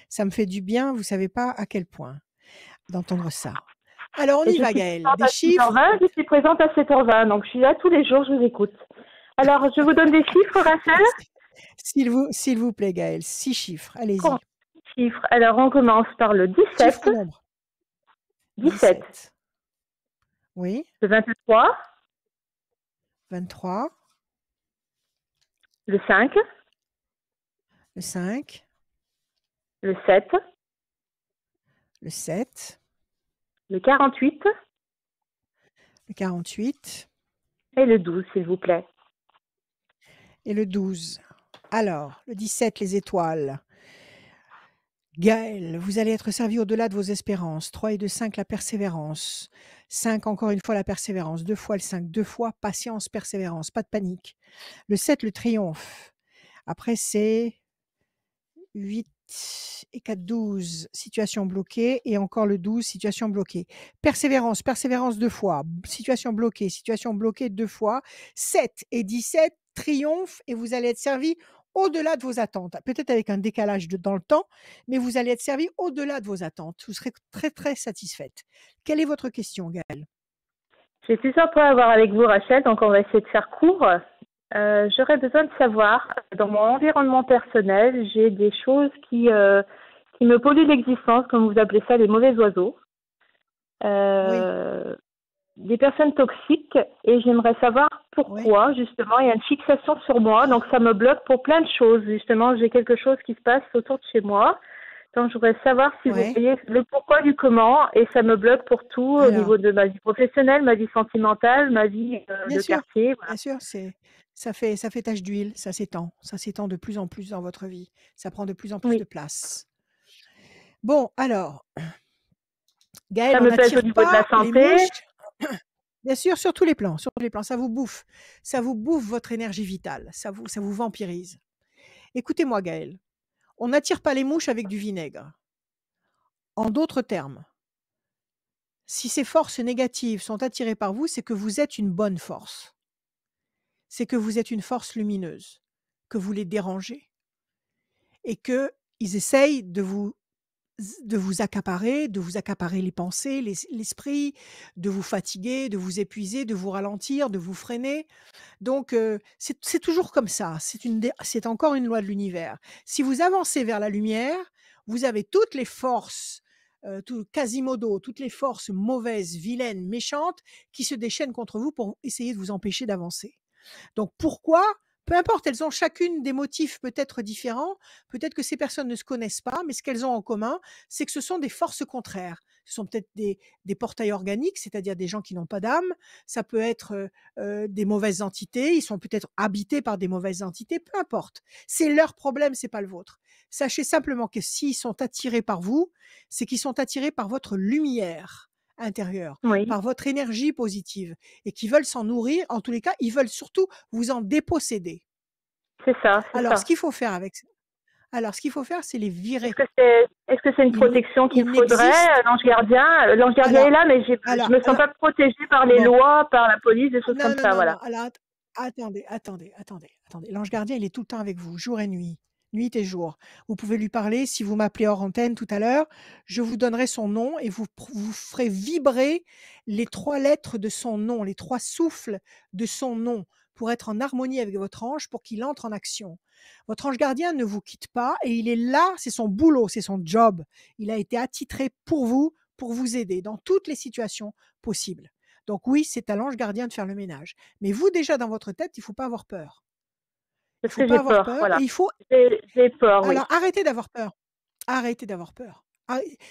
Ça me fait du bien, vous savez pas à quel point, d'entendre ça. Alors on Et y je va suis Gaëlle. présente Des à chiffres? 6h20, je suis présente à 7h20, donc je suis là tous les jours, je vous écoute. Alors, je vous donne des chiffres, Rachel. S'il vous plaît Gaëlle, 6 chiffres, allez-y. Chiffres. Alors, on commence par le 17. Chiffre ou nombre? 17. Oui. Le 23. 23. Le 5. Le 5. Le 7. Le 7. Le 48. Le 48. Et le 12, s'il vous plaît. Et le 12. Alors, le 17, les étoiles. Gaëlle, vous allez être servi au-delà de vos espérances. 3 et 2, 5, la persévérance. 5, encore une fois, la persévérance. 2 fois le 5, 2 fois patience, persévérance, pas de panique. Le 7, le triomphe. Après, c'est 8 et 4, 12, situation bloquée. Et encore le 12, situation bloquée. Persévérance, persévérance 2 fois. Situation bloquée 2 fois. 7 et 17, triomphe. Et vous allez être servi au-delà de vos attentes. Peut-être avec un décalage dans le temps, mais vous allez être servi au-delà de vos attentes. Vous serez très, très satisfaite. Quelle est votre question, Gaëlle? J'ai plusieurs points à voir avec vous, Rachel, donc on va essayer de faire court. J'aurais besoin de savoir, dans mon environnement personnel, j'ai des choses qui me polluent l'existence, comme vous appelez ça, les mauvais oiseaux. Oui. Des personnes toxiques, et j'aimerais savoir pourquoi, Oui. justement, il y a une fixation sur moi, donc ça me bloque pour plein de choses. Justement, j'ai quelque chose qui se passe autour de chez moi, donc je voudrais savoir si vous Ouais. voyez le pourquoi du comment, et ça me bloque pour tout, au niveau de ma vie professionnelle, ma vie sentimentale, ma vie Bien de sûr, quartier. Voilà. bien sûr, ça fait tache d'huile, ça s'étend de plus en plus dans votre vie. Ça prend de plus en plus Oui. de place. Bon, alors, Gaëlle, Ça on me pèse au n'attire niveau de la pas les santé. mouches. Bien sûr, sur tous les plans, ça vous bouffe votre énergie vitale, ça vous vampirise. Écoutez-moi, Gaëlle, on n'attire pas les mouches avec du vinaigre. En d'autres termes, si ces forces négatives sont attirées par vous, c'est que vous êtes une bonne force. C'est que vous êtes une force lumineuse, que vous les dérangez et qu'ils essayent de vous accaparer les pensées, l'esprit, de vous fatiguer, de vous épuiser, de vous ralentir, de vous freiner. Donc, c'est toujours comme ça. C'est encore une loi de l'univers. Si vous avancez vers la lumière, vous avez toutes les forces, Quasimodo, toutes les forces mauvaises, vilaines, méchantes, qui se déchaînent contre vous pour essayer de vous empêcher d'avancer. Donc pourquoi? Peu importe, elles ont chacune des motifs peut-être différents. Peut-être que ces personnes ne se connaissent pas, mais ce qu'elles ont en commun, c'est que ce sont des forces contraires. Ce sont peut-être des portails organiques, c'est-à-dire des gens qui n'ont pas d'âme. Ça peut être des mauvaises entités. Ils sont peut-être habités par des mauvaises entités. Peu importe. C'est leur problème, c'est pas le vôtre. Sachez simplement que s'ils sont attirés par vous, c'est qu'ils sont attirés par votre lumière intérieure, Oui, par votre énergie positive et qu'ils veulent s'en nourrir. En tous les cas, ils veulent surtout vous en déposséder. c'est ça, c'est Alors, ça. ce qu'il faut faire c'est les virer. Est-ce que c'est une Il, protection qu'il il me faudrait, n'existe. l'ange gardien? L'ange gardien est Alors, là, mais je me sens pas protégée par les bon, lois, par la police, des choses non, comme non, ça, non, voilà. non. Alors, attendez. L'ange gardien, il est tout le temps avec vous, jour et nuit. Nuit et jour. Vous pouvez lui parler. Si vous m'appelez hors antenne tout à l'heure, je vous donnerai son nom et vous ferez vibrer les 3 lettres de son nom, les 3 souffles de son nom pour être en harmonie avec votre ange, pour qu'il entre en action. Votre ange gardien ne vous quitte pas et il est là, c'est son boulot, c'est son job. Il a été attitré pour vous aider dans toutes les situations possibles. Donc oui, c'est à l'ange gardien de faire le ménage. Mais vous, déjà, dans votre tête, il ne faut pas avoir peur. Il ne Parce faut que pas j'ai avoir peur, peur voilà. et il faut... J'ai peur, oui. Alors, arrêtez d'avoir peur. Arrêtez d'avoir peur.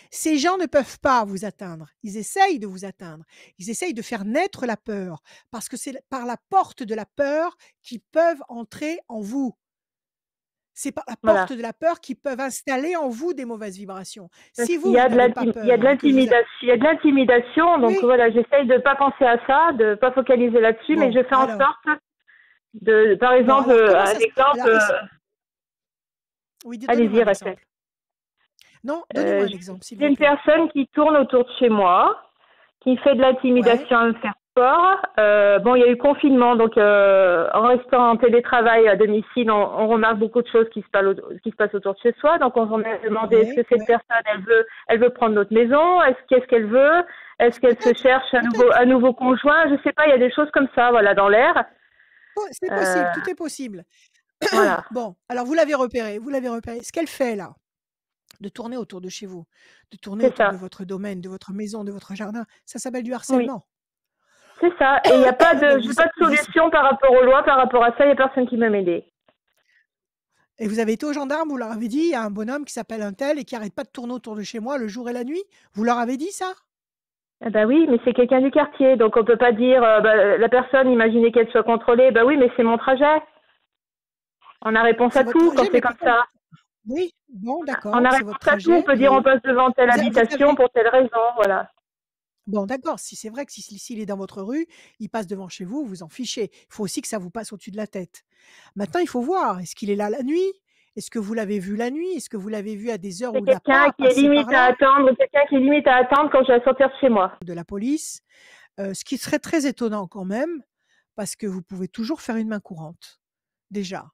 Ces gens ne peuvent pas vous atteindre. Ils essayent de vous atteindre. Ils essayent de faire naître la peur parce que c'est par la porte de la peur qu'ils peuvent entrer en vous. C'est par la Voilà. porte de la peur qu'ils peuvent installer en vous des mauvaises vibrations. Parce Si qu'il vous, y a vous de n'avez pas il y a de peur et que vous... l'intimidation, il y a de l'intimidation, donc Oui, voilà, j'essaye de pas penser à ça, de pas focaliser là-dessus, mais bon, je fais en alors, sorte de, par bon, exemple, alors, comment un ça se... exemple, Alors, oui, donnez-moi allez-y, un Rachel. exemple. Non, donnez-moi un J'ai exemple, s'il j'ai vous une plaît. personne qui tourne autour de chez moi, qui fait de Ouais, l'intimidation à me faire peur. Bon, il y a eu confinement, donc en restant en télétravail à domicile, on remarque beaucoup de choses qui se passent autour de chez soi. Donc on a demandé est-ce que ouais. cette personne, elle veut prendre notre maison, qu'est-ce qu'elle veut, est-ce qu'elle se Peut-être, cherche peut-être. un nouveau conjoint, je sais pas, il y a des choses comme ça, voilà, dans l'air. C'est Euh, possible, tout est possible. voilà. Bon, alors vous l'avez repéré. Ce qu'elle fait là, de tourner autour de chez vous, de tourner C'est autour de ça. votre domaine, de votre maison, de votre jardin, ça s'appelle du Oui, harcèlement. c'est ça. Et il n'y a pas Donc j'ai pas de solution par rapport aux lois, par rapport à ça, il n'y a personne qui peut m'aider. et vous avez été aux gendarmes, vous leur avez dit, il y a un bonhomme qui s'appelle un tel et qui arrête pas de tourner autour de chez moi le jour et la nuit. Vous leur avez dit ça? Eh ben oui, mais c'est quelqu'un du quartier, donc on peut pas dire la personne, imaginez qu'elle soit contrôlée, bah oui, mais c'est mon trajet. On a réponse C'est à votre tout trajet, quand c'est mais comme pourquoi? ça. Oui, bon, On d'accord, a c'est votre réponse à tout, on trajet, peut dire on mais passe devant telle vous habitation avez... pour telle raison, voilà. Bon, d'accord, si c'est vrai que s'il est dans votre rue, il passe devant chez vous, vous en fichez. Il faut aussi que ça vous passe au-dessus de la tête. Maintenant, il faut voir, est-ce qu'il est là la nuit? Est-ce que vous l'avez vu la nuit? Est-ce que vous l'avez vu à des heures C'est où il n'a pas quelqu'un à qui est passer par limite à là? attendre, quelqu'un qui est limite à attendre quand je vais sortir de chez moi. De la police, ce qui serait très étonnant quand même, parce que vous pouvez toujours faire une main courante, déjà.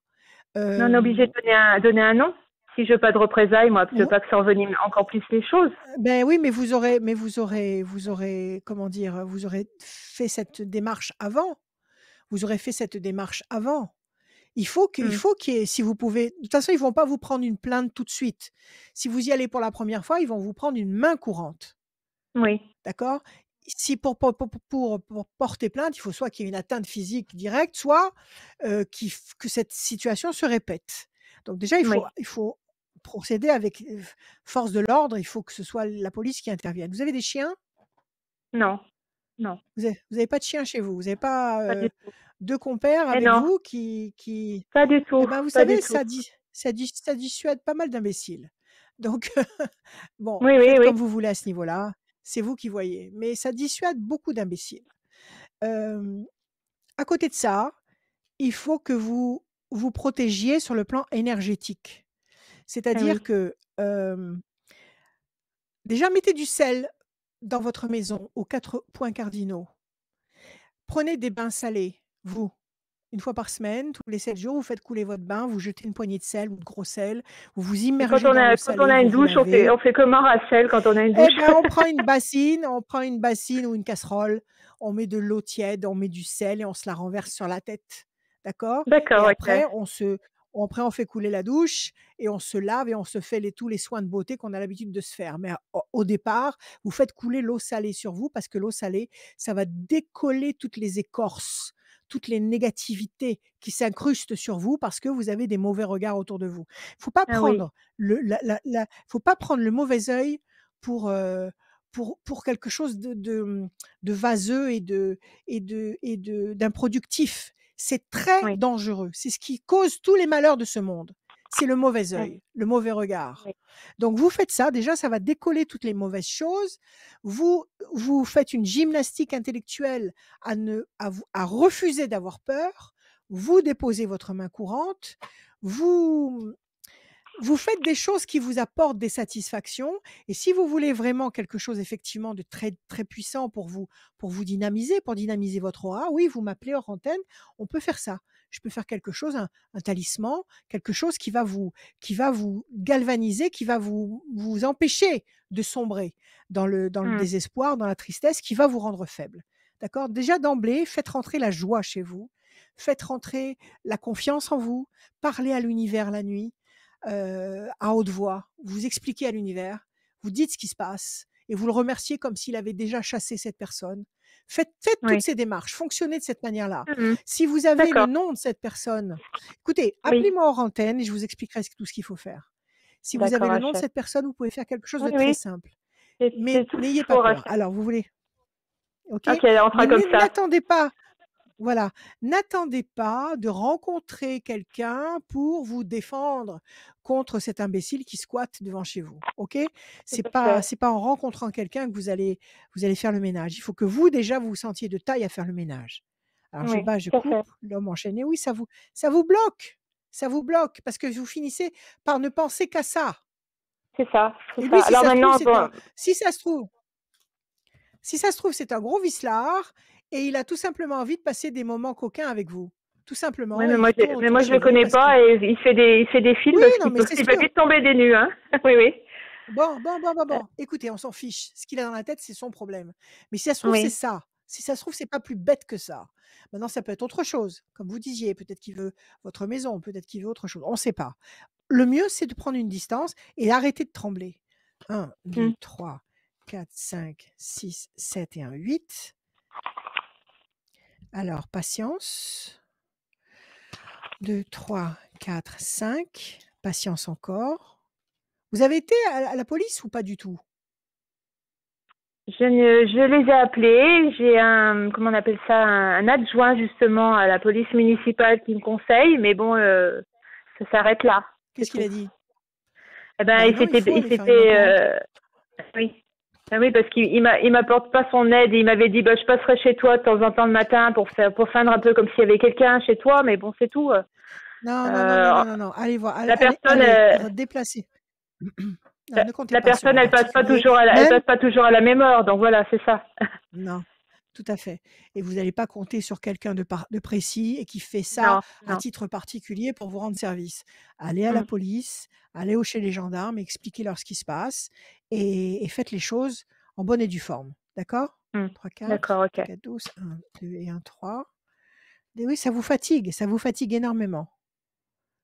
On est obligé Euh, de donner un nom. Si je veux pas de représailles, moi, je veux vous- pas que ça envenime encore plus les choses. ben oui, mais vous aurez, comment dire, vous aurez fait cette démarche avant. Vous aurez fait cette démarche avant. Il faut Hmm. qu'il y ait, si vous pouvez, de toute façon, ils vont pas vous prendre une plainte tout de suite. Si vous y allez pour la première fois, ils vont vous prendre une main courante. Oui, D'accord? Si pour porter plainte, il faut soit qu'il y ait une atteinte physique directe, soit que cette situation se répète. Donc déjà, oui. il faut procéder avec force de l'ordre, il faut que ce soit la police qui intervienne. Vous avez des chiens? Non, non, Vous avez pas de chien chez vous? Vous n'avez pas pas du tout. 2 compères Eh avec non, vous qui... pas du tout, Eh ben, vous pas du savez, tout. ça dissuade pas mal d'imbéciles. Donc, bon, Oui, oui, faites oui. comme vous voulez à ce niveau-là, c'est vous qui voyez. Mais ça dissuade beaucoup d'imbéciles. À côté de ça, il faut que vous vous protégiez sur le plan énergétique. Eh C'est-à-dire oui. que, déjà, mettez du sel dans votre maison aux 4 points cardinaux. Prenez des bains salés, vous. Une fois par semaine, tous les 7 jours, vous faites couler votre bain, vous jetez une poignée de sel ou de gros sel, vous vous Et immergez dans l'eau quand on salée, a vous une vous douche, lavez. on fait comment, Rachel, quand on a une Eh douche? ben, on prend une bassine ou une casserole, on met de l'eau tiède, on met du sel et on se la renverse sur la tête. D'accord? Et D'accord, ok. après, on fait couler la douche et on se lave et on se fait tous les soins de beauté qu'on a l'habitude de se faire. Mais au départ, vous faites couler l'eau salée sur vous parce que l'eau salée, ça va décoller toutes les écorces, toutes les négativités qui s'incrustent sur vous parce que vous avez des mauvais regards autour de vous. Faut pas Ah oui, prendre faut pas prendre le mauvais œil pour pour quelque chose de vaseux et d'improductif. C'est très Oui. dangereux. C'est ce qui cause tous les malheurs de ce monde. C'est le mauvais Oui. œil, le mauvais regard. Oui. Donc, vous faites ça. Déjà, ça va décoller toutes les mauvaises choses. Vous faites une gymnastique intellectuelle à refuser d'avoir peur. Vous déposez votre main courante. Vous faites des choses qui vous apportent des satisfactions. Et si vous voulez vraiment quelque chose effectivement de très, très puissant pour vous dynamiser, pour dynamiser votre aura, oui, vous m'appelez hors antenne, on peut faire ça. Je peux faire quelque chose, un talisman, quelque chose qui va vous galvaniser, qui va vous empêcher de sombrer dans le désespoir, dans la tristesse, qui va vous rendre faible. D'accord? Déjà d'emblée, faites rentrer la joie chez vous. Faites rentrer la confiance en vous. Parlez à l'univers la nuit. À haute voix, vous expliquez à l'univers, vous dites ce qui se passe et vous le remerciez comme s'il avait déjà chassé cette personne. Faites Oui. toutes ces démarches, fonctionnez de cette manière-là. Mhm. Si vous avez le D'accord. nom de cette personne, écoutez, Oui. appelez-moi hors antenne et je vous expliquerai tout ce qu'il faut faire. Si vous avez D'accord, le nom de Rachel. cette personne, vous pouvez faire quelque chose Oui, de très oui. simple. C'est Mais tout ce n'ayez qu'il pas faut, peur. Rachel. Alors, vous voulez, ok? Ok, on fera Mais comme ça. n'attendez pas. Voilà, n'attendez pas de rencontrer quelqu'un pour vous défendre contre cet imbécile qui squatte devant chez vous. OK? Tout C'est à fait. pas en rencontrant quelqu'un que vous allez faire le ménage. Il faut que vous déjà vous vous sentiez de taille à faire le ménage. Alors je Oui, bats, je tout à fait. coupe, l'homme enchaîné. Oui, ça vous bloque. Ça vous bloque parce que vous finissez par ne penser qu'à ça. C'est ça, Et c'est lui, ça. si Alors ça se trouve, maintenant, bon, si ça se trouve, c'est un gros vicelard et il a tout simplement envie de passer des moments coquins avec vous. Tout simplement, oui, et mais il moi, tourne mais autour moi de je chez le vous connais parce pas et il fait des films Oui, parce non, mais c'est qu'il peut sûr. vite tomber des nues, hein. Oui, oui. Bon. Écoutez, on s'en fiche. Ce qu'il a dans la tête, c'est son problème. Mais si ça se trouve, c'est Oui, ça. Si ça se trouve, c'est pas plus bête que ça. Maintenant, ça peut être autre chose. Comme vous disiez, peut-être qu'il veut votre maison, peut-être qu'il veut autre chose. On ne sait pas. Le mieux, c'est de prendre une distance et arrêter de trembler. 1, 2, Mm. 3, 4, 5, 6, 7 et 1, 8. Alors, patience. 2, 3, 4, 5. Patience encore. Vous avez été à la police ou pas du tout? je les ai appelés. J'ai comment on appelle ça, un adjoint justement à la police municipale qui me conseille, mais bon, ça s'arrête là. C'est Qu'est-ce qu'il a tout. dit? Eh ben, Bah non, il faut aller faire une main courante. oui. Ah oui, parce qu'il m'apporte pas son aide. Il m'avait dit, bah, je passerai chez toi de temps en temps le matin pour feindre un peu comme s'il y avait quelqu'un chez toi, mais bon, c'est tout. Non. Allez voir. La personne, Allez, déplacez. Non, ne comptez la pas sur un personne, elle passe pas particulier. toujours elle Même, passe pas toujours à la même heure, donc voilà, c'est ça. non, tout à fait. Et vous n'allez pas compter sur quelqu'un de précis et qui fait ça Non. à titre particulier pour vous rendre service. Allez à la police, allez chez les gendarmes, expliquez-leur ce qui se passe et faites les choses en bonne et due forme. D'accord? 3, 4, D'accord, ok. 4, 12, 1, 2 et 1, 3. Et oui, ça vous fatigue énormément.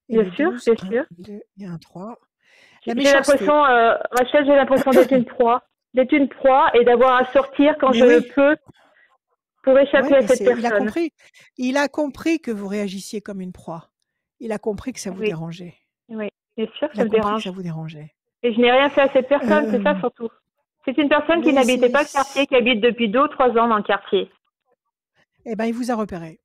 Et Bien le sûr, 12, bien 1, sûr. 2 et 1, 3. La J'ai méchanceté. l'impression, Rachel, j'ai l'impression d'être une proie. Et d'avoir à sortir quand Mais je le oui. peux pour échapper Ouais, à mais cette personne. il a compris que vous réagissiez comme une proie. Il a compris que ça vous Oui, dérangeait. oui, bien sûr, Il ça a me compris que dérange. ça vous dérangeait. Et je n'ai rien fait à cette personne, c'est ça Euh, surtout. C'est une personne qui mais n'habitait pas le quartier, qui habite depuis 2 ou 3 ans dans le quartier. Eh ben, il vous a repéré.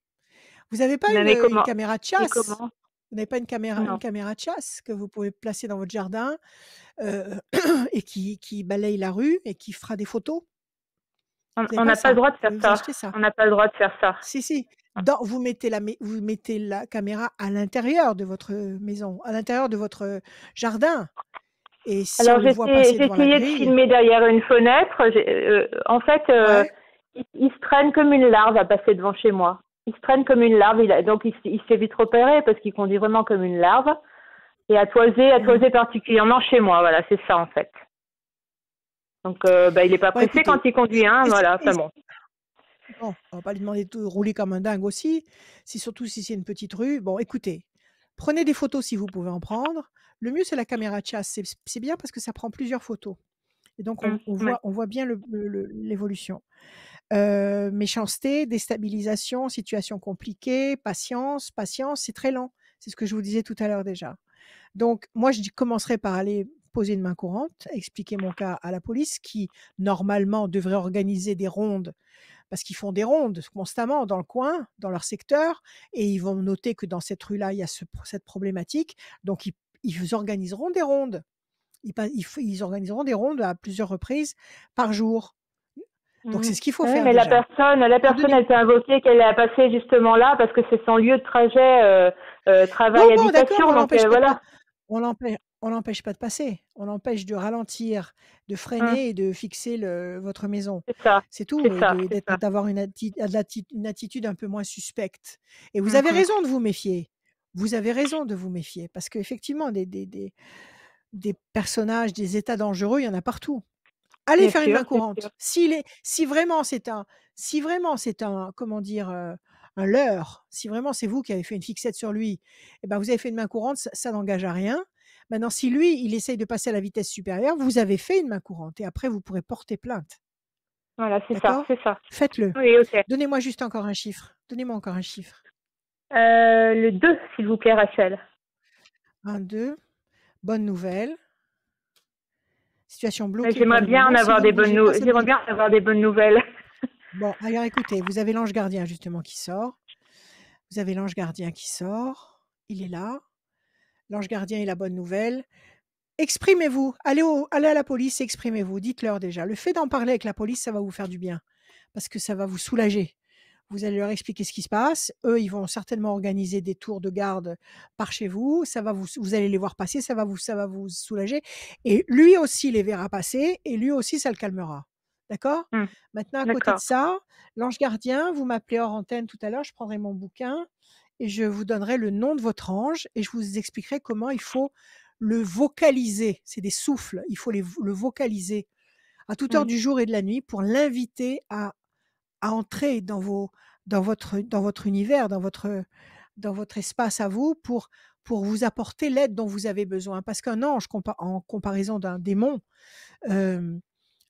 Vous n'avez pas Mais une caméra de Et chasse? comment? Vous n'avez pas une Non. caméra de chasse que vous pouvez placer dans votre jardin et qui balaye la rue et qui fera des photos? On n'a pas le droit de faire Vous ça. achetez ça. On n'a pas le droit de faire ça. Si. Vous mettez la caméra à l'intérieur de votre maison, à l'intérieur de votre jardin. Et si Alors on le voit passer j'ai devant la essayé de grille, filmer derrière une fenêtre. En fait, ouais. il se traîne comme une larve à passer devant chez moi. Il se traîne comme une larve. Donc il s'est vite repéré parce qu'il conduit vraiment comme une larve. Et à toiser particulièrement chez moi. Voilà, c'est ça en fait. Donc il n'est pas Bon, pressé écoutez, quand il conduit, hein. Voilà, enfin bon. Bon, on va pas lui demander de rouler comme un dingue aussi, surtout si c'est une petite rue. Bon, écoutez, prenez des photos si vous pouvez en prendre. Le mieux, c'est la caméra de chasse. C'est bien parce que ça prend plusieurs photos. Et donc, on Ouais. voit bien l'évolution. Méchanceté, déstabilisation, situation compliquée, patience, c'est très lent. C'est ce que je vous disais tout à l'heure déjà. Donc, moi, je commencerai par aller poser une main courante, expliquer mon cas à la police qui, normalement, devrait organiser des rondes parce qu'ils font des rondes constamment dans le coin, dans leur secteur, et ils vont noter que dans cette rue-là, il y a cette problématique. Donc, ils organiseront des rondes. Ils organiseront des rondes à plusieurs reprises par jour. Donc, c'est ce qu'il faut Oui, faire mais la déjà. personne, elle peut invoquer qu'elle a passé justement là parce que c'est son lieu de trajet, travail, Bon, d'accord, habitation. Donc voilà. on l'empêche pas de passer. On l'empêche de ralentir, de freiner et de fixer votre maison. C'est ça. C'est tout. C'est ça. Et C'est ça. d'avoir une attitude un peu moins suspecte. Et vous avez raison de vous méfier. Vous avez raison de vous méfier. Parce qu'effectivement, des personnages, des états dangereux, il y en a partout. Allez Bien faire une sûr, main bien courante. sûr. Si vraiment c'est un, comment dire, un leurre, si vraiment c'est vous qui avez fait une fixette sur lui, eh ben vous avez fait une main courante, ça n'engage à rien. Maintenant, si lui, il essaye de passer à la vitesse supérieure, vous avez fait une main courante et après, vous pourrez porter plainte. Voilà, c'est ça, D'accord? c'est ça. Faites-le. Oui, ok. Donnez-moi juste encore un chiffre. Donnez-moi encore un chiffre. Le 2, s'il vous plaît, Rachel. 1, 2. Bonne nouvelle. Situation bloquée. J'aimerais bien en avoir des bonnes nouvelles. J'aimerais bien avoir des bonnes nouvelles. Bon, alors écoutez, vous avez l'ange gardien justement qui sort. Vous avez l'ange gardien qui sort. Il est là. L'ange gardien est la bonne nouvelle. Exprimez-vous. Allez à la police et exprimez-vous. Dites-leur déjà. Le fait d'en parler avec la police, ça va vous faire du bien. Parce que ça va vous soulager. Vous allez leur expliquer ce qui se passe. Eux, ils vont certainement organiser des tours de garde par chez vous. Vous allez les voir passer. Ça va vous soulager. Et lui aussi les verra passer. Et lui aussi, ça le calmera. D'accord? Maintenant, à côté de ça, l'ange gardien, vous m'appelez hors antenne tout à l'heure. Je prendrai mon bouquin et je vous donnerai le nom de votre ange et je vous expliquerai comment il faut le vocaliser. C'est des souffles. Il faut le vocaliser à toute heure du jour et de la nuit pour l'inviter à entrer dans votre univers, dans votre espace à vous pour vous apporter l'aide dont vous avez besoin. Parce qu'un ange, en comparaison d'un démon,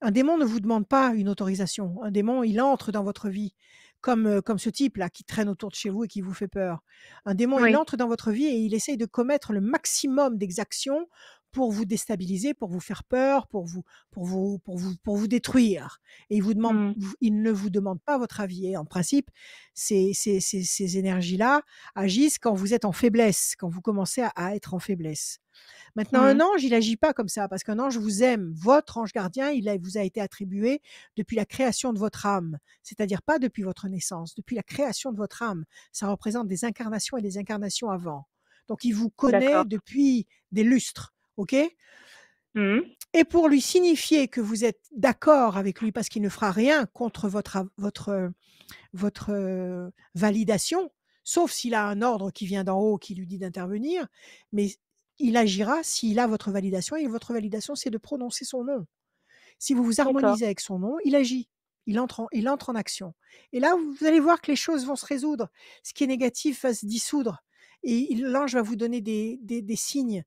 un démon ne vous demande pas une autorisation. Un démon, il entre dans votre vie, comme ce type-là qui traîne autour de chez vous et qui vous fait peur. Un démon, il entre dans votre vie et il essaye de commettre le maximum d'exactions pour vous déstabiliser, pour vous faire peur, pour vous détruire. Et il ne vous demande pas votre avis. Et en principe, ces énergies-là agissent quand vous êtes en faiblesse, quand vous commencez à être en faiblesse. Maintenant, un ange, il n'agit pas comme ça, parce qu'un ange vous aime. Votre ange gardien, vous a été attribué depuis la création de votre âme, c'est-à-dire pas depuis votre naissance, depuis la création de votre âme. Ça représente des incarnations et des incarnations avant. Donc, il vous connaît depuis des lustres, ok ? Et pour lui signifier que vous êtes d'accord avec lui, parce qu'il ne fera rien contre votre validation, sauf s'il a un ordre qui vient d'en haut qui lui dit d'intervenir, mais il agira s'il a votre validation, et votre validation, c'est de prononcer son nom. Si vous vous harmonisez avec son nom, il agit, il entre en action. Et là, vous allez voir que les choses vont se résoudre. Ce qui est négatif va se dissoudre. Et l'ange va vous donner des signes.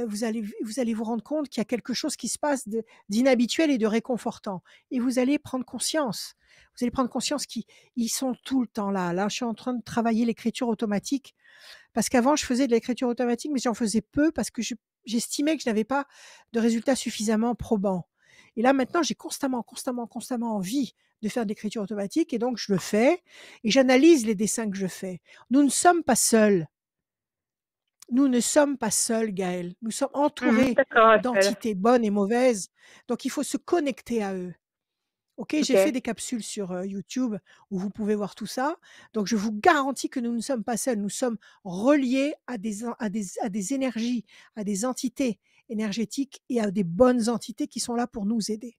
Vous allez vous rendre compte qu'il y a quelque chose qui se passe d'inhabituel et de réconfortant. Et vous allez prendre conscience. Vous allez prendre conscience qu'ils sont tout le temps là. Là, je suis en train de travailler l'écriture automatique. Parce qu'avant, je faisais de l'écriture automatique, mais j'en faisais peu parce que j'estimais que je n'avais pas de résultats suffisamment probants. Et là, maintenant, j'ai constamment envie de faire de l'écriture automatique. Et donc, je le fais et j'analyse les dessins que je fais. Nous ne sommes pas seuls. Nous ne sommes pas seuls, Gaëlle. Nous sommes entourés d'entités bonnes et mauvaises. Donc, il faut se connecter à eux. Ok, j'ai fait des capsules sur YouTube où vous pouvez voir tout ça. Donc, je vous garantis que nous ne sommes pas seuls. Nous sommes reliés à des énergies, à des entités énergétiques et à des bonnes entités qui sont là pour nous aider.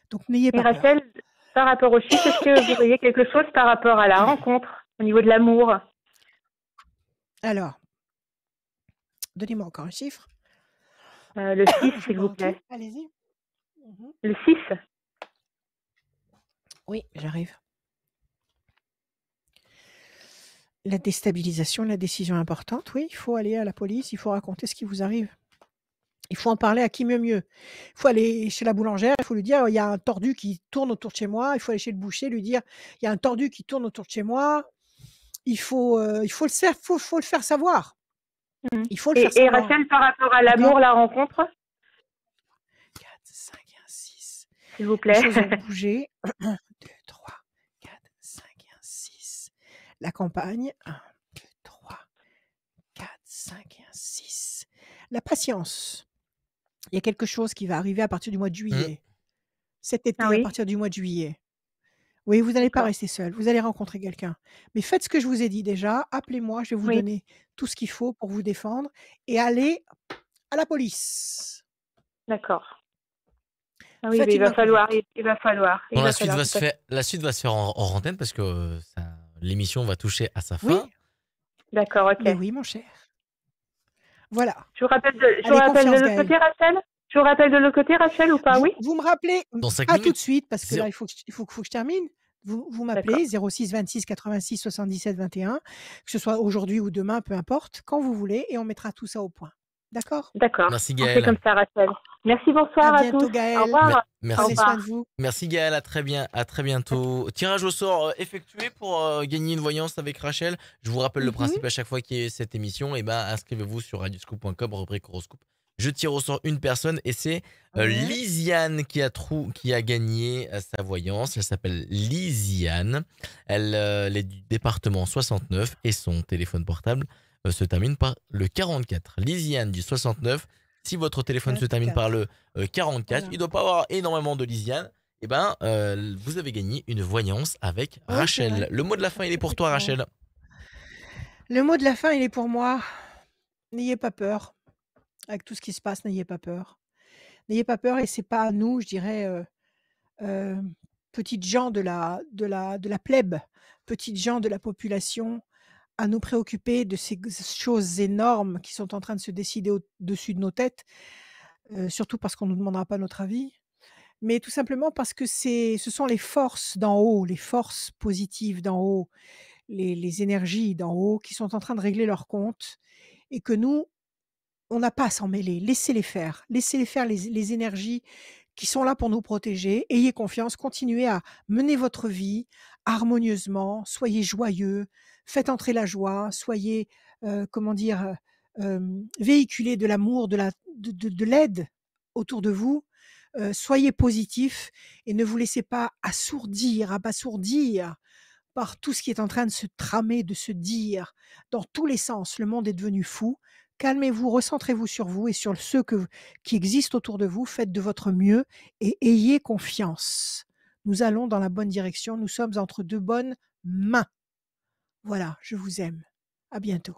Donc, n'ayez pas peur. Rachel, par rapport au chiffre, est-ce que vous voyez quelque chose par rapport à la rencontre, au niveau de l'amour? Alors, donnez-moi encore un chiffre. Le 6, s'il vous plaît. Allez-y. Le 6. Oui, j'arrive. La déstabilisation, la décision importante, oui, il faut aller à la police, il faut raconter ce qui vous arrive. Il faut en parler à qui mieux. Il faut aller chez la boulangère, il faut lui dire, il y a un tordu qui tourne autour de chez moi. Il faut aller chez le boucher, lui dire, il y a un tordu qui tourne autour de chez moi. Il faut le faire savoir. Il faut le faire savoir. Et Rachel, par rapport à l'amour, la rencontre? s'il vous Les plaît. choses vont bouger. 1, 2, 3, 4, 5 et 1, 6. La campagne. 1, 2, 3, 4, 5 et 1, 6. La patience. Il y a quelque chose qui va arriver à partir du mois de Mmh. juillet. Cet Ah été, à oui, partir du mois de juillet. Oui, vous n'allez pas d'accord. rester seul. Vous allez rencontrer quelqu'un. Mais faites ce que je vous ai dit déjà. Appelez-moi, je vais vous Oui, donner tout ce qu'il faut pour vous défendre et allez à la police. d'accord. Ah oui, mais Faites il une va main falloir, courante. il va falloir, Bon, il la va suite falloir, va tout se à fait. faire, la suite va se faire hors antenne parce que l'émission va toucher à sa Oui, fin. D'accord, ok. mais oui, mon cher. Voilà. Je vous rappelle Allez, de confiance, l'autre Gaël. côté, Rachel? Je vous rappelle de l'autre côté, Rachel, ou pas? Vous, Oui? vous me rappelez Dans 5 pas tout de minutes. suite parce que Zéro- là, il faut que je termine. Vous D'accord. m'appelez 06 26 86 77 21, que ce soit aujourd'hui ou demain, peu importe, quand vous voulez, et on mettra tout ça au point. D'accord? D'accord. Merci On fait Gaël. comme ça, Rachel. Merci, À bonsoir à tous. bientôt, Au Gaël. revoir. Au Merci. Prenez soin revoir. de vous. Merci Gaël, à très bientôt. Tirage au sort effectué pour gagner une voyance avec Rachel. Je vous rappelle le Mhm. principe à chaque fois qu'il y a cette émission. Et inscrivez-vous sur radioscoop.com, rubrique horoscope. Je tire au sort une personne et c'est Ouais. Lisiane qui a gagné sa voyance. Elle s'appelle Lisiane. Elle est du département 69 et son téléphone portable se termine par le 44. Lisiane du 69. Si votre téléphone se termine par le 44, Voilà. il ne doit pas avoir énormément de Lisiane. Vous avez gagné une voyance avec Oui, c'est Rachel. vrai. Le mot de la fin, il est pour toi, Effectivement. Rachel. Le mot de la fin, il est pour moi. N'ayez pas peur. Avec tout ce qui se passe, n'ayez pas peur. N'ayez pas peur et c'est pas à nous, je dirais, petites gens de la plèbe, petites gens de la population, à nous préoccuper de ces choses énormes qui sont en train de se décider au-dessus de nos têtes, surtout parce qu'on ne nous demandera pas notre avis, mais tout simplement parce que ce sont les forces d'en haut, les forces positives d'en haut, les énergies d'en haut qui sont en train de régler leurs comptes et que nous, on n'a pas à s'en mêler. Laissez-les faire. Laissez-les faire les énergies qui sont là pour nous protéger. Ayez confiance, continuez à mener votre vie harmonieusement, soyez joyeux, faites entrer la joie, soyez, véhiculez de l'amour, de l'aide autour de vous, soyez positifs et ne vous laissez pas abasourdir par tout ce qui est en train de se tramer, de se dire dans tous les sens. Le monde est devenu fou. Calmez-vous, recentrez-vous sur vous et sur ceux qui existent autour de vous. Faites de votre mieux et ayez confiance. Nous allons dans la bonne direction. Nous sommes entre de bonnes mains. Voilà, je vous aime. À bientôt.